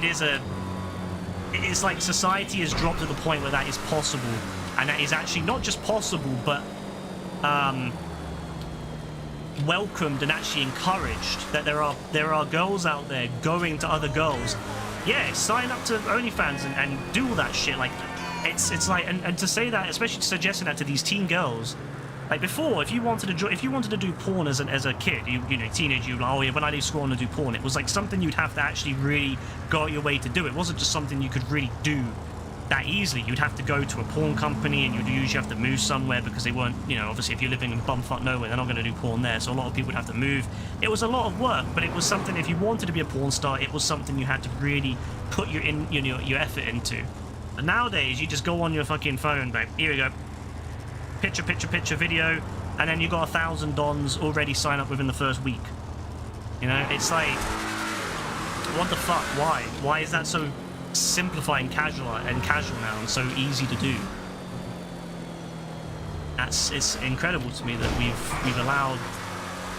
like society has dropped to the point where that is possible, and that is actually not just possible, but welcomed and actually encouraged, that there are girls out there going to other girls. Yeah, sign up to OnlyFans and do all that shit. Like, it's like, and to say that, especially suggesting that to these teen girls. Like, before, if you wanted to do porn as a kid, you know, teenage, you were like, oh yeah, when I leave school I want to do porn. It was like something you'd have to actually really go out your way to do. It wasn't just something you could really do that easily. You'd have to go to a porn company, and you'd usually have to move somewhere because they weren't, you know, obviously if you're living in bumfuck nowhere, they're not going to do porn there. So a lot of people would have to move. It was a lot of work, but it was something, if you wanted to be a porn star, it was something you had to really put your effort into. And nowadays, you just go on your fucking phone, babe. Here we go. Picture video, and then you got 1,000 dons already sign up within the first week. You know, it's like, what the fuck? Why? Why is that so simplifying casual now and so easy to do? It's incredible to me that we've allowed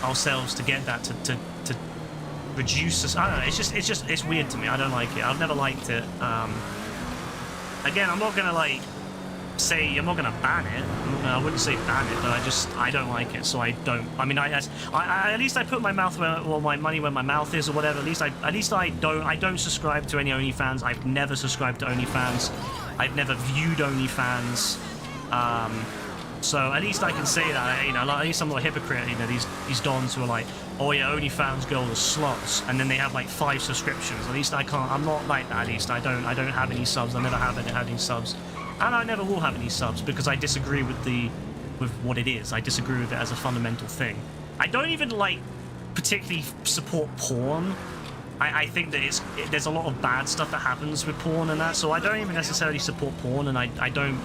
ourselves to get that to reduce us. I don't know. It's weird to me. I don't like it. I've never liked it. Again, I'm not gonna like say I'm not gonna ban it. I wouldn't say ban it, but I don't like it, so I don't. I mean, I at least I put my mouth or my money where my mouth is, or whatever. At least I don't subscribe to any OnlyFans. I've never subscribed to OnlyFans. I've never viewed OnlyFans. So at least I can say that, you know, like, at least I'm not a hypocrite. You know, these dons who are like, oh yeah, OnlyFans girls are sluts, and then they have like 5 subscriptions. At least I can't. I'm not like that. At least I don't have any subs. I never have any subs. And I never will have any subs because I disagree with what it is. I disagree with it as a fundamental thing. I don't even like particularly support porn. I think that there's a lot of bad stuff that happens with porn and that, so I don't even necessarily support porn, and I don't.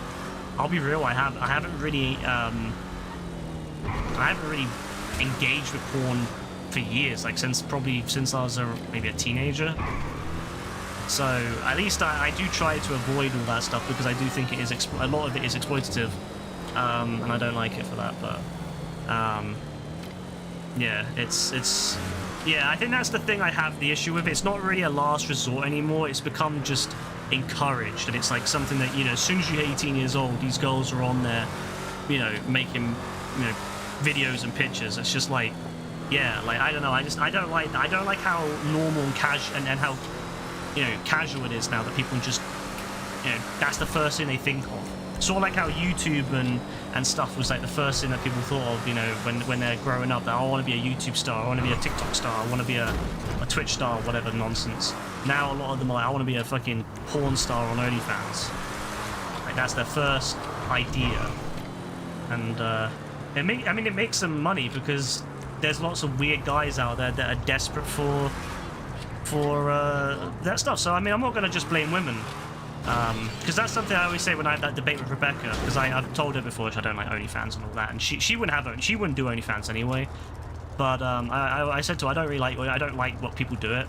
I'll be real. I haven't really engaged with porn for years. Like since I was maybe a teenager. So at least I do try to avoid all that stuff because I do think it is a lot of it is exploitative, and I don't like it for that. But yeah, I think that's the thing I have the issue with. It's not really a last resort anymore. It's become just encouraged, and it's like something that, you know, as soon as you're 18 years old, these girls are on there, you know, making, you know, videos and pictures. It's just like, yeah, like I don't know. I don't like how normal and casual and how, you know, casual it is now that people just, you know, that's the first thing they think of. Sort of like how YouTube and stuff was like the first thing that people thought of, you know, when they're growing up, that I want to be a YouTube star, I want to be a TikTok star, I want to be a Twitch star, whatever nonsense. Now a lot of them are like, I want to be a fucking porn star on OnlyFans. Like that's their first idea. And it makes them money because there's lots of weird guys out there that are desperate for that stuff. So I mean, I'm not going to just blame women. Because that's something I always say when I have that debate with Rebecca, because I've told her before I don't like OnlyFans and all that, and she wouldn't she wouldn't do OnlyFans anyway. But I said to her, I don't like what people do it.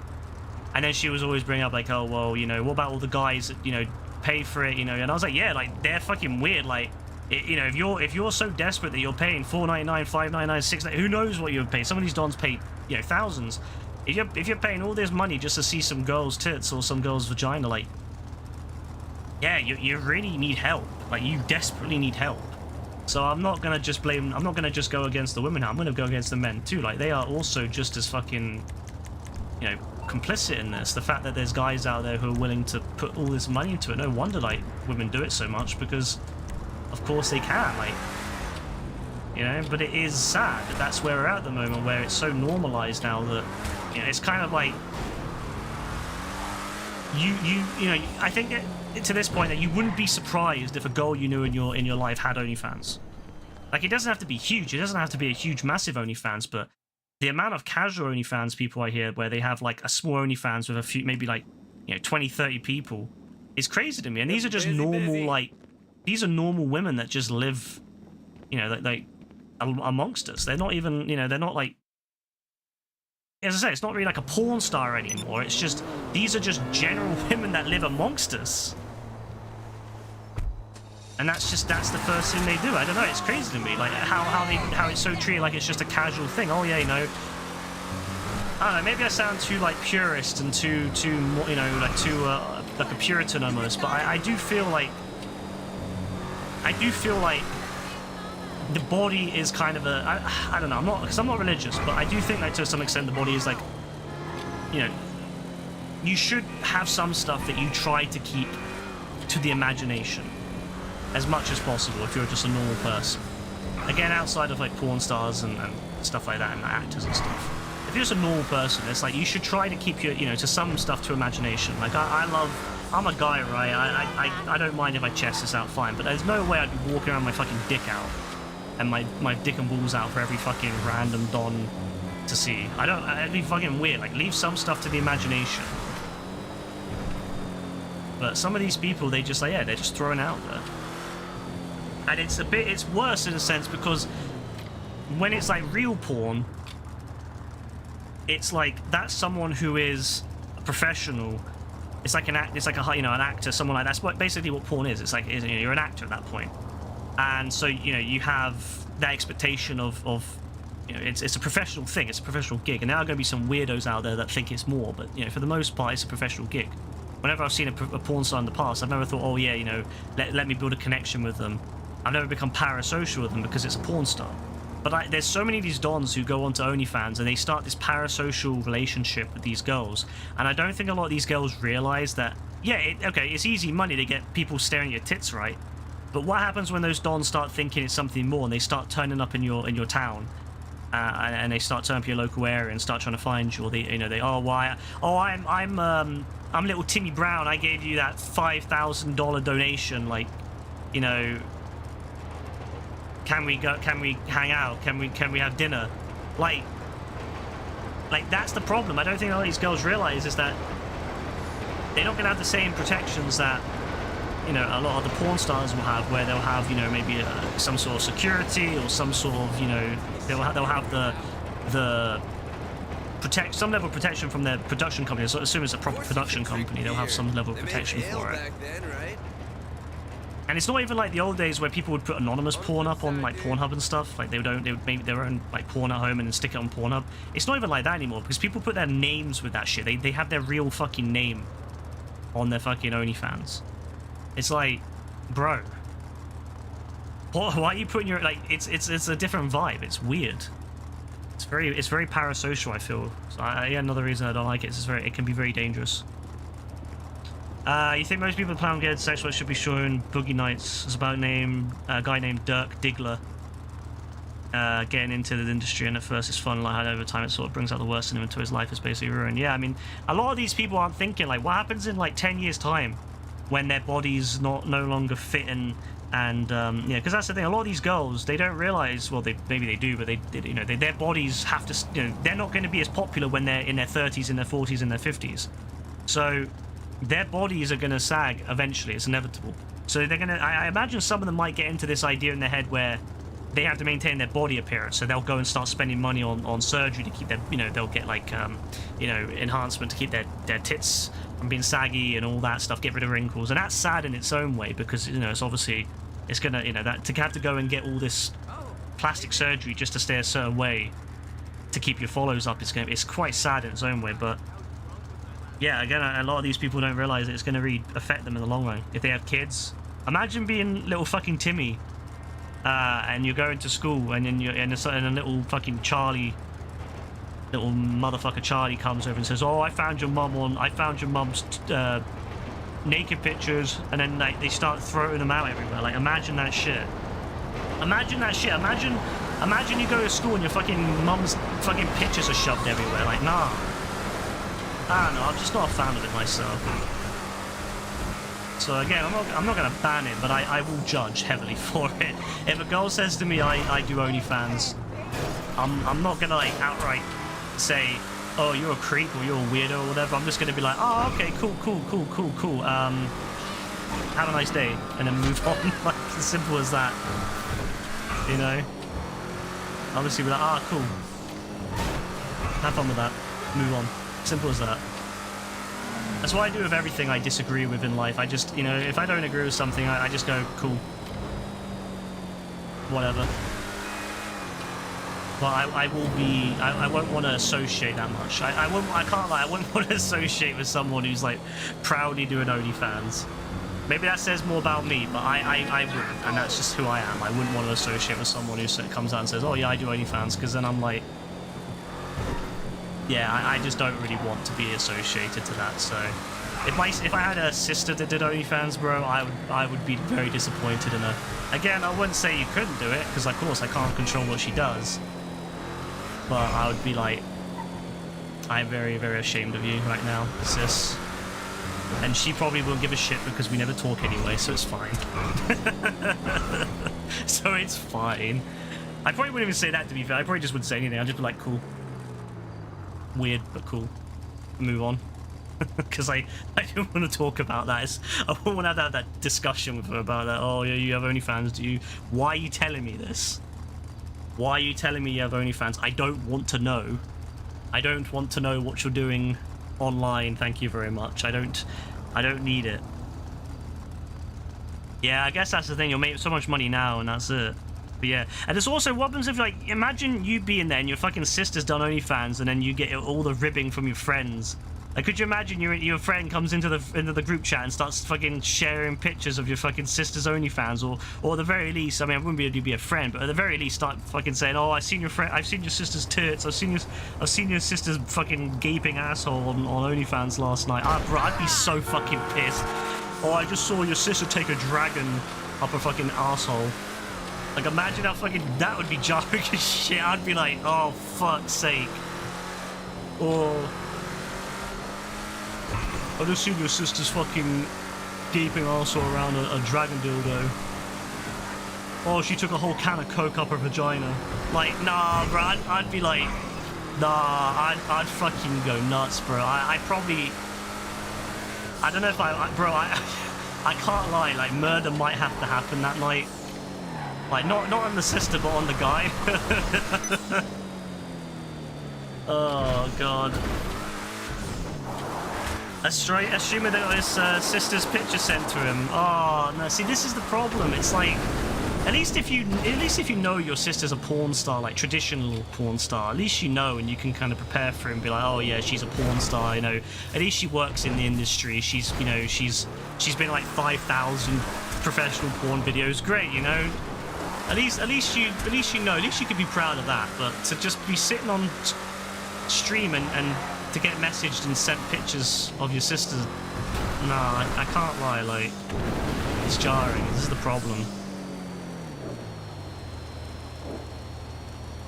And then she was always bringing up like, oh well, you know, what about all the guys that, you know, pay for it, you know? And I was like, yeah, like they're fucking weird. Like, you know, if you're so desperate that you're paying $4.99, $5.99, $6.99, who knows what you would pay? Some of these dons pay, you know, thousands. If you're paying all this money just to see some girl's tits or some girl's vagina, like, yeah, you really need help. Like, you desperately need help. So I'm not gonna just go against the women. I'm gonna go against the men too. Like, they are also just as fucking, you know, complicit in this. The fact that there's guys out there who are willing to put all this money into it. No wonder, like, women do it so much, because of course they can, like, you know. But it is sad that that's where we're at the moment, where it's so normalized now that, you know, it's kind of like you know, I think to this point that you wouldn't be surprised if a girl you knew in your life had OnlyFans. Like, it doesn't have to be huge. It doesn't have to be a huge, massive OnlyFans, but the amount of casual OnlyFans people I hear where they have like a small OnlyFans with a few, maybe like, you know, 20, 30 people is crazy to me. And these are just normal, like, these are normal women that just live, you know, like amongst us. They're not even, you know, they're not like, as I say, it's not really like a porn star anymore. It's just, these are just general women that live amongst us. And that's the first thing they do. I don't know, it's crazy to me, like how it's so treated like it's just a casual thing. Oh yeah, you know, I don't know, maybe I sound too like purist and too you know, like too like a Puritan almost, but I do feel like the body is kind of a, I don't know, I'm not religious, but I do think that to some extent the body is like, you know, you should have some stuff that you try to keep to the imagination as much as possible if you're just a normal person. Again, outside of like porn stars and stuff like that and actors and stuff. If you're just a normal person, it's like you should try to keep your, you know, to some stuff to imagination. Like I love I'm a guy, right? I don't mind if I chest this out, fine. But there's no way I'd be walking around my fucking dick out. And my dick and balls out for every fucking random don to see. It'd be fucking weird. Like, leave some stuff to the imagination. But some of these people, they just, like, yeah, they're just thrown out there. And it's worse in a sense because when it's like real porn, it's like that's someone who is a professional. It's like an actor, someone like that's basically what porn is. It's like you're an actor at that point, and so you have that expectation of it's a professional thing, it's a professional gig, and there are going to be some weirdos out there that think it's more, but for the most part, it's a professional gig. Whenever I've seen a porn star in the past, I've never thought, oh yeah, let me build a connection with them. I've never become parasocial with them because it's a porn star. But there's so many of these dons who go onto OnlyFans and they start this parasocial relationship with these girls. And I don't think a lot of these girls realize that, it's easy money to get people staring at your tits, right? But what happens when those dons start thinking it's something more and they start turning up in your town? And they start turning up your local area and start trying to find you, or I'm little Timmy Brown. I gave you that $5,000 donation. Like, can we hang out? Can we have dinner? Like that's the problem. I don't think a lot of these girls realize is that they're not going to have the same protections that a lot of the porn stars will have, where they'll have maybe some sort of security or some sort of they'll have the some level of protection from their production company. So assume it's a proper production company, they'll have some level of protection for it. And it's not even like the old days where people would put anonymous porn up on like Pornhub and stuff. Like they would make their own like porn at home and then stick it on Pornhub. It's not even like that anymore because people put their names with that shit. They have their real fucking name on their fucking OnlyFans. It's like, bro, why are you putting your it's a different vibe. It's weird. It's very parasocial, I feel. So another reason I don't like it is it can be very dangerous. You think most people plan on getting sex work should be shown Boogie Nights? It's about a guy named Dirk Diggler getting into the industry, and at first it's fun, like over time it sort of brings out the worst in him until his life is basically ruined. Yeah, I mean, a lot of these people aren't thinking like, what happens in like 10 years time when their body's no longer fit and because that's the thing. A lot of these girls, they don't realize. Well, maybe they do, but their bodies have to. They're not going to be as popular when they're in their 30s, in their 40s, in their 50s. So their bodies are going to sag eventually. It's inevitable. So they're going to. I imagine some of them might get into this idea in their head where they have to maintain their body appearance. So they'll go and start spending money on surgery to keep their. They'll get like enhancement to keep their tits from being saggy and all that stuff. Get rid of wrinkles, and that's sad in its own way because it's obviously. It's gonna, that to have to go and get all this plastic surgery just to stay a certain way to keep your follows up. It's quite sad in its own way, but yeah, again, a lot of these people don't realize that it's gonna really affect them in the long run if they have kids. Imagine being little fucking Timmy, and you're going to school, and then and a little fucking Charlie, little motherfucker Charlie comes over and says, "Oh, I found your mum's." Naked pictures, and then they start throwing them out everywhere. Like, imagine that shit. Imagine you go to school and your fucking mum's fucking pictures are shoved everywhere. Like, nah. I don't know, I'm just not a fan of it myself. So again, I'm not gonna ban it, but I will judge heavily for it. If a girl says to me I do OnlyFans, I'm not gonna like outright say, oh, you're a creep or you're a weirdo or whatever. I'm just going to be like, oh, okay, cool. Have a nice day. And then move on. Like, as simple as that. Obviously be like, ah, cool. Have fun with that. Move on. Simple as that. That's what I do with everything I disagree with in life. I just, if I don't agree with something, I just go, cool. Whatever. But I won't want to associate that much. I wouldn't want to associate with someone who's like proudly doing OnlyFans. Maybe that says more about me, but I wouldn't, and that's just who I am. I wouldn't want to associate with someone who comes out and says, oh yeah, I do OnlyFans, because then I'm like, yeah, I just don't really want to be associated to that. So if I had a sister that did OnlyFans, bro, I would be very disappointed in her. Again, I wouldn't say you couldn't do it, because of course I can't control what she does. But I would be like, I'm very, very ashamed of you right now, sis. And she probably won't give a shit because we never talk anyway, so it's fine. So it's fine. I probably wouldn't even say that, to be fair. I probably just wouldn't say anything. I'd just be like, cool. Weird, but cool. Move on. Because I don't want to talk about that. I don't want to have that discussion with her about that. Oh, yeah, you have OnlyFans, do you? Why are you telling me this? Why are you telling me you have OnlyFans? I don't want to know. I don't want to know what you're doing online. Thank you very much. I don't need it. Yeah, I guess that's the thing. You'll make so much money now, and that's it. But yeah, and it's also what happens if, like, imagine you being there and your fucking sister's done OnlyFans, and then you get all the ribbing from your friends. Like, could you imagine your friend comes into the group chat and starts fucking sharing pictures of your fucking sister's OnlyFans, or at the very least, I mean, I wouldn't be able to be a friend, but at the very least, start fucking saying, "Oh, I've seen your sister's tits. I've seen your sister's fucking gaping asshole on OnlyFans last night." Bro, I'd be so fucking pissed. "Oh, I just saw your sister take a dragon up her fucking asshole." Like, imagine how fucking that would be jarring as shit. I'd be like, "Oh, fuck's sake." Or, I just seen your sister's fucking gaping arsehole around a dragon dildo. Oh, she took a whole can of Coke up her vagina. Like, nah, bro, I'd be like, nah, I'd fucking go nuts, bro. I probably, I don't know if I can't lie, like, murder might have to happen that night. Like, not on the sister, but on the guy. Oh, God. Assuming that his sister's picture sent to him. Oh no! See, this is the problem. It's like, at least if you know your sister's a porn star, like traditional porn star, at least you know, and you can kind of prepare for it and be like, oh yeah, she's a porn star. You know, at least she works in the industry. She's been in like 5,000 professional porn videos. Great, you know. At least you know. At least you could be proud of that. But to just be sitting on stream and to get messaged and sent pictures of your sister, nah, I can't lie, like, it's jarring. This is the problem.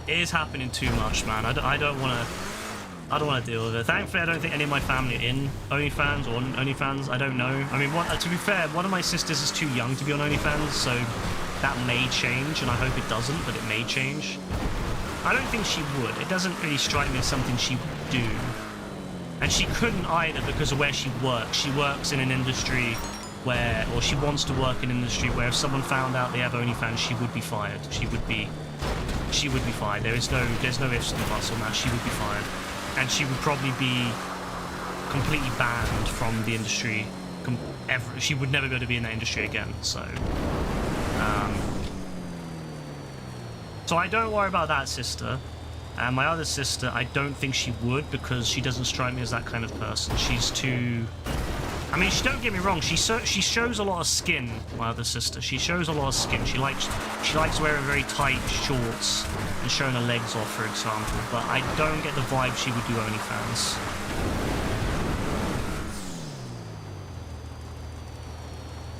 It is happening too much, man. I don't want to deal with it. Thankfully, I don't think any of my family are in OnlyFans or on OnlyFans. I don't know. I mean, to be fair, one of my sisters is too young to be on OnlyFans, so that may change, and I hope it doesn't, but it may change. I don't think she would. It doesn't really strike me as something she would do. And she couldn't either because of where she works. She works in an industry where, or she wants to work in an industry where if someone found out they have OnlyFans, she would be fired. She would be fired. There's no ifs and buts on that. She would be fired. And she would probably be completely banned from the industry. She would never be able to be in that industry again. So I don't worry about that sister. And my other sister, I don't think she would, because she doesn't strike me as that kind of person. She's too... I mean, don't get me wrong, she shows a lot of skin, my other sister. She shows a lot of skin. She likes wearing very tight shorts and showing her legs off, for example. But I don't get the vibe she would do OnlyFans.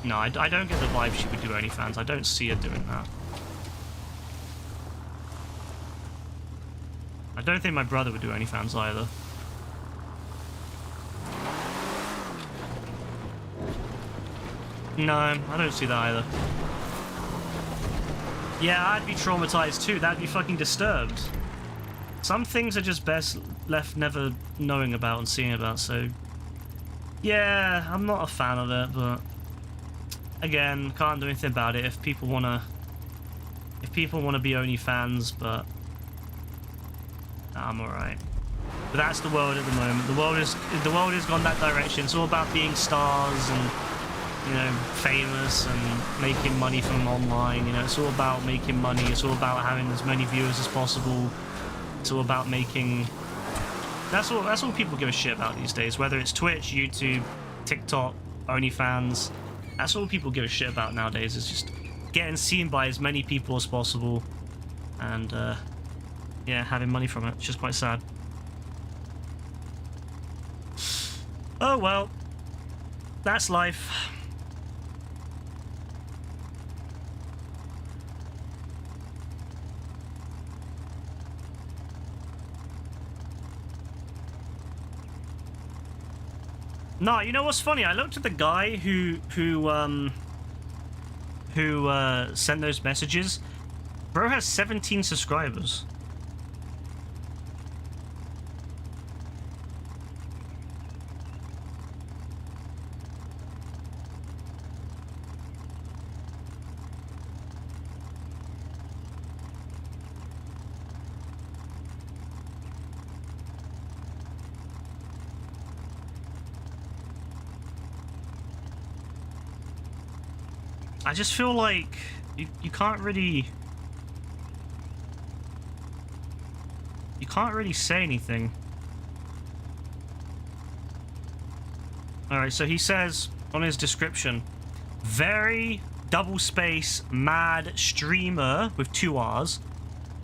No, I don't get the vibe she would do OnlyFans. I don't see her doing that. I don't think my brother would do OnlyFans either. No, I don't see that either. Yeah, I'd be traumatized too. That'd be fucking disturbed. Some things are just best left never knowing about and seeing about, so... Yeah, I'm not a fan of it, but... Again, can't do anything about it. If people wanna be OnlyFans, but... I'm alright. But that's the world at the moment. The world has gone that direction. It's all about being stars and, you know, famous and making money from online. You know, it's all about making money. It's all about having as many viewers as possible. It's all about making... That's all people give a shit about these days. Whether it's Twitch, YouTube, TikTok, OnlyFans. That's all people give a shit about nowadays. Is just getting seen by as many people as possible. And, yeah, having money from it. It's just quite sad. Oh well. That's life. No, you know what's funny? I looked at the guy who sent those messages. Bro has 17 subscribers. I just feel like you can't really say anything. Alright, so he says on his description, very double space mad streamer with 2 R's.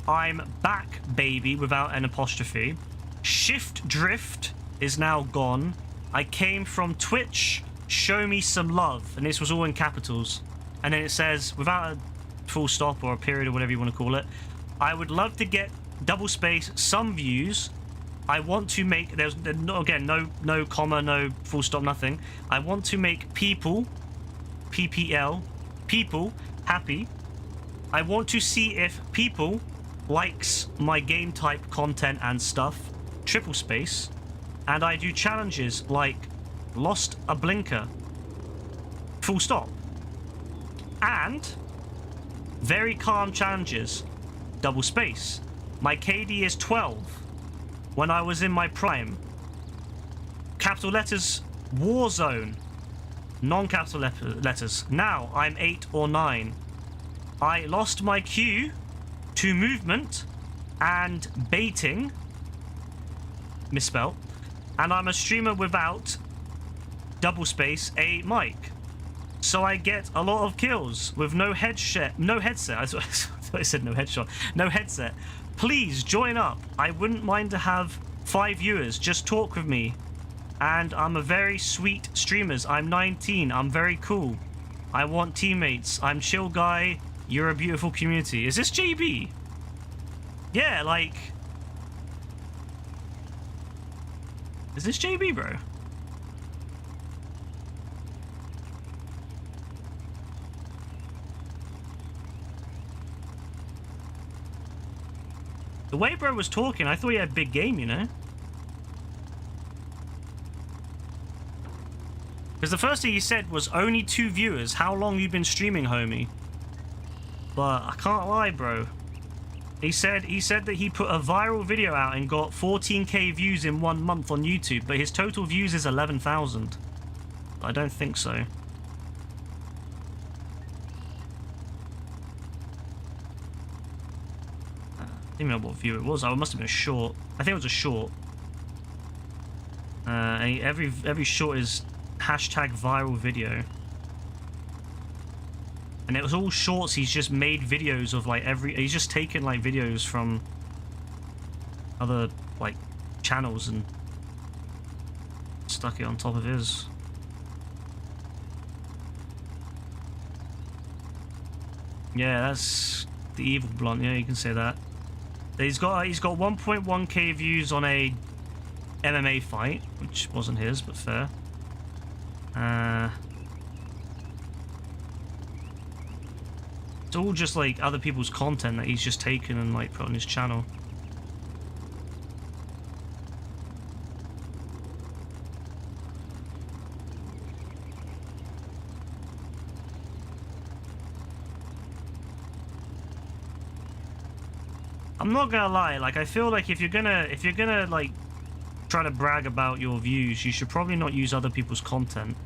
I'm back, baby, without an apostrophe. Shift drift is now gone. I came from Twitch. Show me some love. And this was all in capitals. And then it says, without a full stop or a period or whatever you want to call it, I would love to get double space some views. I want to make, there's no, again, no comma, no full stop, nothing. I want to make people, PPL, people happy. I want to see if people likes my game type content and stuff, triple space. And I do challenges like lost a blinker, full stop. And very calm challenges, double space. My KD is 12 when I was in my prime. Capital letters, Warzone. Non-capital letters. Now I'm 8 or 9. I lost my Q to movement and baiting. Misspelt. And I'm a streamer without double space a mic. So I get a lot of kills with no headset. I thought I said no headshot. No headset. Please join up. I wouldn't mind to have 5 viewers. Just talk with me. And I'm a very sweet streamer. I'm 19. I'm very cool. I want teammates. I'm chill guy. You're a beautiful community. Is this JB? Yeah, like... Is this JB, bro? The way bro was talking, I thought he had big game, you know? Because the first thing he said was only 2 viewers. How long you been streaming, homie? But I can't lie, bro. He said that he put a viral video out and got 14k views in 1 month on YouTube, but his total views is 11,000. I don't think so. I don't know what view it was. Oh, it must have been a short. I think it was a short. And every short is hashtag viral video. And it was all shorts. He's just made videos of like he's just taken like videos from other like channels and stuck it on top of his. Yeah, that's the evil blunt. Yeah, you can say that. He's got 1.1k views on a MMA fight, which wasn't his, but fair. It's all just like other people's content that he's just taken and like put on his channel. I'm not gonna lie, like I feel like if you're gonna like try to brag about your views, you should probably not use other people's content.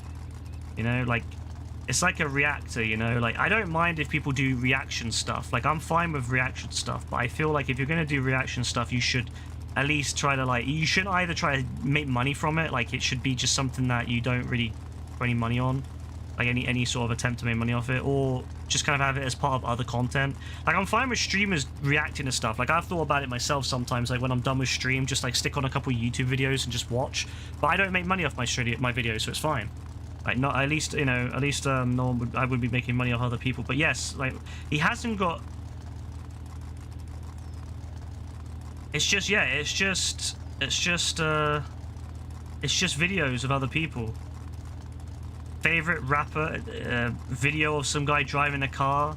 You know, like it's like a reactor, you know, like I don't mind if people do reaction stuff. Like I'm fine with reaction stuff, but I feel like if you're gonna do reaction stuff, you should at least try to like, you shouldn't either try to make money from it, like it should be just something that you don't really put any money on, like any sort of attempt to make money off it, or just kind of have it as part of other content. Like I'm fine with streamers reacting to stuff. Like I've thought about it myself sometimes, like when I'm done with stream, just like stick on a couple YouTube videos and just watch. But I don't make money off my videos, so it's fine. Like not at least, you know, at least no one would, I would be making money off other people. But yes, like he hasn't got. It's just, yeah, it's just It's just videos of other people. Favorite rapper, video of some guy driving a car.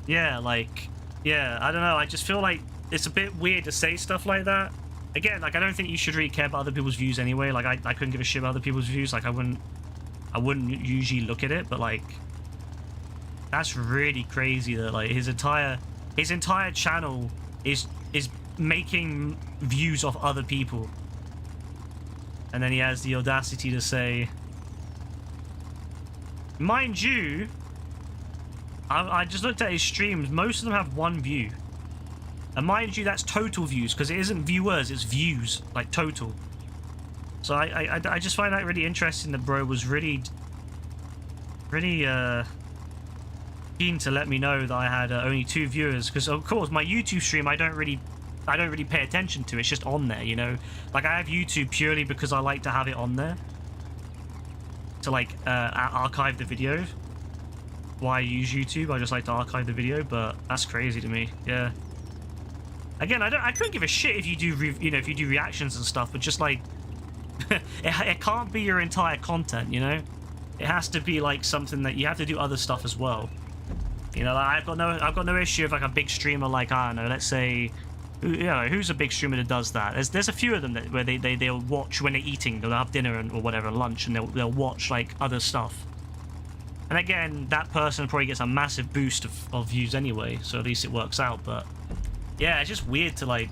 Yeah, like, yeah, I don't know. I just feel like it's a bit weird to say stuff like that. Again, like, I don't think you should really care about other people's views anyway. Like, I couldn't give a shit about other people's views. Like, I wouldn't usually look at it, but like, that's really crazy that like his entire channel is making views off other people. And then he has the audacity to say, mind you, I just looked at his streams, most of them have 1 view. And mind you, that's total views, because it isn't viewers, it's views, like total. So I just find that really interesting that bro was really keen to let me know that I had only 2 viewers, because of course my YouTube stream I don't really pay attention to. It's just on there, you know. Like, I have YouTube purely because I like to have it on there to like archive the video. Why I use YouTube? I just like to archive the video, but that's crazy to me. Yeah. Again, I couldn't give a shit if you do if you do reactions and stuff, but just like it can't be your entire content, you know. It has to be like something that you have to do other stuff as well. You know, like, I've got no issue if like a big streamer, like, I don't know, let's say, you know, who's a big streamer that does that? There's a few of them that where they'll watch when they're eating, they'll have dinner or whatever, lunch, and they'll watch like other stuff. And again, that person probably gets a massive boost of views anyway, so at least it works out. But yeah, it's just weird to like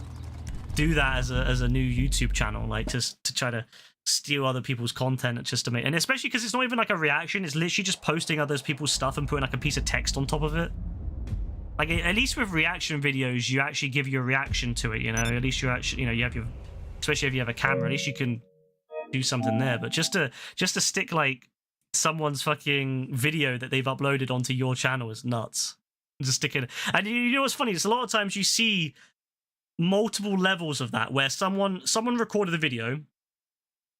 do that as a new YouTube channel, like to try to steal other people's content just to make, and especially because it's not even like a reaction, it's literally just posting other people's stuff and putting like a piece of text on top of it. Like, at least with reaction videos, you actually give your reaction to it, you know. At least you actually, you know, you have your, especially if you have a camera, at least you can do something there. But just to stick like someone's fucking video that they've uploaded onto your channel is nuts. Just stick it. And you know what's funny? It's a lot of times you see multiple levels of that, where someone recorded the video,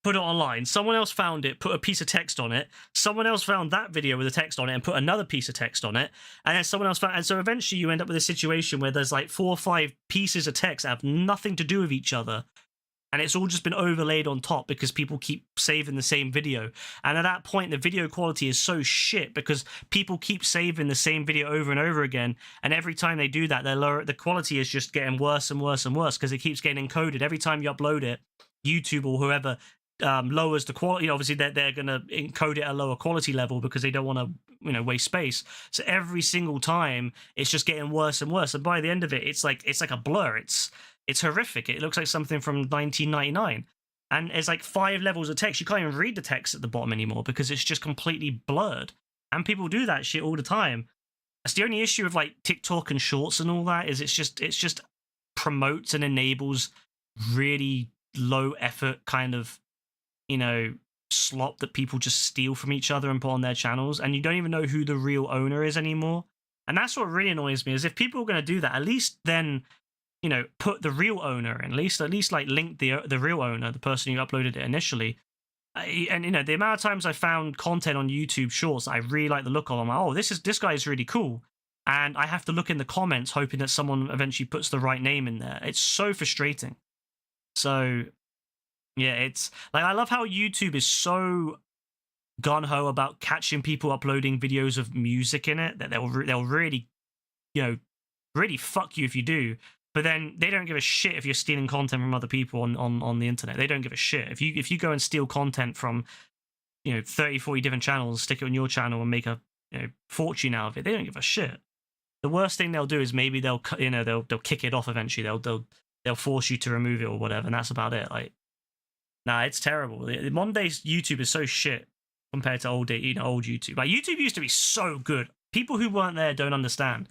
put it online, someone else found it, put a piece of text on it, someone else found that video with a text on it and put another piece of text on it, and then someone else found, and so eventually you end up with a situation where there's like 4 or 5 pieces of text that have nothing to do with each other, and it's all just been overlaid on top because people keep saving the same video. And at that point, the video quality is so shit because people keep saving the same video over and over again, and every time they do that, the quality is just getting worse and worse and worse because it keeps getting encoded. Every time you upload it, YouTube or whoever lowers the quality. Obviously, they're going to encode it at a lower quality level because they don't want to, you know, waste space. So every single time, it's just getting worse and worse. And by the end of it, it's like a blur. It's horrific. It looks like something from 1999. And it's like 5 levels of text. You can't even read the text at the bottom anymore because it's just completely blurred. And people do that shit all the time. That's the only issue with like TikTok and Shorts and all that, is it's just promotes and enables really low effort kind of, you know, slop that people just steal from each other and put on their channels, and you don't even know who the real owner is anymore. And that's what really annoys me, is if people are going to do that, at least then, you know, put the real owner in, at least like link the real owner, the person who uploaded it initially. And you know, the amount of times I found content on YouTube Shorts that I really like the look of, I'm like, oh, this guy is really cool, and I have to look in the comments hoping that someone eventually puts the right name in there. It's so frustrating. So yeah, it's like, I love how YouTube is so gung-ho about catching people uploading videos of music in it that they'll really, you know, really fuck you if you do. But then they don't give a shit if you're stealing content from other people on the internet. They don't give a shit if you go and steal content from, you know, 30, 40 different channels, stick it on your channel and make a, you know, fortune out of it. They don't give a shit. The worst thing they'll do is maybe they'll kick it off eventually. They'll force you to remove it or whatever, and that's about it. like. Nah, it's terrible. Modern day YouTube is so shit compared to old YouTube. Like, YouTube used to be so good. People who weren't there don't understand.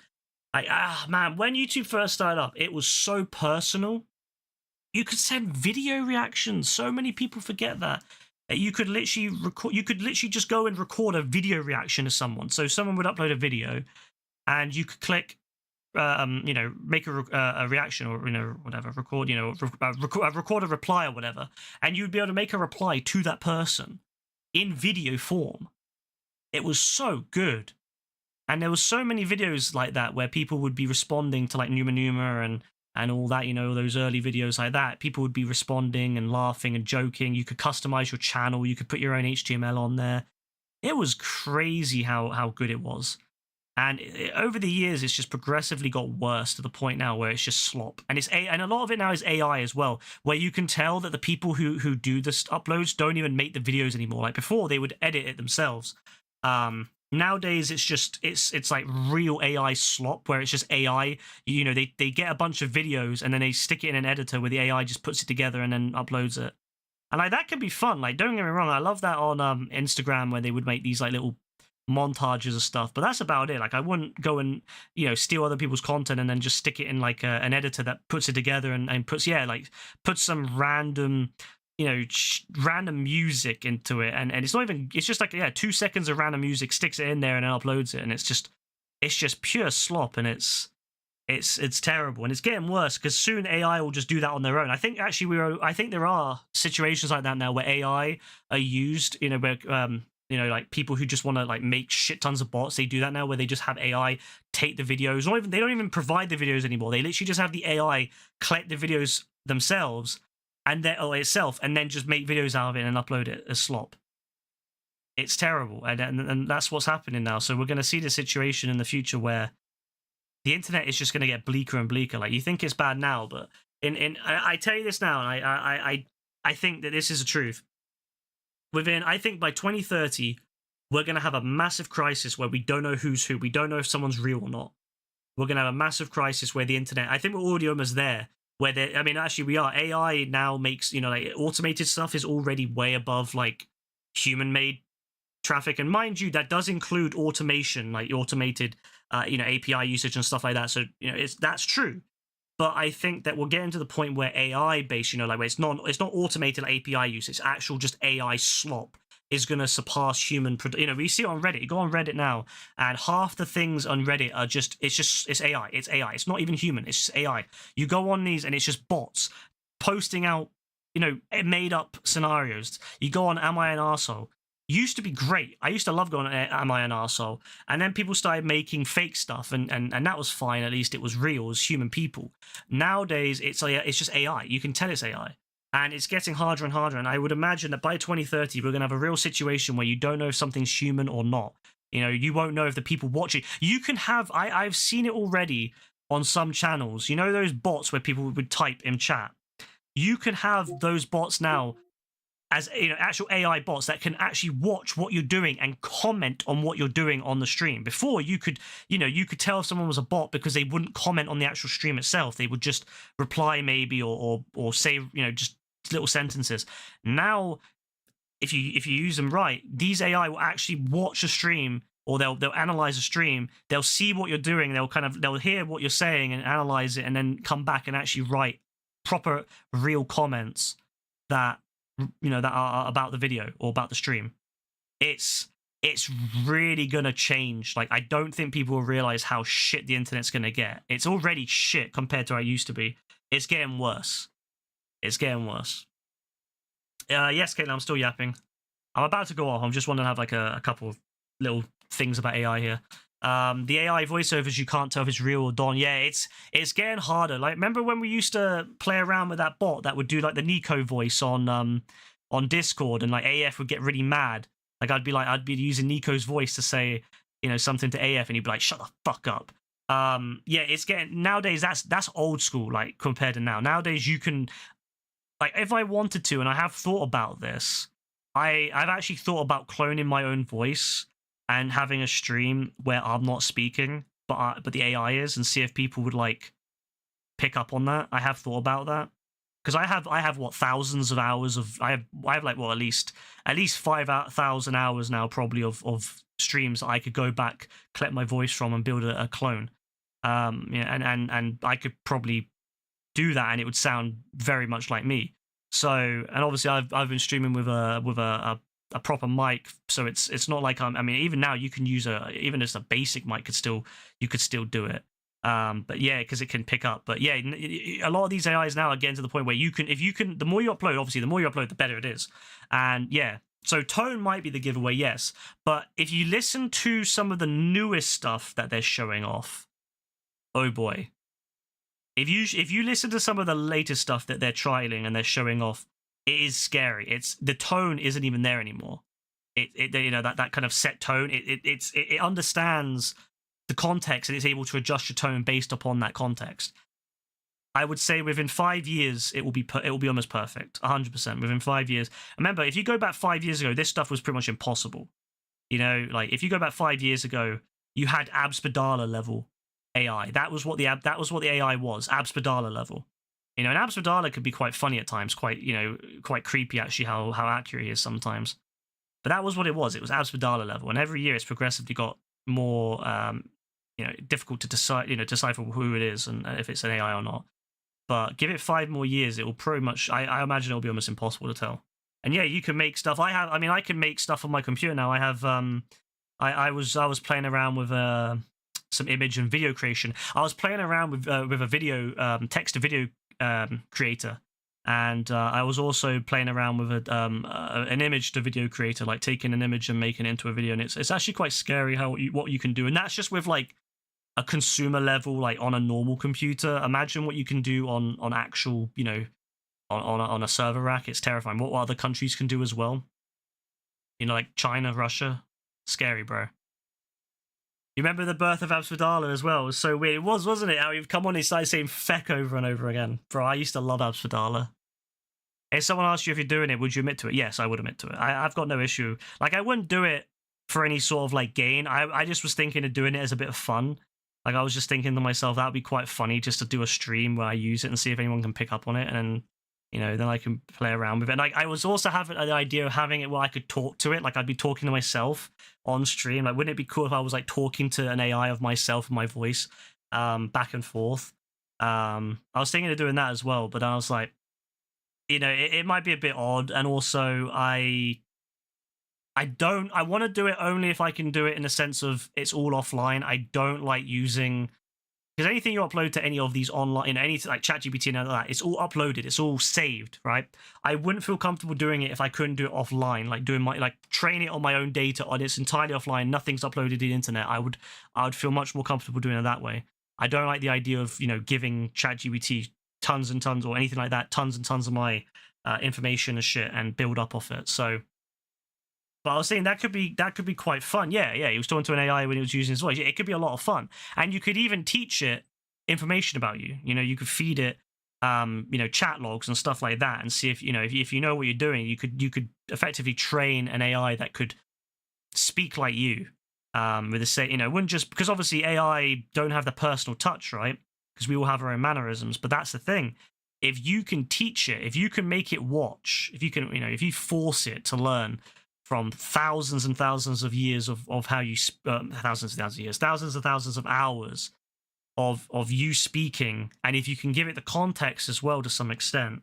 Like, man, when YouTube first started up, it was so personal. You could send video reactions. So many people forget that. You could literally record. You could literally just go and record a video reaction to someone. So someone would upload a video, and you could click, you know, make a reaction, or, you know, whatever, record, you know, record a reply or whatever, and you'd be able to make a reply to that person in video form. It was so good. And there was so many videos like that where people would be responding to like Numa Numa and and all that, you know, those early videos like that, people would be responding and laughing and joking. You could customize your channel. You could put your own HTML on there. It was crazy how good it was. And over the years, it's just progressively got worse to the point now where it's just slop. And and a lot of it now is AI as well, where you can tell that the people who do this uploads don't even make the videos anymore. Like before, they would edit it themselves. Nowadays, it's like real AI slop, where it's just AI. You know, they get a bunch of videos and then they stick it in an editor where the AI just puts it together and then uploads it. And like that can be fun. Like, don't get me wrong, I love that on Instagram where they would make these like little montages of stuff, but that's about it. Like, I wouldn't go and, you know, steal other people's content and then just stick it in like an editor that puts it together and puts some random, you know, random music into it, and it's not even, it's just like 2 seconds of random music, sticks it in there and then uploads it, and it's just pure slop, and it's terrible, and it's getting worse because soon AI will just do that on their own. I think actually I think there are situations like that now where AI are used, you know, where you know, like people who just want to like make shit tons of bots, they do that now where they just have AI take the videos, or even they don't even provide the videos anymore. They literally just have the AI collect the videos themselves and then just make videos out of it and upload it as slop. It's terrible, and that's what's happening now. So we're going to see the situation in the future where the internet is just going to get bleaker and bleaker. Like, you think it's bad now, but I tell you this now, and I think that this is the truth. I think by 2030, we're going to have a massive crisis where we don't know who's who. We don't know if someone's real or not. We're going to have a massive crisis where the internet, I think we're already almost there, actually we are. AI now makes, you know, like automated stuff is already way above like human-made traffic. And mind you, that does include automation, like automated, you know, API usage and stuff like that. So, you know, that's true. But I think that we're getting to the point where AI based, you know, like where it's not automated API use, it's actual just AI slop is going to surpass human. You know, we see it on Reddit. You go on Reddit now, and half the things on Reddit are it's AI. It's AI. It's not even human. It's just AI. You go on these, and it's just bots posting out, you know, made up scenarios. You go on Am I an Arsehole? Used to be great. I used to love going on Am I an Arsehole? And then people started making fake stuff, and that was fine. At least it was real. It was human people. Nowadays, it's just AI. You can tell it's AI. And it's getting harder and harder. And I would imagine that by 2030, we're going to have a real situation where you don't know if something's human or not. You know, you won't know if the people watching. You can have, I've seen it already on some channels. You know those bots where people would type in chat? You can have those bots now as, you know, actual AI bots that can actually watch what you're doing and comment on what you're doing on the stream. Before, you could tell if someone was a bot because they wouldn't comment on the actual stream itself. They would just reply maybe or say, you know, just little sentences. Now, if you use them right, these AI will actually watch a stream, or they'll analyze a stream. They'll see what you're doing. They'll hear what you're saying and analyze it, and then come back and actually write proper real comments that, you know, that are about the video or about the stream. It's really gonna change. Like, I don't think people will realize how shit the internet's gonna get. It's already shit compared to how it used to be. It's getting worse. It's getting worse. Yes, Caitlin, I'm still yapping. I'm about to go off. I'm just wanting to have like a couple of little things about AI here. The AI voiceovers, you can't tell if it's real or done. Yeah, it's getting harder. Like, remember when we used to play around with that bot that would do like the Nico voice on Discord, and like AF would get really mad. Like, I'd be using Nico's voice to say, you know, something to AF, and he'd be like, "Shut the fuck up." Yeah, it's getting, nowadays that's old school, like, compared to now. Nowadays you can, like, if I wanted to, and I have thought about this, I've actually thought about cloning my own voice and having a stream where I'm not speaking, but the AI is, and see if people would like pick up on that. I have thought about that because I have what, thousands of hours of I have like, what, at least 5,000 hours now probably of streams that I could go back, collect my voice from, and build a clone. Yeah, and I could probably do that, and it would sound very much like me. So, and obviously I've been streaming with a proper mic, so it's not like I mean, even now you can use even just a basic mic you could still do it. But yeah, because it can pick up. But yeah, a lot of these AIs now are getting to the point where the more you upload, obviously the more you upload, the better it is. And yeah, so tone might be the giveaway, yes. But if you listen to some of the newest stuff that they're showing off, oh boy, if you listen to some of the latest stuff that they're trialing and they're showing off, it is scary. It's the tone isn't even there anymore. It you know, that kind of set tone. It understands the context and it's able to adjust your tone based upon that context. I would say within 5 years it will be almost perfect, 100% within 5 years. Remember, if you go back 5 years ago, this stuff was pretty much impossible. You know, like if you go back 5 years ago, you had Abspadala level AI. That was what the AI was, Abspadala level. You know, and Abspadala could be quite funny at times, quite creepy actually how accurate he is sometimes. But that was what it was. It was Abspadala level, and every year it's progressively got more difficult to decipher who it is and if it's an AI or not. But give it 5 more years, it will pretty much. I imagine it will be almost impossible to tell. And yeah, you can make stuff. I can make stuff on my computer now. I have. I was playing around with some image and video creation. I was playing around with a video text to video creator, and I was also playing around with an image to video creator, like taking an image and making it into a video. And it's actually quite scary what you can do, and that's just with like a consumer level, like on a normal computer. Imagine what you can do on actual, on a server rack. It's terrifying. What other countries can do as well. Like China, Russia. Scary, bro. You remember the birth of Abspadala as well? It was so weird. It was, wasn't it? How you've come on and started saying feck over and over again. Bro, I used to love Abspadala. If someone asked you if you're doing it, would you admit to it? Yes, I would admit to it. I've got no issue. Like, I wouldn't do it for any sort of like gain. I just was thinking of doing it as a bit of fun. Like, I was just thinking to myself, that would be quite funny just to do a stream where I use it and see if anyone can pick up on it. And then, then I can play around with it. And I was also having the idea of having it where I could talk to it. Like, I'd be talking to myself on stream. Like, wouldn't it be cool if I was like talking to an AI of myself and my voice back and forth? I was thinking of doing that as well, but I was like, it might be a bit odd. And also I want to do it only if I can do it in the sense of it's all offline. I don't like using, because anything you upload to any of these online, anything like ChatGPT and all that, it's all uploaded, it's all saved, right? I wouldn't feel comfortable doing it if I couldn't do it offline, like train it on my own data, on it's entirely offline, nothing's uploaded to the internet. I would feel much more comfortable doing it that way. I don't like the idea of giving ChatGPT tons and tons or anything like that, tons and tons of my information and shit and build up off it. So. But I was saying that could be quite fun. Yeah. He was talking to an AI when he was using his voice. It could be a lot of fun, and you could even teach it information about you. You could feed it, chat logs and stuff like that, and see if if you know what you're doing. You could effectively train an AI that could speak like you, with the same. Wouldn't just because obviously AI don't have the personal touch, right? Because we all have our own mannerisms. But that's the thing. If you can teach it, if you can make it watch, if you can, if you force it to learn from thousands and thousands of years of how you thousands and thousands of hours of you speaking, and if you can give it the context as well to some extent,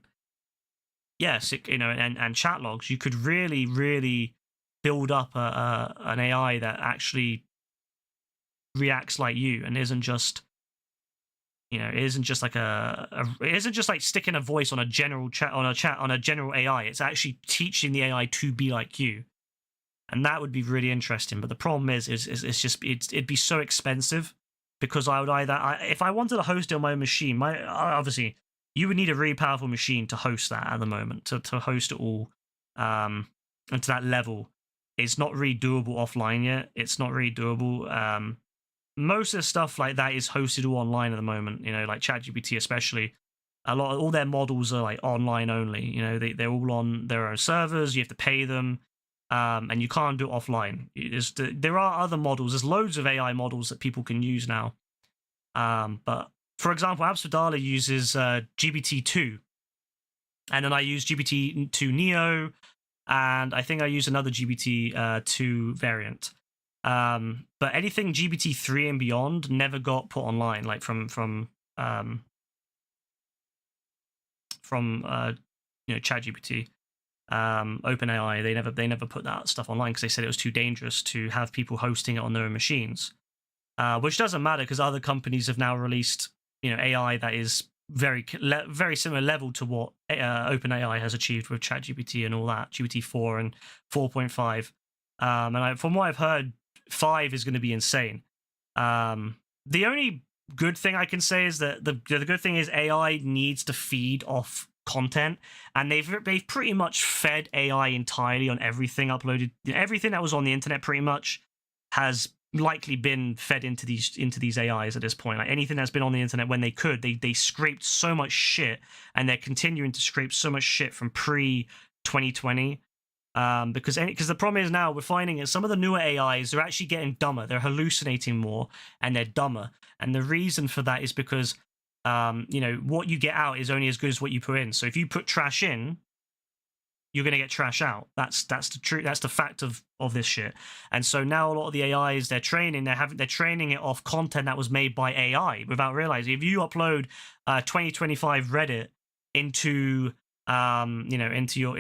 yes, and chat logs, you could really build up an AI that actually reacts like you and isn't just it isn't just like it isn't just like sticking a voice on a general on a general AI. It's actually teaching the AI to be like you. And that would be really interesting. But the problem is it'd be so expensive, because I would if I wanted to host it on my own machine, obviously you would need a really powerful machine to host that at the moment, to host it all and to that level. It's not really doable offline yet. It's not really doable. Most of the stuff like that is hosted all online at the moment. Like ChatGPT especially. All their models are like online only. They're all on their own servers. You have to pay them. And you can't do it offline. There are other models. There's loads of AI models that people can use now. But for example, Abspadala uses GPT-2, and then I use GPT-2 Neo, and I think I use another GPT-2 variant. But anything GPT-3 and beyond never got put online, like from ChatGPT. OpenAI, they never put that stuff online because they said it was too dangerous to have people hosting it on their own machines, which doesn't matter because other companies have now released AI that is very similar level to what OpenAI has achieved with ChatGPT and all that, GPT-4 and 4.5, and from what I've heard, 5 is going to be insane. The only good thing I can say is that the good thing is AI needs to feed off content, and they've pretty much fed AI entirely on everything uploaded. Everything that was on the internet pretty much has likely been fed into these AIs at this point. Like anything that's been on the internet when they could, they scraped so much shit, and they're continuing to scrape so much shit from pre 2020. Because the problem is now we're finding is some of the newer AIs, they're actually getting dumber. They're hallucinating more and they're dumber. And the reason for that is because what you get out is only as good as what you put in. So if you put trash in, you're going to get trash out. That's the truth. That's the fact of this shit. And so now a lot of the AIs they're training it off content that was made by AI without realizing. If you upload 2025 Reddit into into your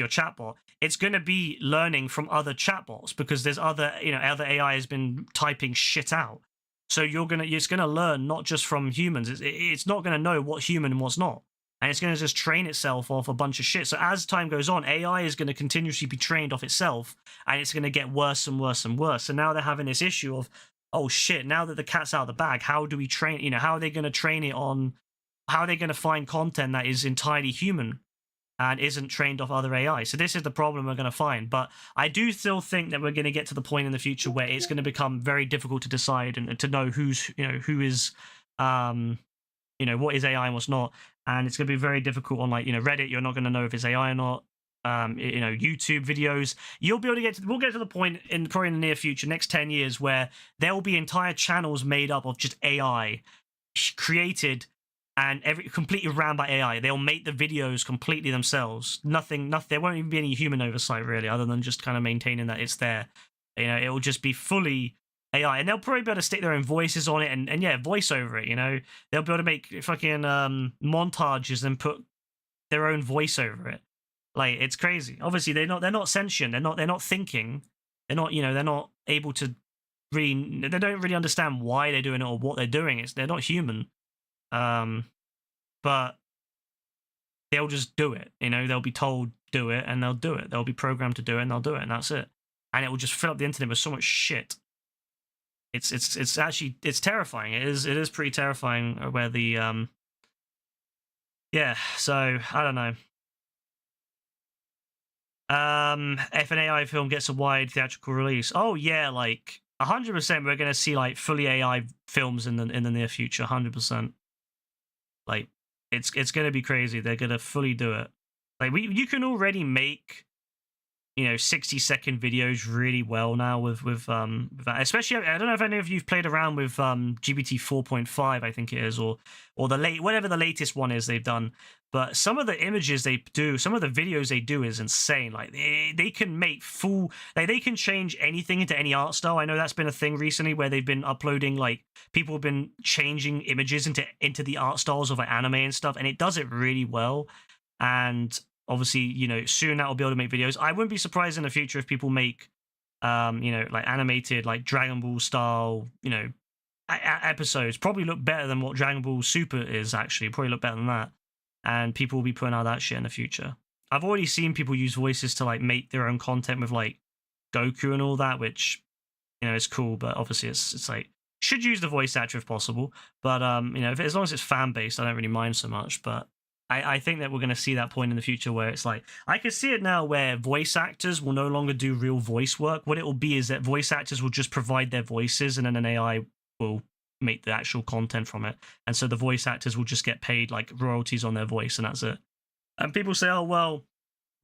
chatbot, it's going to be learning from other chatbots because there's other AI has been typing shit out. So it's gonna learn not just from humans. It's not gonna know what's human and what's not, and it's gonna just train itself off a bunch of shit. So as time goes on, AI is gonna continuously be trained off itself, and it's gonna get worse and worse and worse. So now they're having this issue of, oh shit, now that the cat's out of the bag, how do we train? How are they gonna train it on? How are they gonna find content that is entirely human and isn't trained off other AI? So this is the problem we're going to find. But I do still think that we're going to get to the point in the future where it's going to become very difficult to decide and to know who is, what is AI and what's not. And it's going to be very difficult on Reddit. You're not going to know if it's AI or not. YouTube videos. We'll get to the point probably in the near future, next 10 years, where there will be entire channels made up of just AI created and completely ran by AI. They'll make the videos completely themselves. Nothing. There won't even be any human oversight really, other than just kind of maintaining that it's there. It will just be fully AI, and they'll probably be able to stick their own voices on it and voice over it. They'll be able to make fucking montages and put their own voice over it. Like, it's crazy. Obviously, they're not sentient. They're not thinking. They're not able to really. They don't really understand why they're doing it or what they're doing. They're not human. But they'll just do it. They'll be told do it, and they'll do it. They'll be programmed to do it, and they'll do it, and that's it. And it will just fill up the internet with so much shit. It's actually terrifying. It is pretty terrifying where the So I don't know. If an AI film gets a wide theatrical release, oh yeah, 100% we're gonna see fully AI films in the near future. 100%. It's gonna be crazy. They're gonna fully do it. You can already make 60-second videos really well now with that. Especially, I don't know if any of you've played around with GPT 4.5, I think it is, or whatever the latest one is they've done. But some of the images they do, some of the videos they do is insane. They can make full, they can change anything into any art style. I know that's been a thing recently where they've been uploading, people have been changing images into the art styles of anime and stuff, and it does it really well. And obviously, soon that will be able to make videos. I wouldn't be surprised in the future if people make, animated, Dragon Ball style, episodes. Probably look better than what Dragon Ball Super is, actually. Probably look better than that. And people will be putting out that shit in the future. I've already seen people use voices to, make their own content with, Goku and all that, which, is cool. But obviously, it's should use the voice actor if possible. But, as long as it's fan-based, I don't really mind so much. But I think that we're going to see that point in the future where it's I can see it now where voice actors will no longer do real voice work. What it will be is that voice actors will just provide their voices and then an AI will make the actual content from it. And so the voice actors will just get paid royalties on their voice and that's it. And people say, oh, well,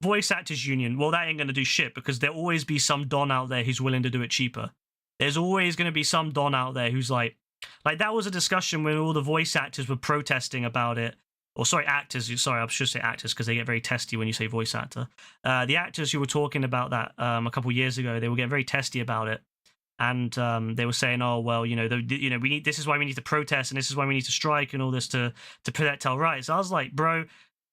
voice actors union. Well, that ain't going to do shit because there'll always be some Don out there who's willing to do it cheaper. There's always going to be some Don out there who's like that was a discussion when all the voice actors were protesting about it. Or sorry, actors. Sorry, I should say actors because they get very testy when you say voice actor. The actors who were talking about that a couple of years ago, they were getting very testy about it, and they were saying, "Oh, well, we need. This is why we need to protest, and this is why we need to strike, and all this to protect our rights." I was like, bro,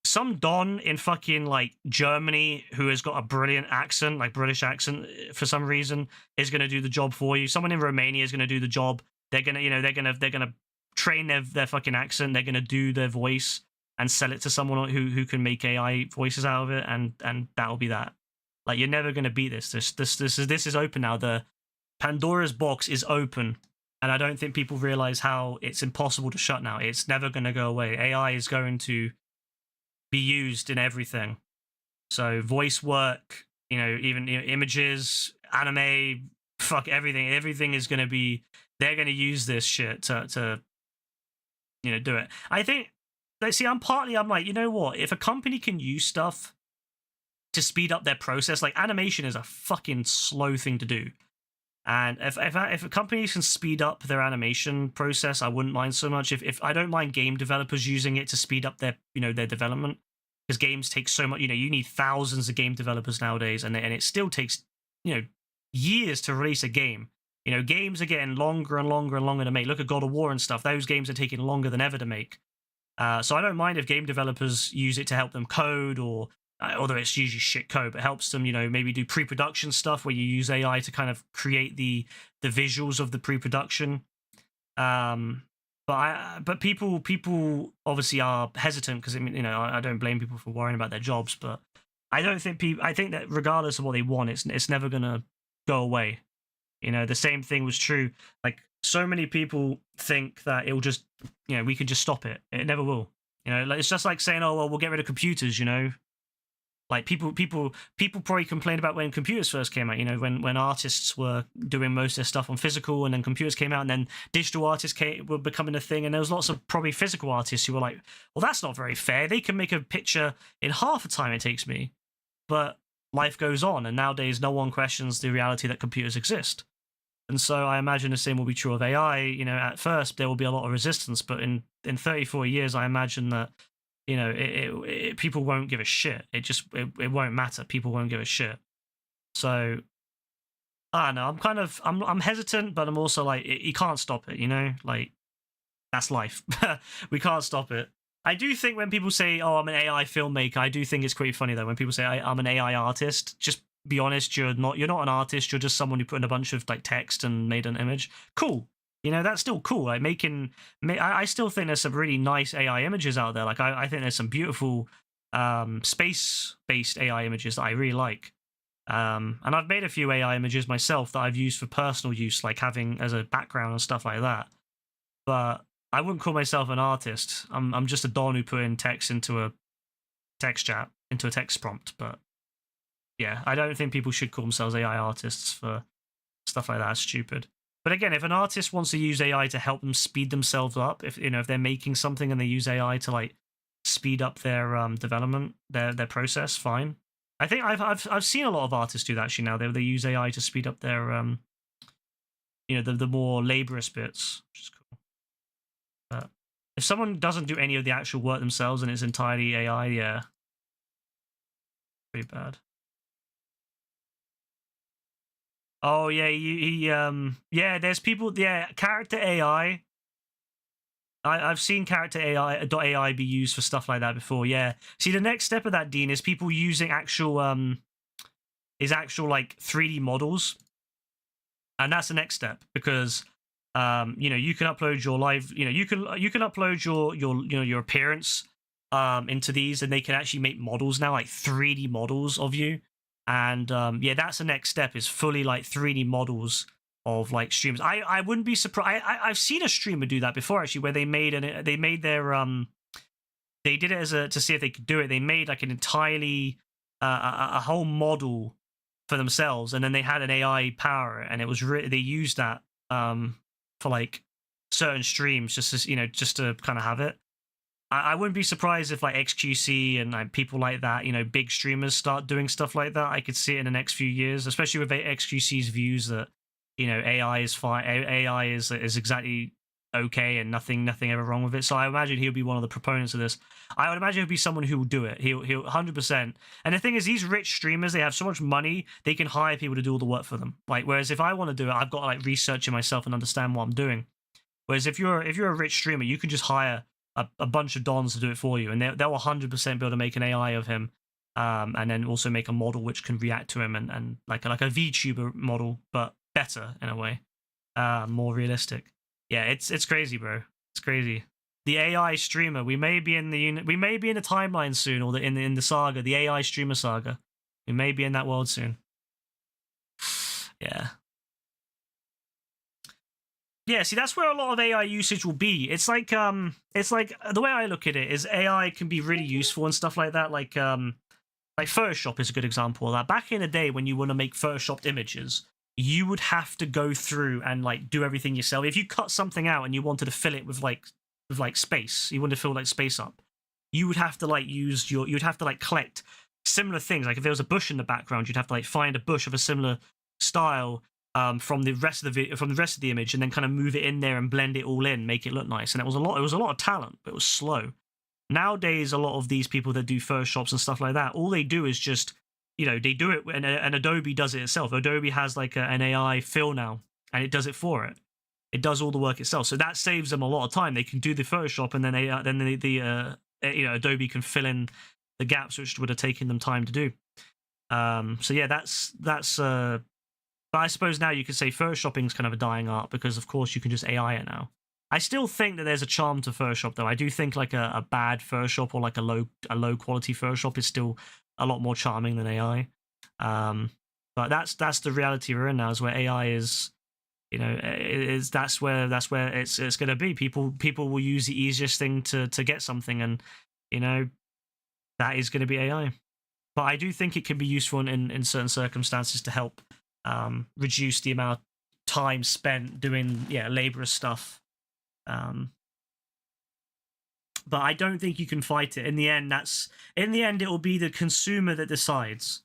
some Don in fucking Germany who has got a brilliant accent, British accent, for some reason, is going to do the job for you. Someone in Romania is going to do the job. They're gonna, they're gonna train their fucking accent. They're gonna do their voice and sell it to someone who can make AI voices out of it, and that'll be that. You're never gonna beat this. This is open now. The Pandora's box is open. And I don't think people realize how it's impossible to shut now. It's never going to go away. AI is going to be used in everything. So voice work, even images, anime, fuck everything. Everything is going to be. They're going to use this shit to do it. I think. See, I'm like, you know what? If a company can use stuff to speed up their process, like animation is a fucking slow thing to do. And if a company can speed up their animation process, I wouldn't mind so much. If I don't mind game developers using it to speed up their their development, because games take so much. You need thousands of game developers nowadays, and it still takes years to release a game. Games are getting longer and longer and longer to make. Look at God of War and stuff; those games are taking longer than ever to make. So I don't mind if game developers use it to help them code, or although it's usually shit code, but helps them, maybe do pre-production stuff where you use AI to kind of create the visuals of the pre-production. But people obviously are hesitant because I don't blame people for worrying about their jobs, but I don't think I think that regardless of what they want, it's never gonna go away. The same thing was true. Like so many people think that it will just, we can just stop it. It never will. Like it's just like saying, oh well, we'll get rid of computers. Like people probably complained about when computers first came out. When artists were doing most of their stuff on physical, and then computers came out, and then digital artists were becoming a thing. And there was lots of probably physical artists who were like, well, that's not very fair. They can make a picture in half the time it takes me. But life goes on, and nowadays no one questions the reality that computers exist. And so I imagine the same will be true of AI. At first there will be a lot of resistance, but in 34 years, I imagine that people won't give a shit. It won't matter. People won't give a shit. So I don't know. I'm hesitant, but I'm also like, you can't stop it. Like that's life. We can't stop it. I do think when people say, "Oh, I'm an AI filmmaker," I do think it's pretty funny though. When people say, "I'm an AI artist," just be honest. You're not an artist. You're just someone who put in a bunch of like text and made an image. Cool. That's still cool. Like I still think there's some really nice AI images out there. Like I think there's some beautiful space-based AI images that I really like. And I've made a few AI images myself that I've used for personal use, like having as a background and stuff like that. But I wouldn't call myself an artist. I'm just a don who put in text into a text chat, into a text prompt. But yeah, I don't think people should call themselves AI artists for stuff like that. It's stupid. But again, if an artist wants to use AI to help them speed themselves up, if they're making something and they use AI to like speed up their development, their process, fine. I think I've seen a lot of artists do that actually now. They use AI to speed up their the more laborious bits, which is cool. But if someone doesn't do any of the actual work themselves and it's entirely AI, yeah, pretty bad. Oh yeah, yeah. There's people. Yeah, character AI. I've seen character AI be used for stuff like that before. Yeah. See, the next step of that, Dean, is people using actual like 3D models, and that's the next step because you can upload your live. You can upload your appearance into these, and they can actually make models now, like 3D models of you. And yeah, that's the next step, is fully like 3D models of like streamers. I wouldn't be surprised. I've seen a streamer do that before actually, where they made they did it to see if they could do it. They made like an entirely a whole model for themselves, and then they had an AI power, and it was they used that for like certain streams just to kind of have it. I wouldn't be surprised if like XQC and like people like that, big streamers start doing stuff like that. I could see it in the next few years, especially with XQC's views that AI is fine, AI is exactly okay, and nothing ever wrong with it. So I imagine he'll be one of the proponents of this. I would imagine he'll be someone who will do it. He'll 100%. And the thing is, these rich streamers, they have so much money, they can hire people to do all the work for them. Like, whereas if I want to do it, I've got to like research it myself and understand what I'm doing. Whereas if you're a rich streamer, you can just hire a bunch of dons to do it for you, and they'll 100% be able to make an AI of him, and then also make a model which can react to him, and like a VTuber model, but better in a way, more realistic. Yeah, it's crazy, bro. It's crazy. The AI streamer. We may be in the timeline soon, or in the saga, the AI streamer saga. We may be in that world soon. Yeah. Yeah, see, that's where a lot of AI usage will be. It's like the way I look at it is AI can be really useful and stuff like that. Like Photoshop is a good example of that. Back in the day, when you want to make photoshopped images, you would have to go through and like do everything yourself. If you cut something out and you wanted to fill it with like space, you wanted to fill like space up, you would have to like you'd have to like collect similar things. Like if there was a bush in the background, you'd have to like find a bush of a similar style from the rest of the image, and then kind of move it in there and blend it all in, make it look nice. And it was a lot of talent, but it was slow. Nowadays, a lot of these people that do Photoshops and stuff like that, all they do is just, they do it, and Adobe does it itself. Adobe has like an AI fill now, and it does it for it. It does all the work itself, so that saves them a lot of time. They can do the Photoshop, and then Adobe can fill in the gaps which would have taken them time to do. So yeah, that's. But I suppose now you could say Photoshopping's kind of a dying art because, of course, you can just AI it now. I still think that there's a charm to Photoshop, though. I do think like a bad Photoshop or like a low quality Photoshop is still a lot more charming than AI. But that's the reality we're in now, is where AI is, that's where it's going to be. People will use the easiest thing to get something, and that is going to be AI. But I do think it can be useful in certain circumstances to help reduce the amount of time spent doing laborious stuff. But I don't think you can fight it. In the end, it will be the consumer that decides.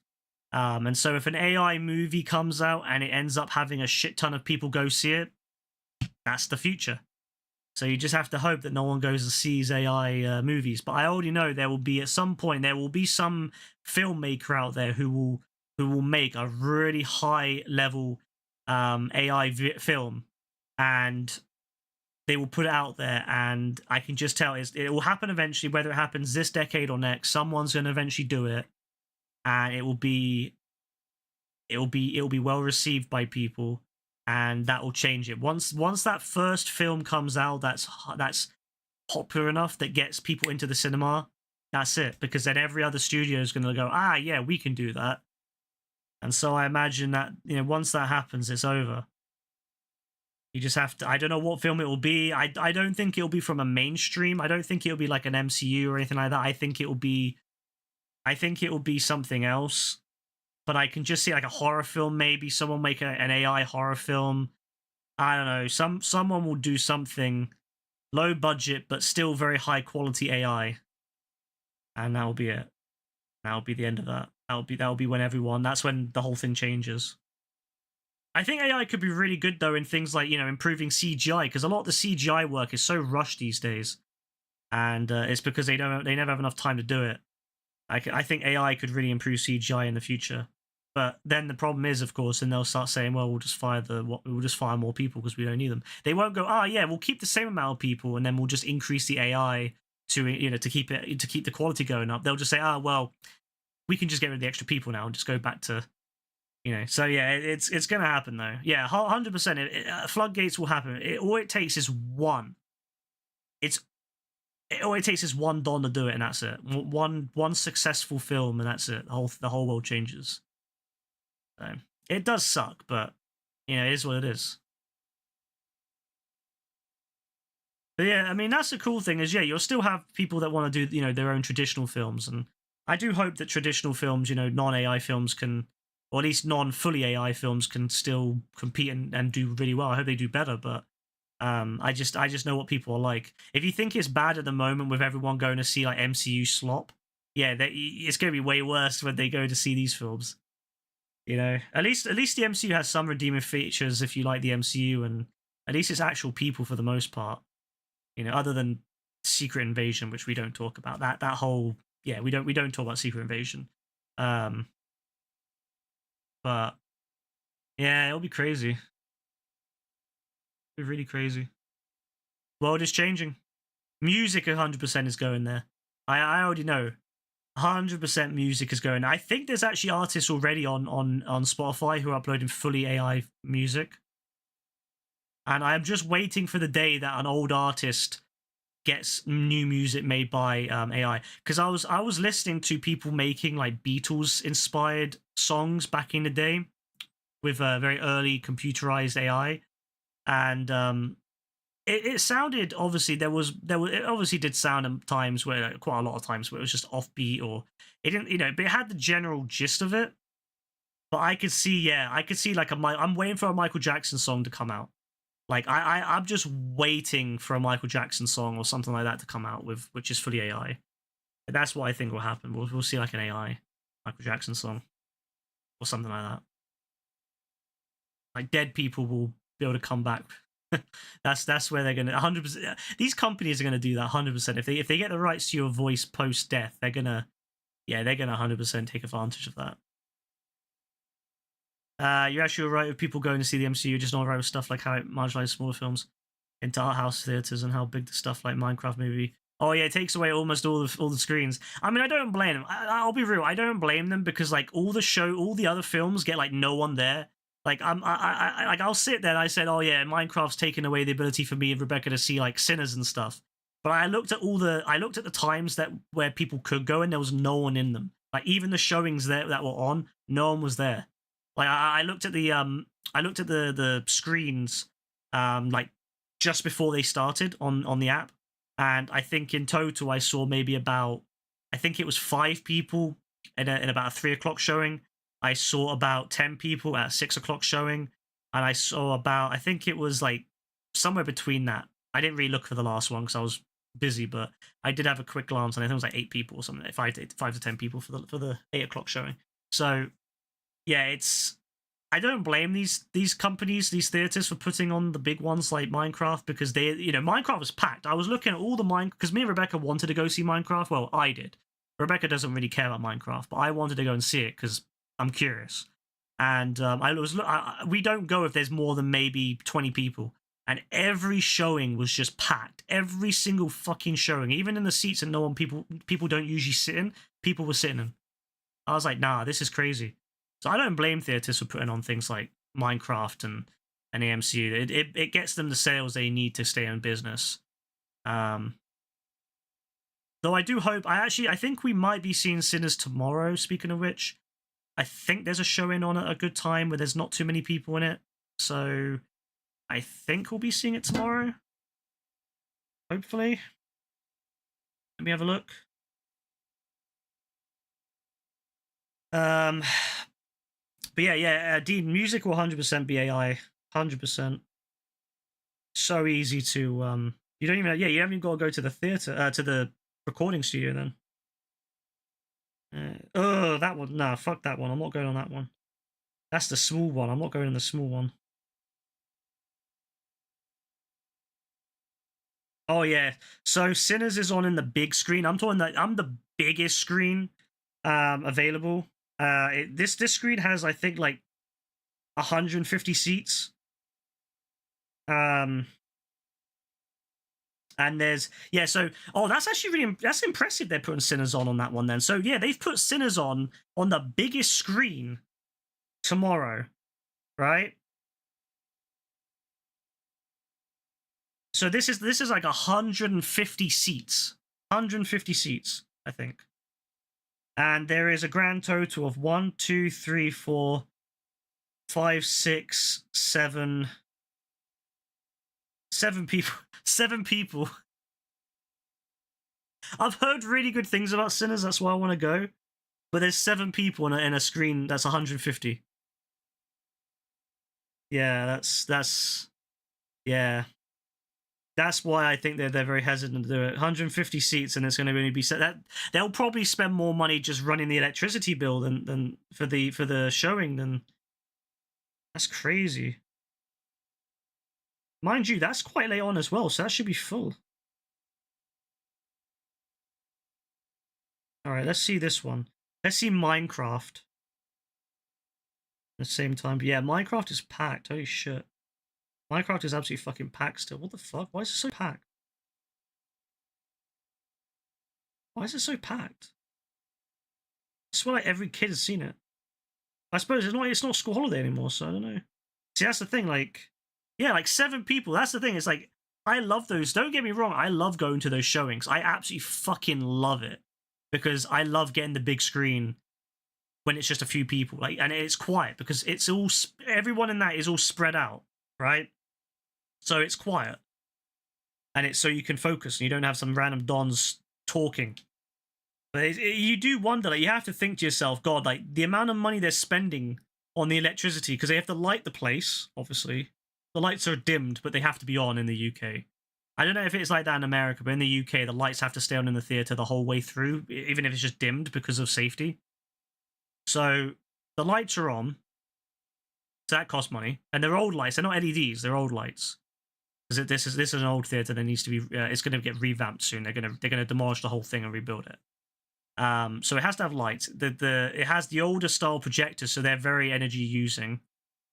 And so if an AI movie comes out and it ends up having a shit ton of people go see it, that's the future. So you just have to hope that no one goes and sees AI movies. But I already know there will be, at some point, there will be some filmmaker out there who will make a really high level AI film, and they will put it out there, and I can just tell it will happen eventually. Whether it happens this decade or next, someone's going to eventually do it, and it will be well received by people, and that will change it. Once that first film comes out, that's popular enough that gets people into the cinema. That's it, because then every other studio is going to go, yeah, we can do that. And so I imagine that once that happens, it's over. You just have to. I don't know what film it will be. I don't think it'll be from a mainstream. I don't think it'll be like an MCU or anything like that. I think it will be something else. But I can just see like a horror film. Maybe someone make an AI horror film. I don't know. Someone will do something low budget but still very high quality AI, and that will be it. That will be the end of that. That will be when that's when the whole thing changes. I think AI could be really good though in things like improving CGI, because a lot of the CGI work is so rushed these days, and it's because they never have enough time to do it. I think AI could really improve CGI in the future, but then the problem is, of course, and they'll start saying, well, we'll just fire more people because we don't need them. They won't go, yeah, we'll keep the same amount of people, and then we'll just increase the AI to to keep the quality going up. They'll just say, well, we can just get rid of the extra people now and just go back to, So yeah, it's going to happen though. Yeah, 100%. Floodgates will happen. All it takes is one. All it takes is one Don to do it, and that's it. One successful film, and that's it. The whole world changes. So it does suck, but it is what it is. But yeah, I mean, that's the cool thing is, you'll still have people that want to do their own traditional films, and I do hope that traditional films, non-AI films can, or at least non-fully AI films can still compete and do really well. I hope they do better, but I just know what people are like. If you think it's bad at the moment with everyone going to see like MCU slop, it's going to be way worse when they go to see these films. At least the MCU has some redeeming features if you like the MCU, and at least it's actual people for the most part. Other than Secret Invasion, which we don't talk about. That whole we don't talk about Secret Invasion. But yeah, it'll be crazy. It'll be really crazy. World is changing. Music 100% is going there. I already know. 100% music is going there. I think there's actually artists already on Spotify who are uploading fully AI music. And I'm just waiting for the day that an old artist gets new music made by AI. Because I was listening to people making like Beatles inspired songs back in the day with very early computerized AI, and it sounded, obviously it obviously did sound at times where, like, quite a lot of times where it was just offbeat, or it didn't, but it had the general gist of it. But I could see like I'm waiting for a Michael Jackson song to come out. Like I'm just waiting for a Michael Jackson song or something like that to come out with, which is fully AI. That's what I think will happen. We'll see like an AI Michael Jackson song or something like that. Like dead people will be able to come back. That's where they're gonna 100%. These companies are gonna do that 100%. If they get the rights to your voice post death, they're gonna 100% take advantage of that. You're actually right with people going to see the MCU, just not right with stuff like how it marginalizes smaller films into art house theaters and how big the stuff like Minecraft movie. Oh yeah, it takes away almost all the screens. I mean, I don't blame them. I'll be real, I don't blame them, because like all the other films get like no one there. Like I'll sit there and I said, oh yeah, Minecraft's taken away the ability for me and Rebecca to see like Sinners and stuff. But I looked at the times where people could go and there was no one in them. Like even the showings that were on, no one was there. Like I looked at the screens like just before they started on the app, and I think in total I saw maybe about, I think it was 5 people in about a 3 o'clock showing. I saw about 10 people at a 6 o'clock showing, and I saw about, I think it was like somewhere between that. I didn't really look for the last one because I was busy, but I did have a quick glance, and I think it was like 8 people or something, 5 to 10 people for the 8 o'clock showing. So yeah, I don't blame these companies, these theaters, for putting on the big ones like Minecraft, because they, Minecraft was packed. I was looking at all the because me and Rebecca wanted to go see Minecraft. Well, I did. Rebecca doesn't really care about Minecraft, but I wanted to go and see it because I'm curious. And we don't go if there's more than maybe 20 people. And every showing was just packed. Every single fucking showing, even in the seats that no one people don't usually sit in, people were sitting in. I was like, nah, this is crazy. So I don't blame theaters for putting on things like Minecraft and AMC. It gets them the sales they need to stay in business. Though I do hope, I think we might be seeing Sinners tomorrow, speaking of which. I think there's a showing on at a good time where there's not too many people in it. So I think we'll be seeing it tomorrow. Hopefully. Let me have a look. But yeah, Dean, music will 100% be AI. 100%. So easy to, you don't even, you haven't even got to go to the theater, to the recording studio then. That one. Nah, fuck that one. I'm not going on that one. That's the small one. I'm not going on the small one. Oh yeah. So Sinners is on in the big screen. I'm the biggest screen available. This screen has, I think, like 150 seats. And there's that's actually that's impressive. They're putting Sinners on that one then. So yeah, they've put Sinners on the biggest screen tomorrow, right? So this is like 150 seats. 150 seats, I think. And there is a grand total of 1, 2, 3, 4, 5, 6, 7 people. 7 people. I've heard really good things about Sinners, that's why I want to go. But there's 7 people in a screen that's 150. Yeah, that's yeah. That's why I think they're very hesitant to do it. 150 seats, and it's going to only be set. That they'll probably spend more money just running the electricity bill than for the showing. Then that's crazy. Mind you, that's quite late on as well, so that should be full. All right, let's see this one. Let's see Minecraft. At the same time, but yeah, Minecraft is packed. Holy shit. Minecraft is absolutely fucking packed still. What the fuck? Why is it so packed? Why is it so packed? I swear like every kid has seen it. I suppose it's not school holiday anymore, so I don't know. See, that's the thing, like, yeah, like 7 people. That's the thing. It's like, I love those. Don't get me wrong. I love going to those showings. I absolutely fucking love it because I love getting the big screen when it's just a few people, like, and it's quiet because it's all, everyone in that is all spread out, right? so it's quiet, and it's so you can focus and you don't have some random dons talking. But you do wonder, like, you have to think to yourself, God, like, the amount of money they're spending on the electricity, because they have to light the place, obviously. The lights are dimmed, but they have to be on in the UK. I don't know if it's like that in America, but in the UK, the lights have to stay on in the theater the whole way through, even if it's just dimmed because of safety. So the lights are on, so that costs money, and they're old lights. They're not LEDs; they're old lights. Because this is an old theater that needs to be. It's going to get revamped soon. They're gonna demolish the whole thing and rebuild it. So it has to have lights. It has the older style projectors, so they're very energy using.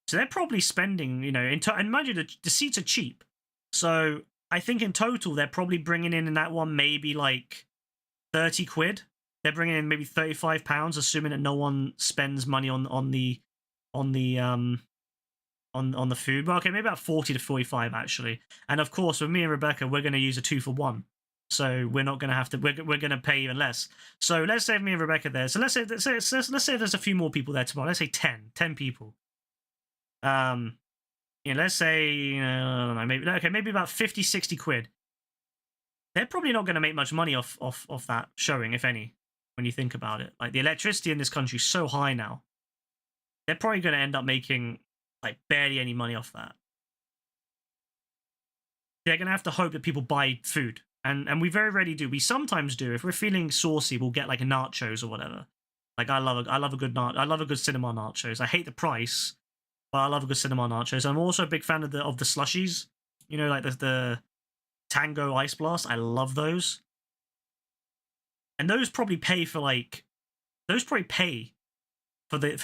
So they're probably spending, you know, and mind you, the seats are cheap. So I think in total they're probably bringing in that one maybe like 30 quid. They're bringing in maybe £35, assuming that no one spends money on the food. Well, okay, maybe about 40 to 45 actually. And of course, with me and Rebecca, we're going to use a 2-for-1. So we're not going to have to. We're going to pay even less. So let's say me and Rebecca there. So let's say there's a few more people there tomorrow. Let's say 10 people. Let's say I don't know, maybe about 50, 60 quid. They're probably not going to make much money off that showing, if any, when you think about it. Like, the electricity in this country is so high now. They're probably going to end up making like barely any money off that. They're going to have to hope that people buy food. And we very rarely do. We sometimes do. If we're feeling saucy, we'll get like nachos or whatever. Like, I love a good cinema nachos. I hate the price, but I love a good cinema nachos. I'm also a big fan of the slushies. You know, like the Tango Ice Blast. I love those. And those probably pay for the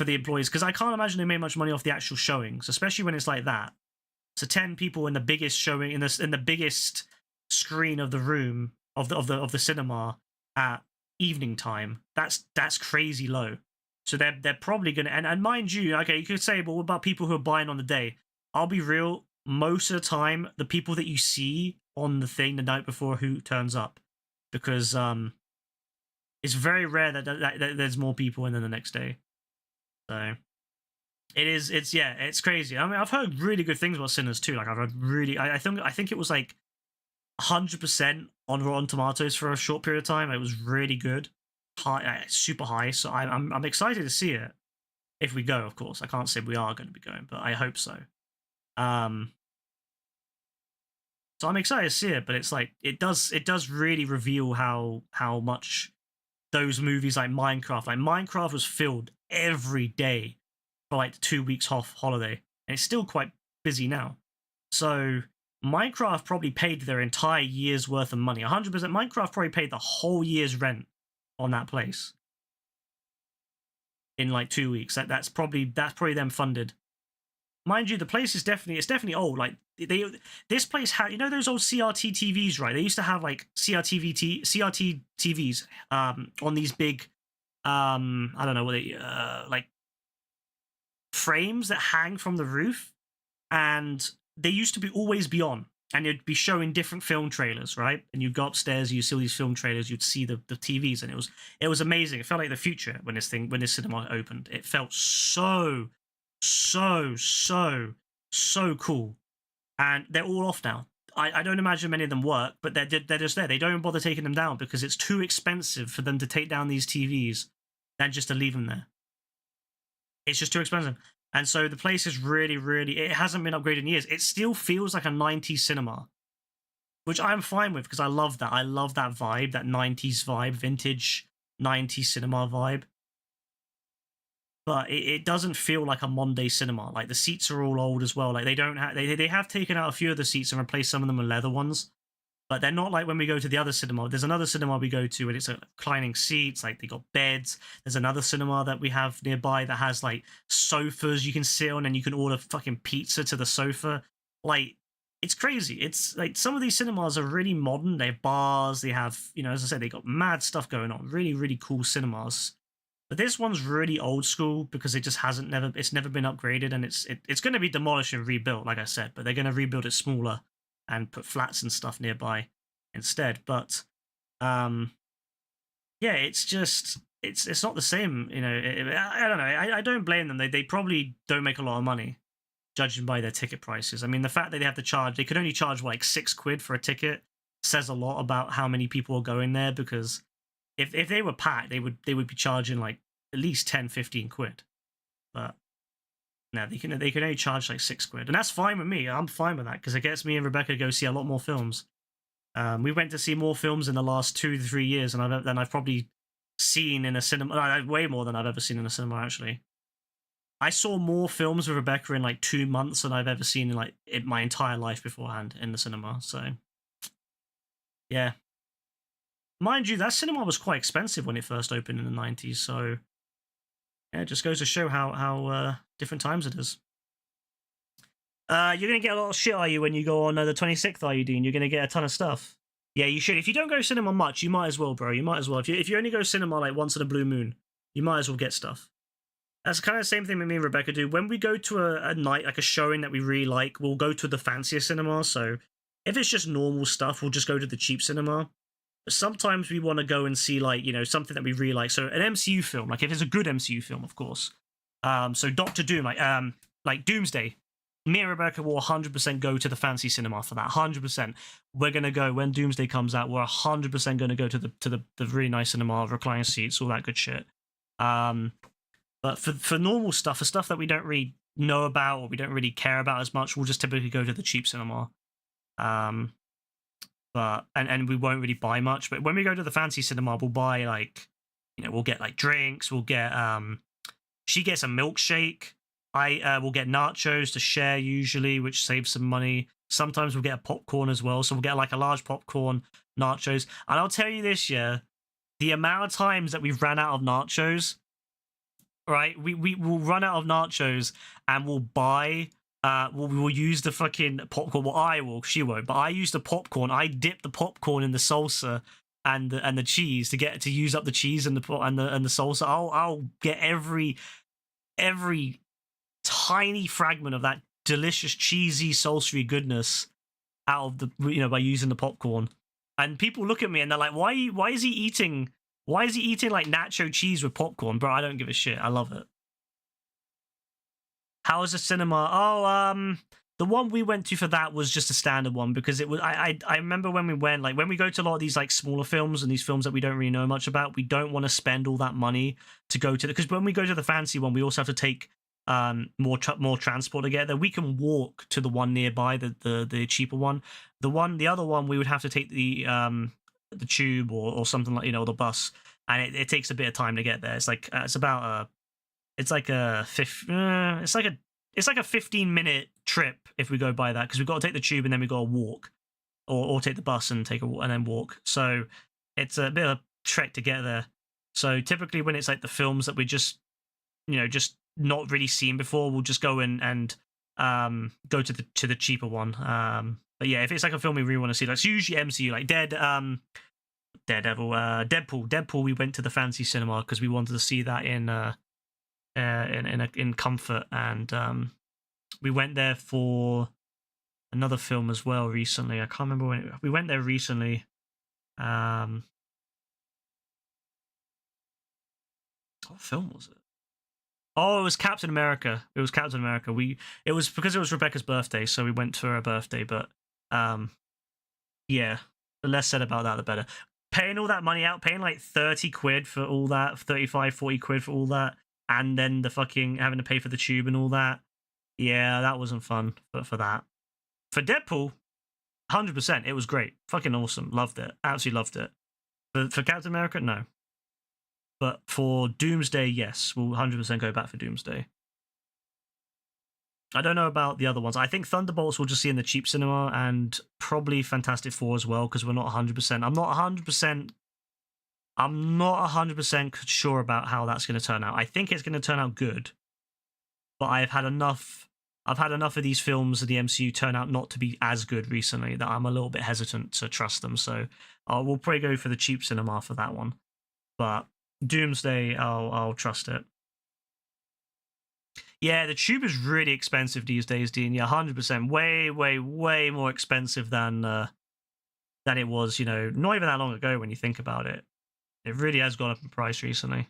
employees, because I can't imagine they make much money off the actual showings, especially when it's like that. So 10 people in the biggest showing in the biggest screen of the room of the cinema at evening time. That's crazy low. So they're probably gonna, and mind you, okay, you could say, but what about people who are buying on the day? I'll be real, most of the time the people that you see on the thing the night before who turns up, because it's very rare that there's more people in than the next day. So it's crazy. I mean, I've heard really good things about Sinners too. Like, I've heard really, I think it was like 100% on Rotten Tomatoes for a short period of time. It was really good, high, super high. So I'm excited to see it if we go. Of course, I can't say we are going to be going, but I hope so. So I'm excited to see it. But it's like it does really reveal how much those movies like Minecraft was filled every day for like 2 weeks off holiday, and it's still quite busy now. So Minecraft probably paid their entire year's worth of money. 100%. Minecraft probably paid the whole year's rent on that place in like 2 weeks. That's probably them funded. Mind you, the place is definitely old. Like, this place had, you know, those old CRT TVs, right? They used to have like CRT TVs on these big I don't know what they like frames that hang from the roof, and they used to always be on, and it'd be showing different film trailers, right? And you'd go upstairs, you see all these film trailers, you'd see the TVs, and it was amazing. It felt like the future when this cinema opened. It felt so cool. And they're all off now. I don't imagine many of them work, but they're just there. They don't bother taking them down because it's too expensive for them to take down these TVs than just to leave them there. It's just too expensive. And so the place is really, it hasn't been upgraded in years. It still feels like a 90s cinema, which I'm fine with because I love that. I love that vibe, that 90s vibe, vintage 90s cinema vibe. But it doesn't feel like a Monday cinema. Like, the seats are all old as well. Like, they have taken out a few of the seats and replaced some of them with leather ones. But they're not like when we go to the other cinema. There's another cinema we go to and it's reclining seats. Like, they got beds. There's another cinema that we have nearby that has like sofas you can sit on and you can order fucking pizza to the sofa. Like, it's crazy. It's like some of these cinemas are really modern. They have bars. They have, you know, as I said, they got mad stuff going on. Really cool cinemas. But this one's really old school because it just it's never been upgraded, and it's going to be demolished and rebuilt, like I said, but they're going to rebuild it smaller and put flats and stuff nearby instead. But it's just it's not the same, you know. I don't know. I don't blame them. They probably don't make a lot of money, judging by their ticket prices. I mean, the fact that they could only charge like £6 for a ticket says a lot about how many people are going there, because if they were packed, they would be charging like at least 10-15 quid. But no, they can only charge like £6, and that's fine with me. I'm fine with that because it gets me and Rebecca to go see a lot more films. We went to see more films in the last 2 to 3 years than I've probably seen in a cinema. Way more than I've ever seen in a cinema, actually. I saw more films with Rebecca in like 2 months than I've ever seen in my entire life beforehand in the cinema. So, yeah. Mind you, that cinema was quite expensive when it first opened in the 90s. So, yeah, it just goes to show how different times it is. You're going to get a lot of shit, are you, when you go on the 26th, are you, Dean? You're going to get a ton of stuff. Yeah, you should. If you don't go cinema much, you might as well, bro. You might as well. If you only go cinema like once in a blue moon, you might as well get stuff. That's kind of the same thing that me and Rebecca do. When we go to a night, like a showing that we really like, we'll go to the fancier cinema. So if it's just normal stuff, we'll just go to the cheap cinema. But sometimes we want to go and see, like, you know, something that we really like. So an MCU film, like if it's a good MCU film, of course. So Doctor Doom, like Doomsday. Me and Rebecca will 100% go to the fancy cinema for that. 100%. We're gonna go when Doomsday comes out. We're 100% gonna go to the really nice cinema, reclining seats, all that good shit. But for normal stuff, for stuff that we don't really know about or we don't really care about as much, we'll just typically go to the cheap cinema. But we won't really buy much. But when we go to the fancy cinema, we'll buy, like, you know, we'll get like drinks. We'll get she gets a milkshake. I will get nachos to share usually, which saves some money. Sometimes we'll get a popcorn as well. So we'll get like a large popcorn, nachos. And I'll tell you this, yeah, the amount of times that we've ran out of nachos, right? We will run out of nachos and we'll buy, we'll use the fucking popcorn. Well, I will, she won't, but I use the popcorn. I dip the popcorn in the salsa and the cheese to use up the cheese and the salsa. I'll get every tiny fragment of that delicious cheesy salsa goodness out of the, you know, by using the popcorn. And people look at me and they're like, why is he eating like nacho cheese with popcorn? Bro, I don't give a shit. I love it. How is the cinema? Oh, the one we went to for that was just a standard one, because it was, I remember when we went, like, when we go to a lot of these like smaller films and these films that we don't really know much about, we don't want to spend all that money to go to because when we go to the fancy one, we also have to take more transport to get there. We can walk to the one nearby, the cheaper one. The other one, we would have to take the tube or something like, you know, the bus, and it takes a bit of time to get there. It's like it's like a 15-minute trip if we go by that, because we've got to take the tube and then we've got to walk, or take the bus and and then walk. So it's a bit of a trek to get there. So typically when it's like the films that we just not really seen before, we'll just go in and go to the cheaper one. But yeah, if it's like a film we really want to see, like it's usually MCU, like Deadpool. We went to the fancy cinema because we wanted to see that in comfort, and we went there for another film as well recently. I can't remember when we went there recently. What film was it? Oh, it was Captain America. It was Captain America. It was because it was Rebecca's birthday, so we went for her birthday. But yeah, the less said about that, the better. Paying all that money out, paying like 30 quid for all that, 35, 40 quid for all that, and then the fucking having to pay for the tube and all that. Yeah, that wasn't fun. But for that, for Deadpool, 100%, it was great. Fucking awesome. Loved it. Absolutely loved it. For Captain America, no. But for Doomsday, yes, we'll 100% go back for Doomsday. I don't know about the other ones. I think Thunderbolts we'll just see in the cheap cinema, and probably Fantastic Four as well, because we're not 100%. I'm not 100% sure about how that's going to turn out. I think it's going to turn out good, but I've had enough of these films of the MCU turn out not to be as good recently that I'm a little bit hesitant to trust them. So we'll probably go for the cheap cinema for that one. But Doomsday, I'll trust it. Yeah, the tube is really expensive these days, Dean. Yeah, 100%. Way, way, way more expensive than it was, not even that long ago when you think about it. It really has gone up in price recently.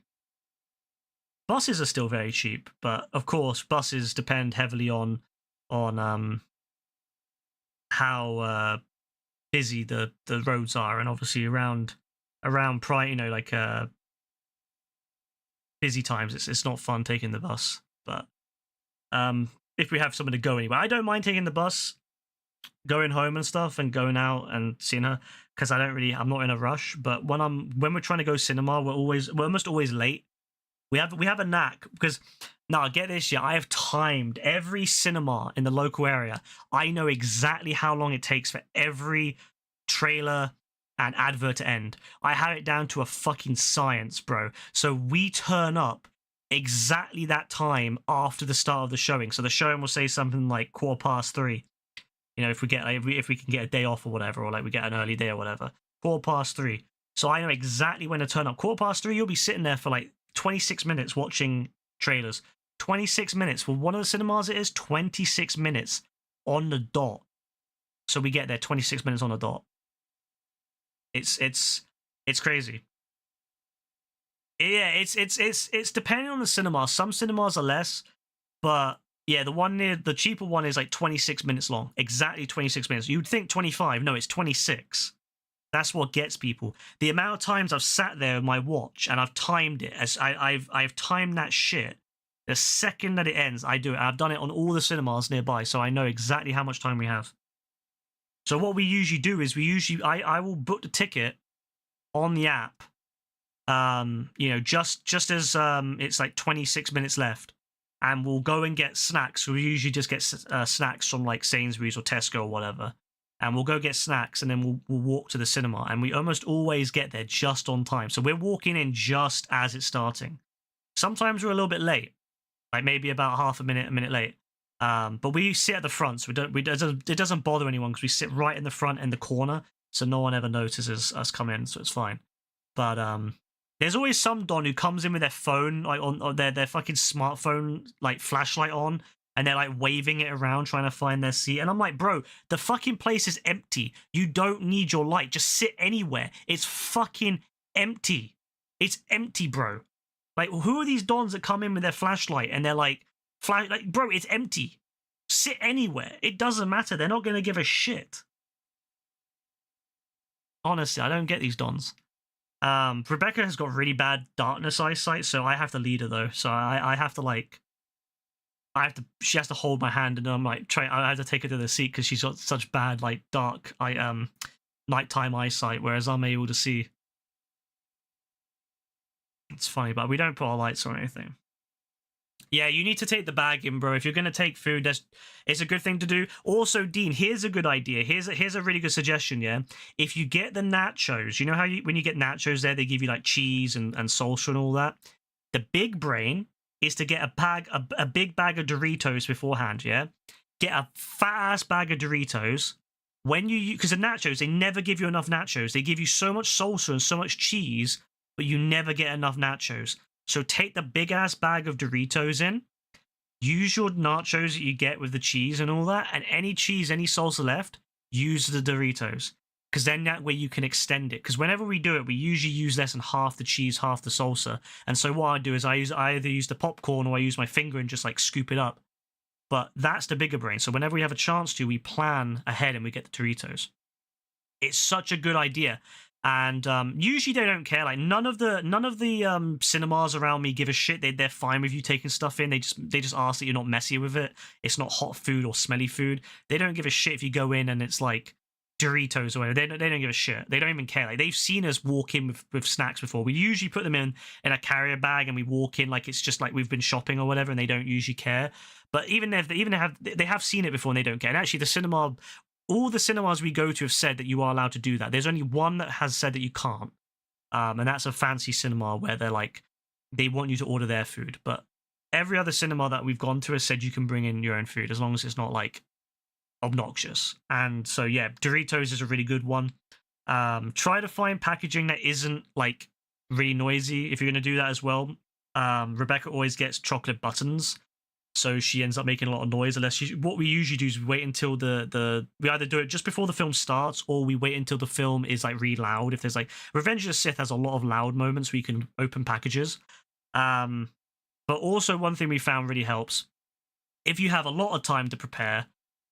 Buses are still very cheap, but of course, buses depend heavily on on how busy the roads are, and obviously around prior, like busy times, it's not fun taking the bus. But if we have someone to go anywhere, I don't mind taking the bus, going home and stuff, and going out and seeing her, because I'm not in a rush. But when we're trying to go cinema, we're almost always late. We have a knack, because now get this, yeah, I have timed every cinema in the local area. I know exactly how long it takes for every trailer and advert to end. I have it down to a fucking science, bro. So we turn up exactly that time after the start of the showing. So the showing will say something like 3:15. If we get if we can get a day off or whatever, or like we get an early day or whatever, 3:15. So I know exactly when to turn up. 3:15, you'll be sitting there for like 26 minutes watching trailers. 26 minutes for one of the cinemas. It is 26 minutes on the dot. So we get there 26 minutes on the dot. It's crazy. Yeah, it's depending on the cinema. Some cinemas are less, but yeah, the cheaper one is like 26 minutes long. Exactly 26 minutes. You'd think 25. No, it's 26. That's what gets people. The amount of times I've sat there with my watch and I've timed it, as I've timed that shit. The second that it ends, I do it. I've done it on all the cinemas nearby, so I know exactly how much time we have. So what we usually do is I will book the ticket on the app. Just as it's like 26 minutes left, and we'll go and get snacks. We usually just get snacks from like Sainsbury's or Tesco or whatever, and we'll go get snacks, and then we'll walk to the cinema, and we almost always get there just on time. So we're walking in just as it's starting. Sometimes we're a little bit late, like maybe about half a minute late. But we sit at the front, so it doesn't bother anyone, because we sit right in the front in the corner, so no one ever notices us come in, so it's fine. But there's always some don who comes in with their phone, like on their fucking smartphone, like flashlight on, and they're like waving it around trying to find their seat. And I'm like, bro, the fucking place is empty. You don't need your light. Just sit anywhere. It's fucking empty. It's empty, bro. Like, who are these dons that come in with their flashlight and they're like, bro, it's empty. Sit anywhere. It doesn't matter. They're not going to give a shit. Honestly, I don't get these dons. Rebecca has got really bad darkness eyesight, so I have to lead her though. So I have to she has to hold my hand, and I'm like I have to take her to the seat because she's got such bad like dark nighttime eyesight, whereas I'm able to see. It's funny, but we don't put our lights on or anything. Yeah, you need to take the bag in, bro. If you're gonna take food, it's a good thing to do. Also, Dean, here's a good idea. Here's a really good suggestion. Yeah, if you get the nachos, you know how when you get nachos there, they give you like cheese and salsa and all that. The big brain is to get a big bag of Doritos beforehand. Yeah, get a fat ass bag of Doritos. Because the nachos, they never give you enough nachos. They give you so much salsa and so much cheese, but you never get enough nachos. So take the big ass bag of Doritos in, use your nachos that you get with the cheese and all that, and any cheese, any salsa left, use the Doritos. Because then that way you can extend it. Because whenever we do it, we usually use less than half the cheese, half the salsa. And so what I do is I either use the popcorn or I use my finger and just like scoop it up. But that's the bigger brain. So whenever we have a chance to, we plan ahead and we get the Doritos. It's such a good idea. And usually they don't care. Like none of the cinemas around me give a shit. They're fine with you taking stuff in. They just ask that you're not messy with it. It's not hot food or smelly food. They don't give a shit if you go in and it's like Doritos or whatever. They don't give a shit. They don't even care. Like they've seen us walk in with snacks before. We usually put them in a carrier bag and we walk in like it's just like we've been shopping or whatever, and they don't usually care. But they have seen it before and they don't care. And actually all the cinemas we go to have said that you are allowed to do that. There's only one that has said that you can't. And that's a fancy cinema where they're like, they want you to order their food. But every other cinema that we've gone to has said you can bring in your own food as long as it's not like obnoxious. And so, yeah, Doritos is a really good one. Try to find packaging that isn't like really noisy if you're going to do that as well. Rebecca always gets chocolate buttons. So she ends up making a lot of noise. What we usually do is we wait until we either do it just before the film starts, or we wait until the film is like really loud. If there's like Revenge of the Sith has a lot of loud moments where you can open packages. But also one thing we found really helps if you have a lot of time to prepare,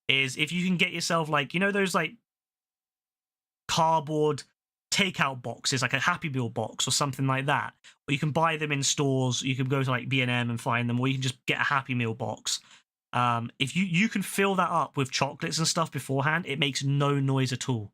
is if you can get yourself like, you know, those like cardboard takeout boxes, like a Happy Meal box or something like that, or you can buy them in stores. You can go to like B&M and find them, or you can just get a Happy Meal box. If you can fill that up with chocolates and stuff beforehand, it makes no noise at all.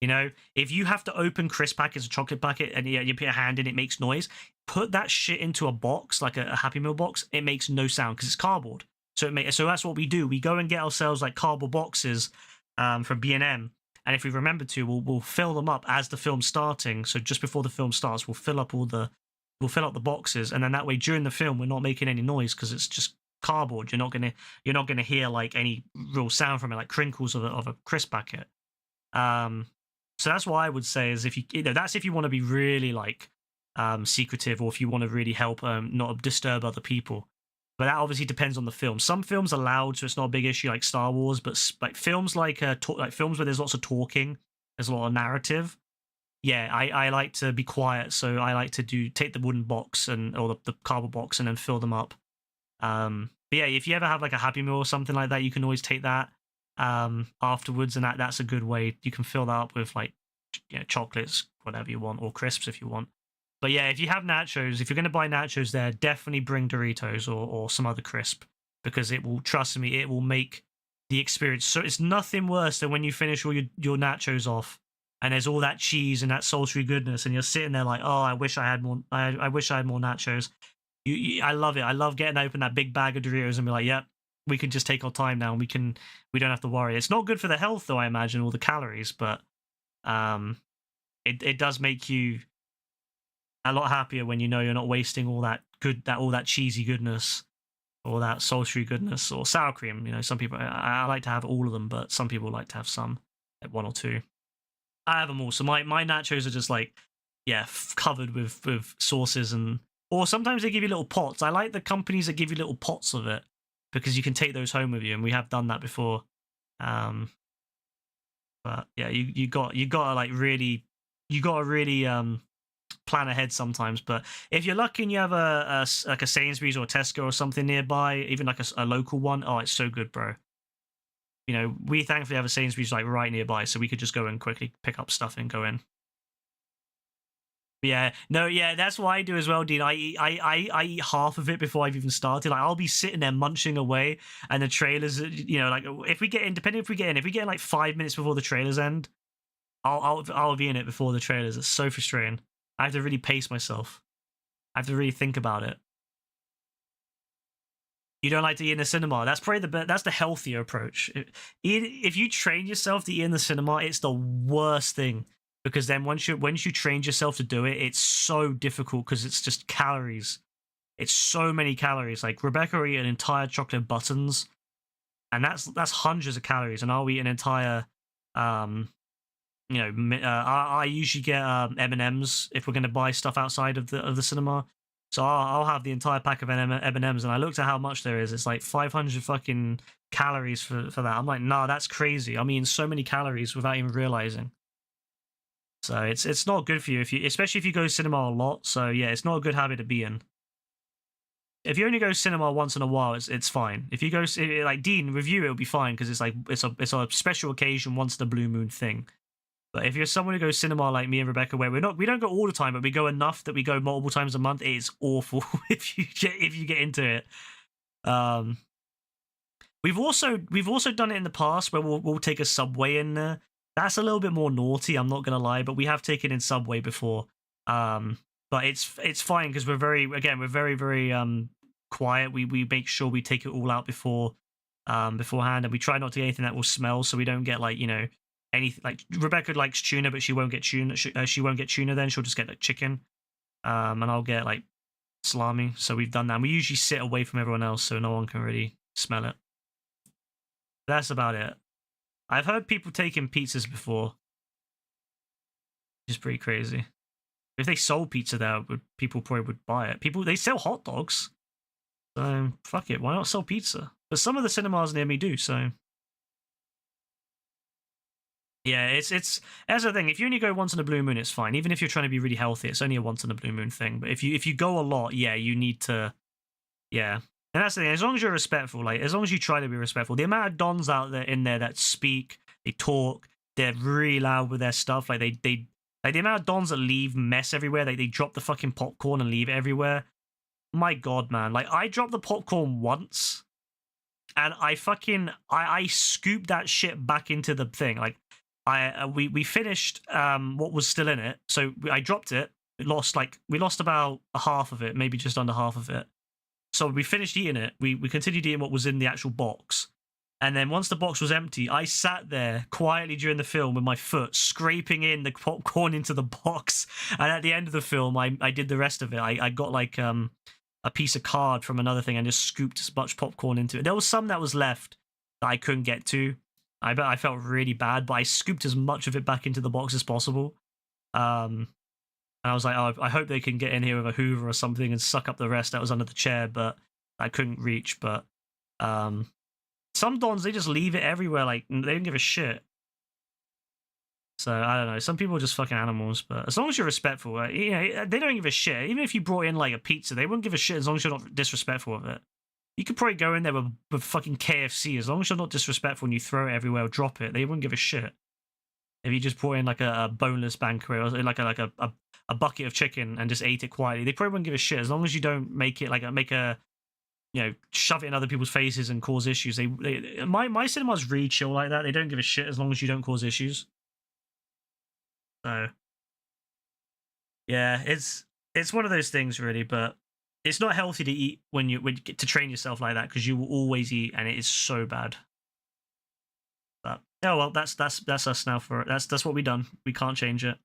You know, if you have to open crisp packets, a chocolate packet, and you put your hand in, it makes noise. Put that shit into a box, like a Happy Meal box. It makes no sound because it's cardboard. So so that's what we do. We go and get ourselves like cardboard boxes from B&M, and if we remember to, we'll fill them up as the film's starting. So just before the film starts, we'll fill up the boxes, and then that way during the film we're not making any noise because it's just cardboard. You're not gonna hear like any real sound from it, like crinkles of a crisp packet. So that's what I would say is if that's if you want to be really like secretive, or if you want to really help not disturb other people. But that obviously depends on the film. Some films are loud, so it's not a big issue, like Star Wars. But like films like films where there's lots of talking, there's a lot of narrative. Yeah, I like to be quiet, so I like to take the wooden box or the cardboard box and then fill them up. But yeah, if you ever have like a Happy Meal or something like that, you can always take that afterwards, and that's a good way. You can fill that up with like chocolates, whatever you want, or crisps if you want. But yeah, if you have nachos, if you're going to buy nachos there, definitely bring Doritos or some other crisp, because it will, trust me, it will make the experience. So it's nothing worse than when you finish all your nachos off and there's all that cheese and that sultry goodness, and you're sitting there like, oh, I wish I had more. I wish I had more nachos. I love it. I love getting open that big bag of Doritos and be like, yep, we can just take our time now, and we don't have to worry. It's not good for the health though, I imagine, all the calories, but it does make you a lot happier when you know you're not wasting all that cheesy goodness or that sultry goodness or sour cream. You know, some people, I like to have all of them, but some people like to have some, like one or two. I have them all. So my nachos are just like, yeah, covered with sauces, or sometimes they give you little pots. I like the companies that give you little pots of it because you can take those home with you, and we have done that before. But yeah, you gotta like really, plan ahead sometimes. But if you're lucky and you have a Sainsbury's or a Tesco or something nearby, even like a local one, oh, it's so good, bro. You know, we thankfully have a Sainsbury's like right nearby, so we could just go and quickly pick up stuff and go in. Yeah, no, yeah, that's what I do as well, Dean. I eat half of it before I've even started. Like, I'll be sitting there munching away, and the trailers, you know, like if we get in like 5 minutes before the trailers end, I'll be in it before the trailers. It's so frustrating. I have to really pace myself. I have to really think about it. You don't like to eat in the cinema. That's probably that's the healthier approach. If you train yourself to eat in the cinema, it's the worst thing, because then once you train yourself to do it, it's so difficult because it's just calories. It's so many calories. Like Rebecca will eat an entire chocolate buttons, and that's hundreds of calories. And I'll eat an entire, I usually get M&Ms if we're going to buy stuff outside of the cinema. So I'll have the entire pack of M&Ms, and I looked at how much there is. It's like 500 fucking calories for that. I'm like, nah, that's crazy. I'm eating so many calories without even realizing. So it's not good for you, especially if you go cinema a lot. So yeah, it's not a good habit to be in. If you only go cinema once in a while, it's fine. If you go like Dean with you, it'll be fine because it's like it's a special occasion, once the blue moon thing. But if you're someone who goes cinema like me and Rebecca, where we don't go all the time, but we go enough that we go multiple times a month, it's awful if you get into it. We've also done it in the past where we'll take a Subway in there. That's a little bit more naughty, I'm not gonna lie, but we have taken in Subway before. But it's fine because we're very quiet. We make sure we take it all out beforehand, and we try not to get anything that will smell, so we don't get like, you know, anything. Like Rebecca likes tuna, but she won't get tuna. She won't get tuna. Then she'll just get like chicken, and I'll get like salami. So we've done that. And we usually sit away from everyone else so no one can really smell it. That's about it. I've heard people taking pizzas before, which is pretty crazy. If they sold pizza there, people probably would buy it. They sell hot dogs, so fuck it. Why not sell pizza? But some of the cinemas near me do. So yeah, it's that's the thing. If you only go once in a blue moon, it's fine. Even if you're trying to be really healthy, it's only a once in a blue moon thing. But if you go a lot, yeah, you need to, yeah, And that's the thing. As long as you're respectful, like as long as you try to be respectful, the amount of dons out there in there that speak, they talk, they're really loud with their stuff. Like they like the amount of dons that leave mess everywhere. Like they drop the fucking popcorn and leave it everywhere. My God, man. Like I dropped the popcorn once, and I scooped that shit back into the thing. Like we finished what was still in it. So I dropped it. We lost about a half of it, maybe just under half of it. So we finished eating it. We continued eating what was in the actual box. And then once the box was empty, I sat there quietly during the film with my foot scraping in the popcorn into the box. And at the end of the film, I did the rest of it. I got like a piece of card from another thing and just scooped as much popcorn into it. There was some that was left that I couldn't get to. I bet I felt really bad, but I scooped as much of it back into the box as possible. And I was like, oh, I hope they can get in here with a Hoover or something and suck up the rest that was under the chair, but I couldn't reach. But some dons, they just leave it everywhere. Like, they don't give a shit. So, I don't know. Some people are just fucking animals, but as long as you're respectful, you know, they don't give a shit. Even if you brought in, like, a pizza, they wouldn't give a shit as long as you're not disrespectful of it. You could probably go in there with fucking KFC. As long as you're not disrespectful and you throw it everywhere or drop it, they wouldn't give a shit. If you just brought in, like, a boneless banquet or like a bucket of chicken and just ate it quietly, they probably wouldn't give a shit as long as you don't make it you know, shove it in other people's faces and cause issues. My cinema's really chill like that. They don't give a shit as long as you don't cause issues. So yeah, it's one of those things really, but it's not healthy to eat when you get to train yourself like that, because you will always eat and it is so bad. But oh well, that's us now for it. That's what we've done. We can't change it.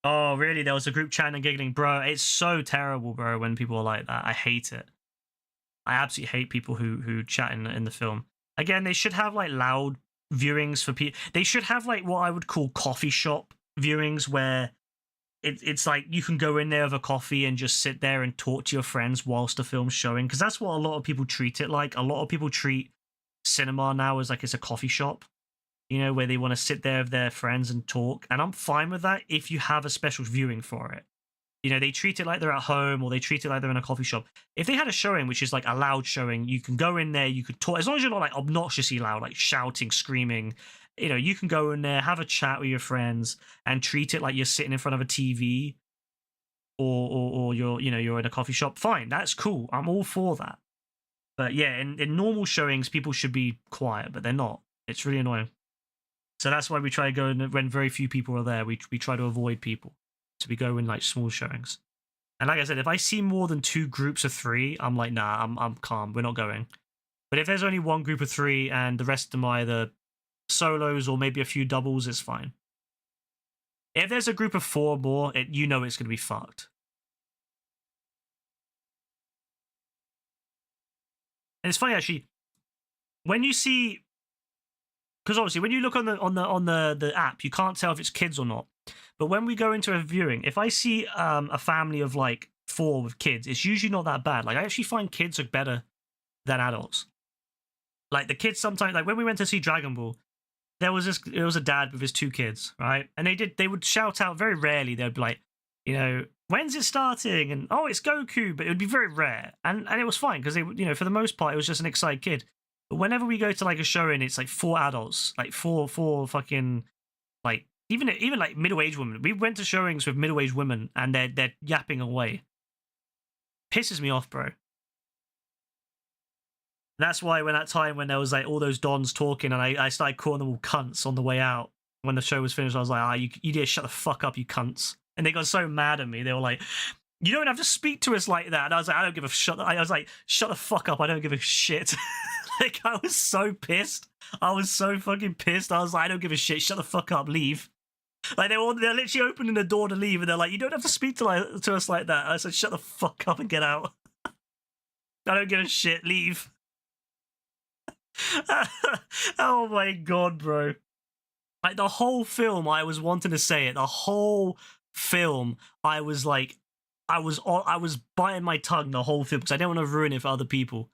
Oh, really? There was a group chatting and giggling. Bro, it's so terrible, bro, when people are like that. I hate it. I absolutely hate people who chat in the film. Again, they should have, like, loud viewings for people. They should have, like, what I would call coffee shop viewings, where it's like you can go in there with a coffee and just sit there and talk to your friends whilst the film's showing, because that's what a lot of people treat it like. A lot of people treat cinema now as like it's a coffee shop, you know, where they want to sit there with their friends and talk. And I'm fine with that if you have a special viewing for it. You know, they treat it like they're at home, or they treat it like they're in a coffee shop. If they had a showing, which is like a loud showing, you can go in there, you could talk, as long as you're not like obnoxiously loud, like shouting, screaming, you know, you can go in there, have a chat with your friends and treat it like you're sitting in front of a TV or you're, you know, you're in a coffee shop. Fine. That's cool. I'm all for that. But yeah, in normal showings, people should be quiet, but they're not. It's really annoying. So that's why we try to go in when very few people are there. We try to avoid people. So we go in like small showings. And like I said, if I see more than 2 groups of 3, I'm like, nah, I'm calm. We're not going. But if there's only one group of 3 and the rest of them are either solos or maybe a few doubles, it's fine. If there's a group of 4 or more, you know it's going to be fucked. And it's funny actually, when you see, because obviously when you look on the app, you can't tell if it's kids or not. But when we go into a viewing, if I see a family of like 4 with kids, it's usually not that bad. Like I actually find kids are better than adults. Like the kids sometimes, like when we went to see Dragon Ball, there was a dad with his 2 kids, right? And they would shout out very rarely. They'd be like, you know, when's it starting? And oh, it's Goku, but it would be very rare. And it was fine because they, you know, for the most part, it was just an excited kid. But whenever we go to like a show and it's like 4 adults, like four fucking like even like middle-aged women. We went to showings with middle-aged women and they're yapping away. Pisses me off, bro. That's why when there was like all those dons talking and I started calling them all cunts on the way out when the show was finished, I was like, you need to shut the fuck up, you cunts. And they got so mad at me. They were like, you don't have to speak to us like that. And I was like, I don't give a shut. I was like, shut the fuck up. I don't give a shit. Like, I was so pissed. I was so fucking pissed. I was like, I don't give a shit. Shut the fuck up. Leave. Like, they're literally opening the door to leave. And they're like, you don't have to speak to us like that. I said, shut the fuck up and get out. I don't give a shit. Leave. Oh my god, bro. Like, the whole film, I was wanting to say it. The whole film, I was like, I was biting my tongue the whole film because I didn't want to ruin it for other people,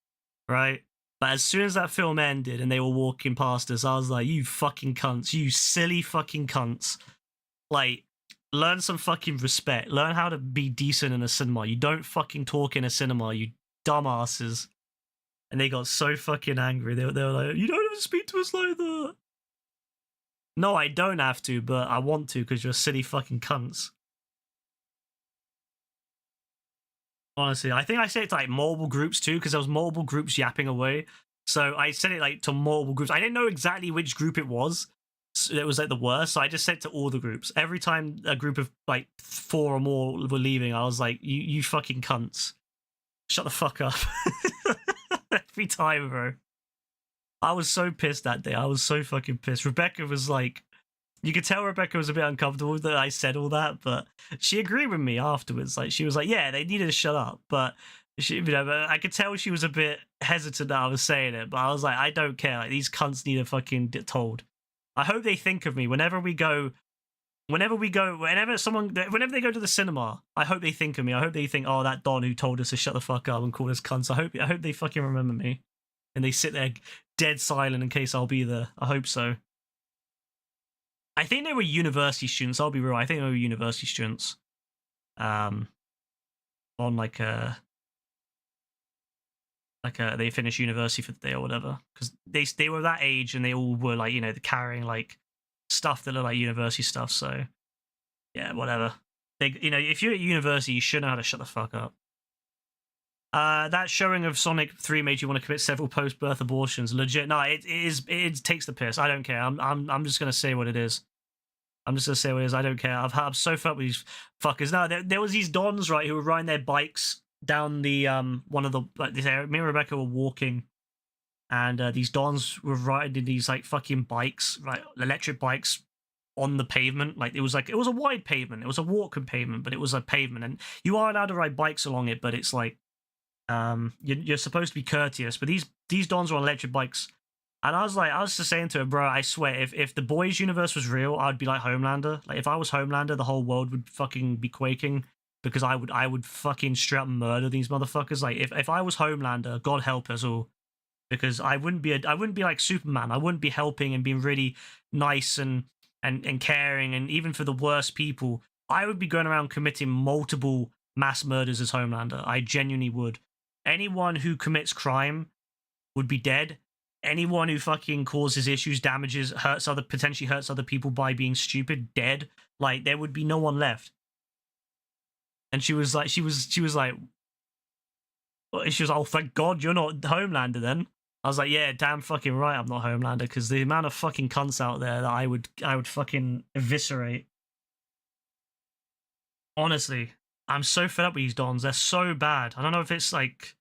right? But as soon as that film ended and they were walking past us, I was like, you fucking cunts, you silly fucking cunts. Like, Learn some fucking respect. Learn how to be decent in a cinema. You don't fucking talk in a cinema, you dumbasses. And they got so fucking angry. They were like, you don't have to speak to us like that. No, I don't have to, but I want to because you're silly fucking cunts. Honestly, I think I said it to like multiple groups too, because there was multiple groups yapping away. So I said it like to multiple groups. I didn't know exactly which group it was. So it was like the worst. So I just said to all the groups. Every time a group of like 4 or more were leaving, I was like, you fucking cunts. Shut the fuck up. Every time, bro. I was so pissed that day. I was so fucking pissed. Rebecca was like, you could tell Rebecca was a bit uncomfortable that I said all that, but she agreed with me afterwards. Like, she was like, yeah, they needed to shut up. But she, you know, but I could tell she was a bit hesitant that I was saying it. But I was like, I don't care. Like, these cunts need to fucking get told. I hope they think of me whenever they go to the cinema. I hope they think of me. I hope they think, oh, that Don who told us to shut the fuck up and called us cunts. I hope they fucking remember me, and they sit there dead silent in case I'll be there. I hope so. I think they were university students. I'll be real. I think they were university students. On like they finished university for the day or whatever, because they were that age and they all were like, you know, carrying like stuff that looked like university stuff. So yeah, whatever. They, you know, if you're at university, you should know how to shut the fuck up. That showing of Sonic 3 made you want to commit several post-birth abortions. Legit, no, it takes the piss. I don't care. I'm just gonna say what it is. I'm just gonna say what it is. I don't care. I'm so fed up with these fuckers. No, there was these dons, right, who were riding their bikes down the one of the, like, this area. Me and Rebecca were walking, and these dons were riding these like fucking bikes, right, electric bikes on the pavement. Like, it was a wide pavement. It was a walking pavement, but it was a pavement, and you are allowed to ride bikes along it, but it's like, you're supposed to be courteous. But these dons were on electric bikes, and I was just saying to her, bro, I swear, if the boys universe was real, I'd be like Homelander. Like, if I was Homelander, the whole world would fucking be quaking, because I would fucking straight up murder these motherfuckers. Like, if I was Homelander, God help us all, because I wouldn't be like Superman. I wouldn't be helping and being really nice and caring, and even for the worst people, I would be going around committing multiple mass murders as Homelander. I genuinely would. Anyone who commits crime would be dead. Anyone who fucking causes issues, damages, potentially hurts other people by being stupid, dead. Like, there would be no one left. And she was like, oh, thank God you're not Homelander then. I was like, yeah, damn fucking right I'm not Homelander, because the amount of fucking cunts out there that I would fucking eviscerate. Honestly, I'm so fed up with these dons. They're so bad. I don't know if it's like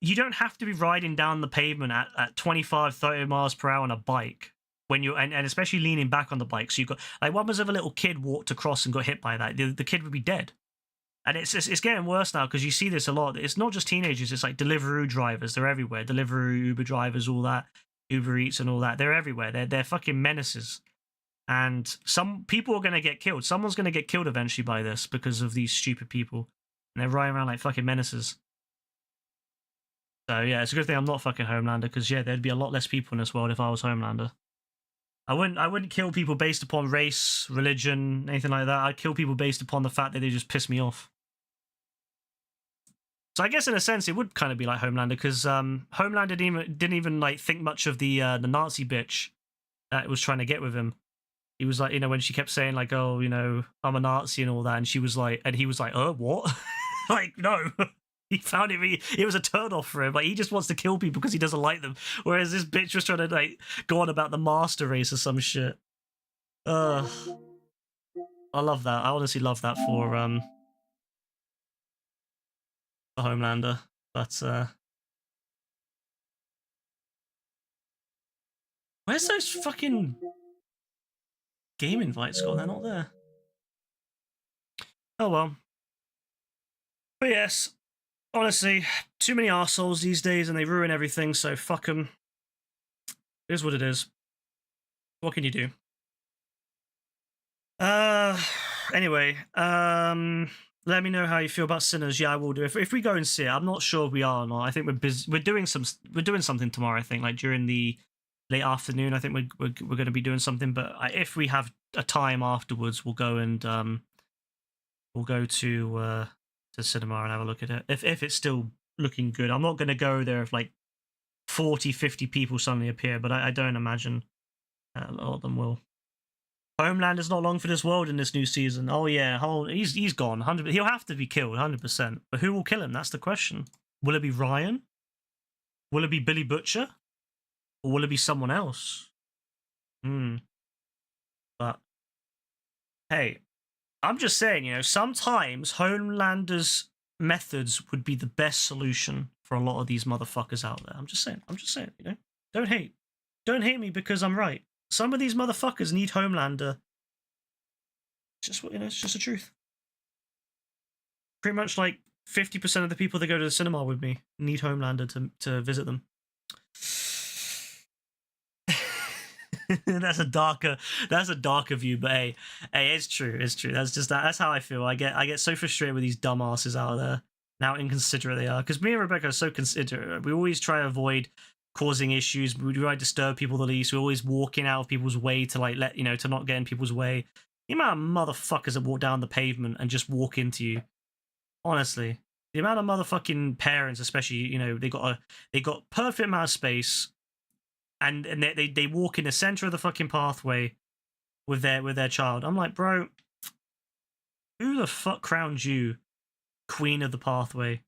you don't have to be riding down the pavement at 25, 30 miles per hour on a bike when you and especially leaning back on the bike. So you got, like, what was if a little kid walked across and got hit by that? The kid would be dead. And it's getting worse now, because you see this a lot. It's not just teenagers. It's like Deliveroo drivers. They're everywhere. Deliveroo, Uber drivers, all that. Uber Eats and all that. They're everywhere. They're fucking menaces. And some people are going to get killed. Someone's going to get killed eventually by this because of these stupid people. And they're riding around like fucking menaces. So yeah, it's a good thing I'm not fucking Homelander, because yeah, there'd be a lot less people in this world if I was Homelander. I wouldn't kill people based upon race, religion, anything like that. I'd kill people based upon the fact that they just piss me off. So I guess in a sense it would kind of be like Homelander, because Homelander didn't even like think much of the Nazi bitch that was trying to get with him. He was like, you know, when she kept saying like, oh, you know, I'm a Nazi and all that, and he was like, what? Like, no. He found it was a turn off for him. Like, he just wants to kill people because he doesn't like them. Whereas this bitch was trying to like go on about the master race or some shit. I love that. I honestly love that for Homelander. But where's those fucking game invites gone? They're not there. Oh well. But yes, honestly, too many arseholes these days, and they ruin everything, so fuck them. It is what it is. What can you do? Anyway, let me know how you feel about Sinners. Yeah, I will do. If we go and see it, I'm not sure if we are or not. I think we're busy. We're doing something tomorrow, I think, like during the late afternoon. I think we're going to be doing something. But if we have a time afterwards, we'll go and we'll go to cinema and have a look at it. If it's still looking good, I'm not going to go there if like 40, 50 people suddenly appear. But I don't imagine a lot of them will. Homelander's not long for this world in this new season. Oh yeah, he's gone. 100. He'll have to be killed, 100%. But who will kill him? That's the question. Will it be Ryan? Will it be Billy Butcher? Or will it be someone else? But hey, I'm just saying, you know, sometimes Homelander's methods would be the best solution for a lot of these motherfuckers out there. I'm just saying, you know. Don't hate me because I'm right. Some of these motherfuckers need Homelander. It's just, you know, it's just the truth. Pretty much like 50% of the people that go to the cinema with me need Homelander to visit them. That's a darker view, but hey, it's true. That's how I feel. I get so frustrated with these dumbasses out there and how inconsiderate they are. Because me and Rebecca are so considerate. We always try to avoid causing issues. We try to disturb people the least. We're always walking out of people's way to like to not get in people's way. The amount of motherfuckers that walk down the pavement and just walk into you. Honestly, the amount of motherfucking parents, especially, you know, they got perfect amount of space. And they walk in the center of the fucking pathway with their child. I'm like, bro, who the fuck crowned you queen of the pathway?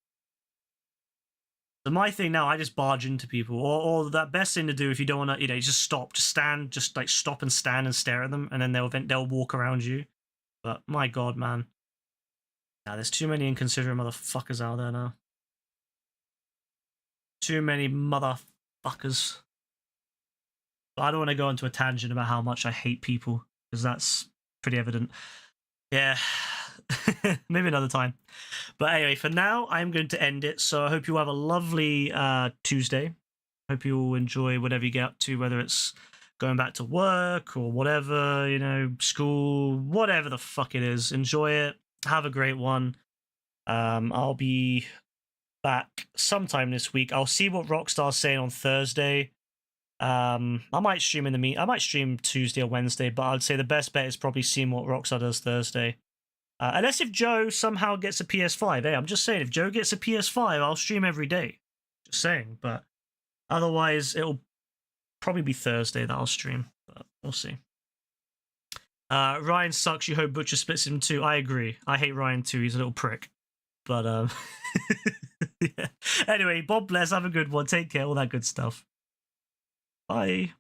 So my thing now, I just barge into people, or that best thing to do if you don't want to, you know, just stop, just stand, just like stop and stand and stare at them, and then they'll walk around you. But my god, man, nah, there's too many inconsiderate motherfuckers out there now. Too many motherfuckers. But I don't want to go into a tangent about how much I hate people, because that's pretty evident. Yeah, maybe another time. But anyway, for now, I'm going to end it. So I hope you have a lovely Tuesday. Hope you all enjoy whatever you get up to, whether it's going back to work or whatever, you know, school, whatever the fuck it is. Enjoy it. Have a great one. I'll be back sometime this week. I'll see what Rockstar's saying on Thursday. I might stream Tuesday or Wednesday, but I'd say the best bet is probably seeing what Rockstar does Thursday. Unless if Joe somehow gets a PS5. Hey, I'm just saying, if Joe gets a PS5, I'll stream every day. Just saying, but otherwise it'll probably be Thursday that I'll stream, but we'll see. Ryan sucks. You hope Butcher splits him too. I agree. I hate Ryan too. He's a little prick. But yeah. Anyway, God bless. Have a good one. Take care. All that good stuff. Bye.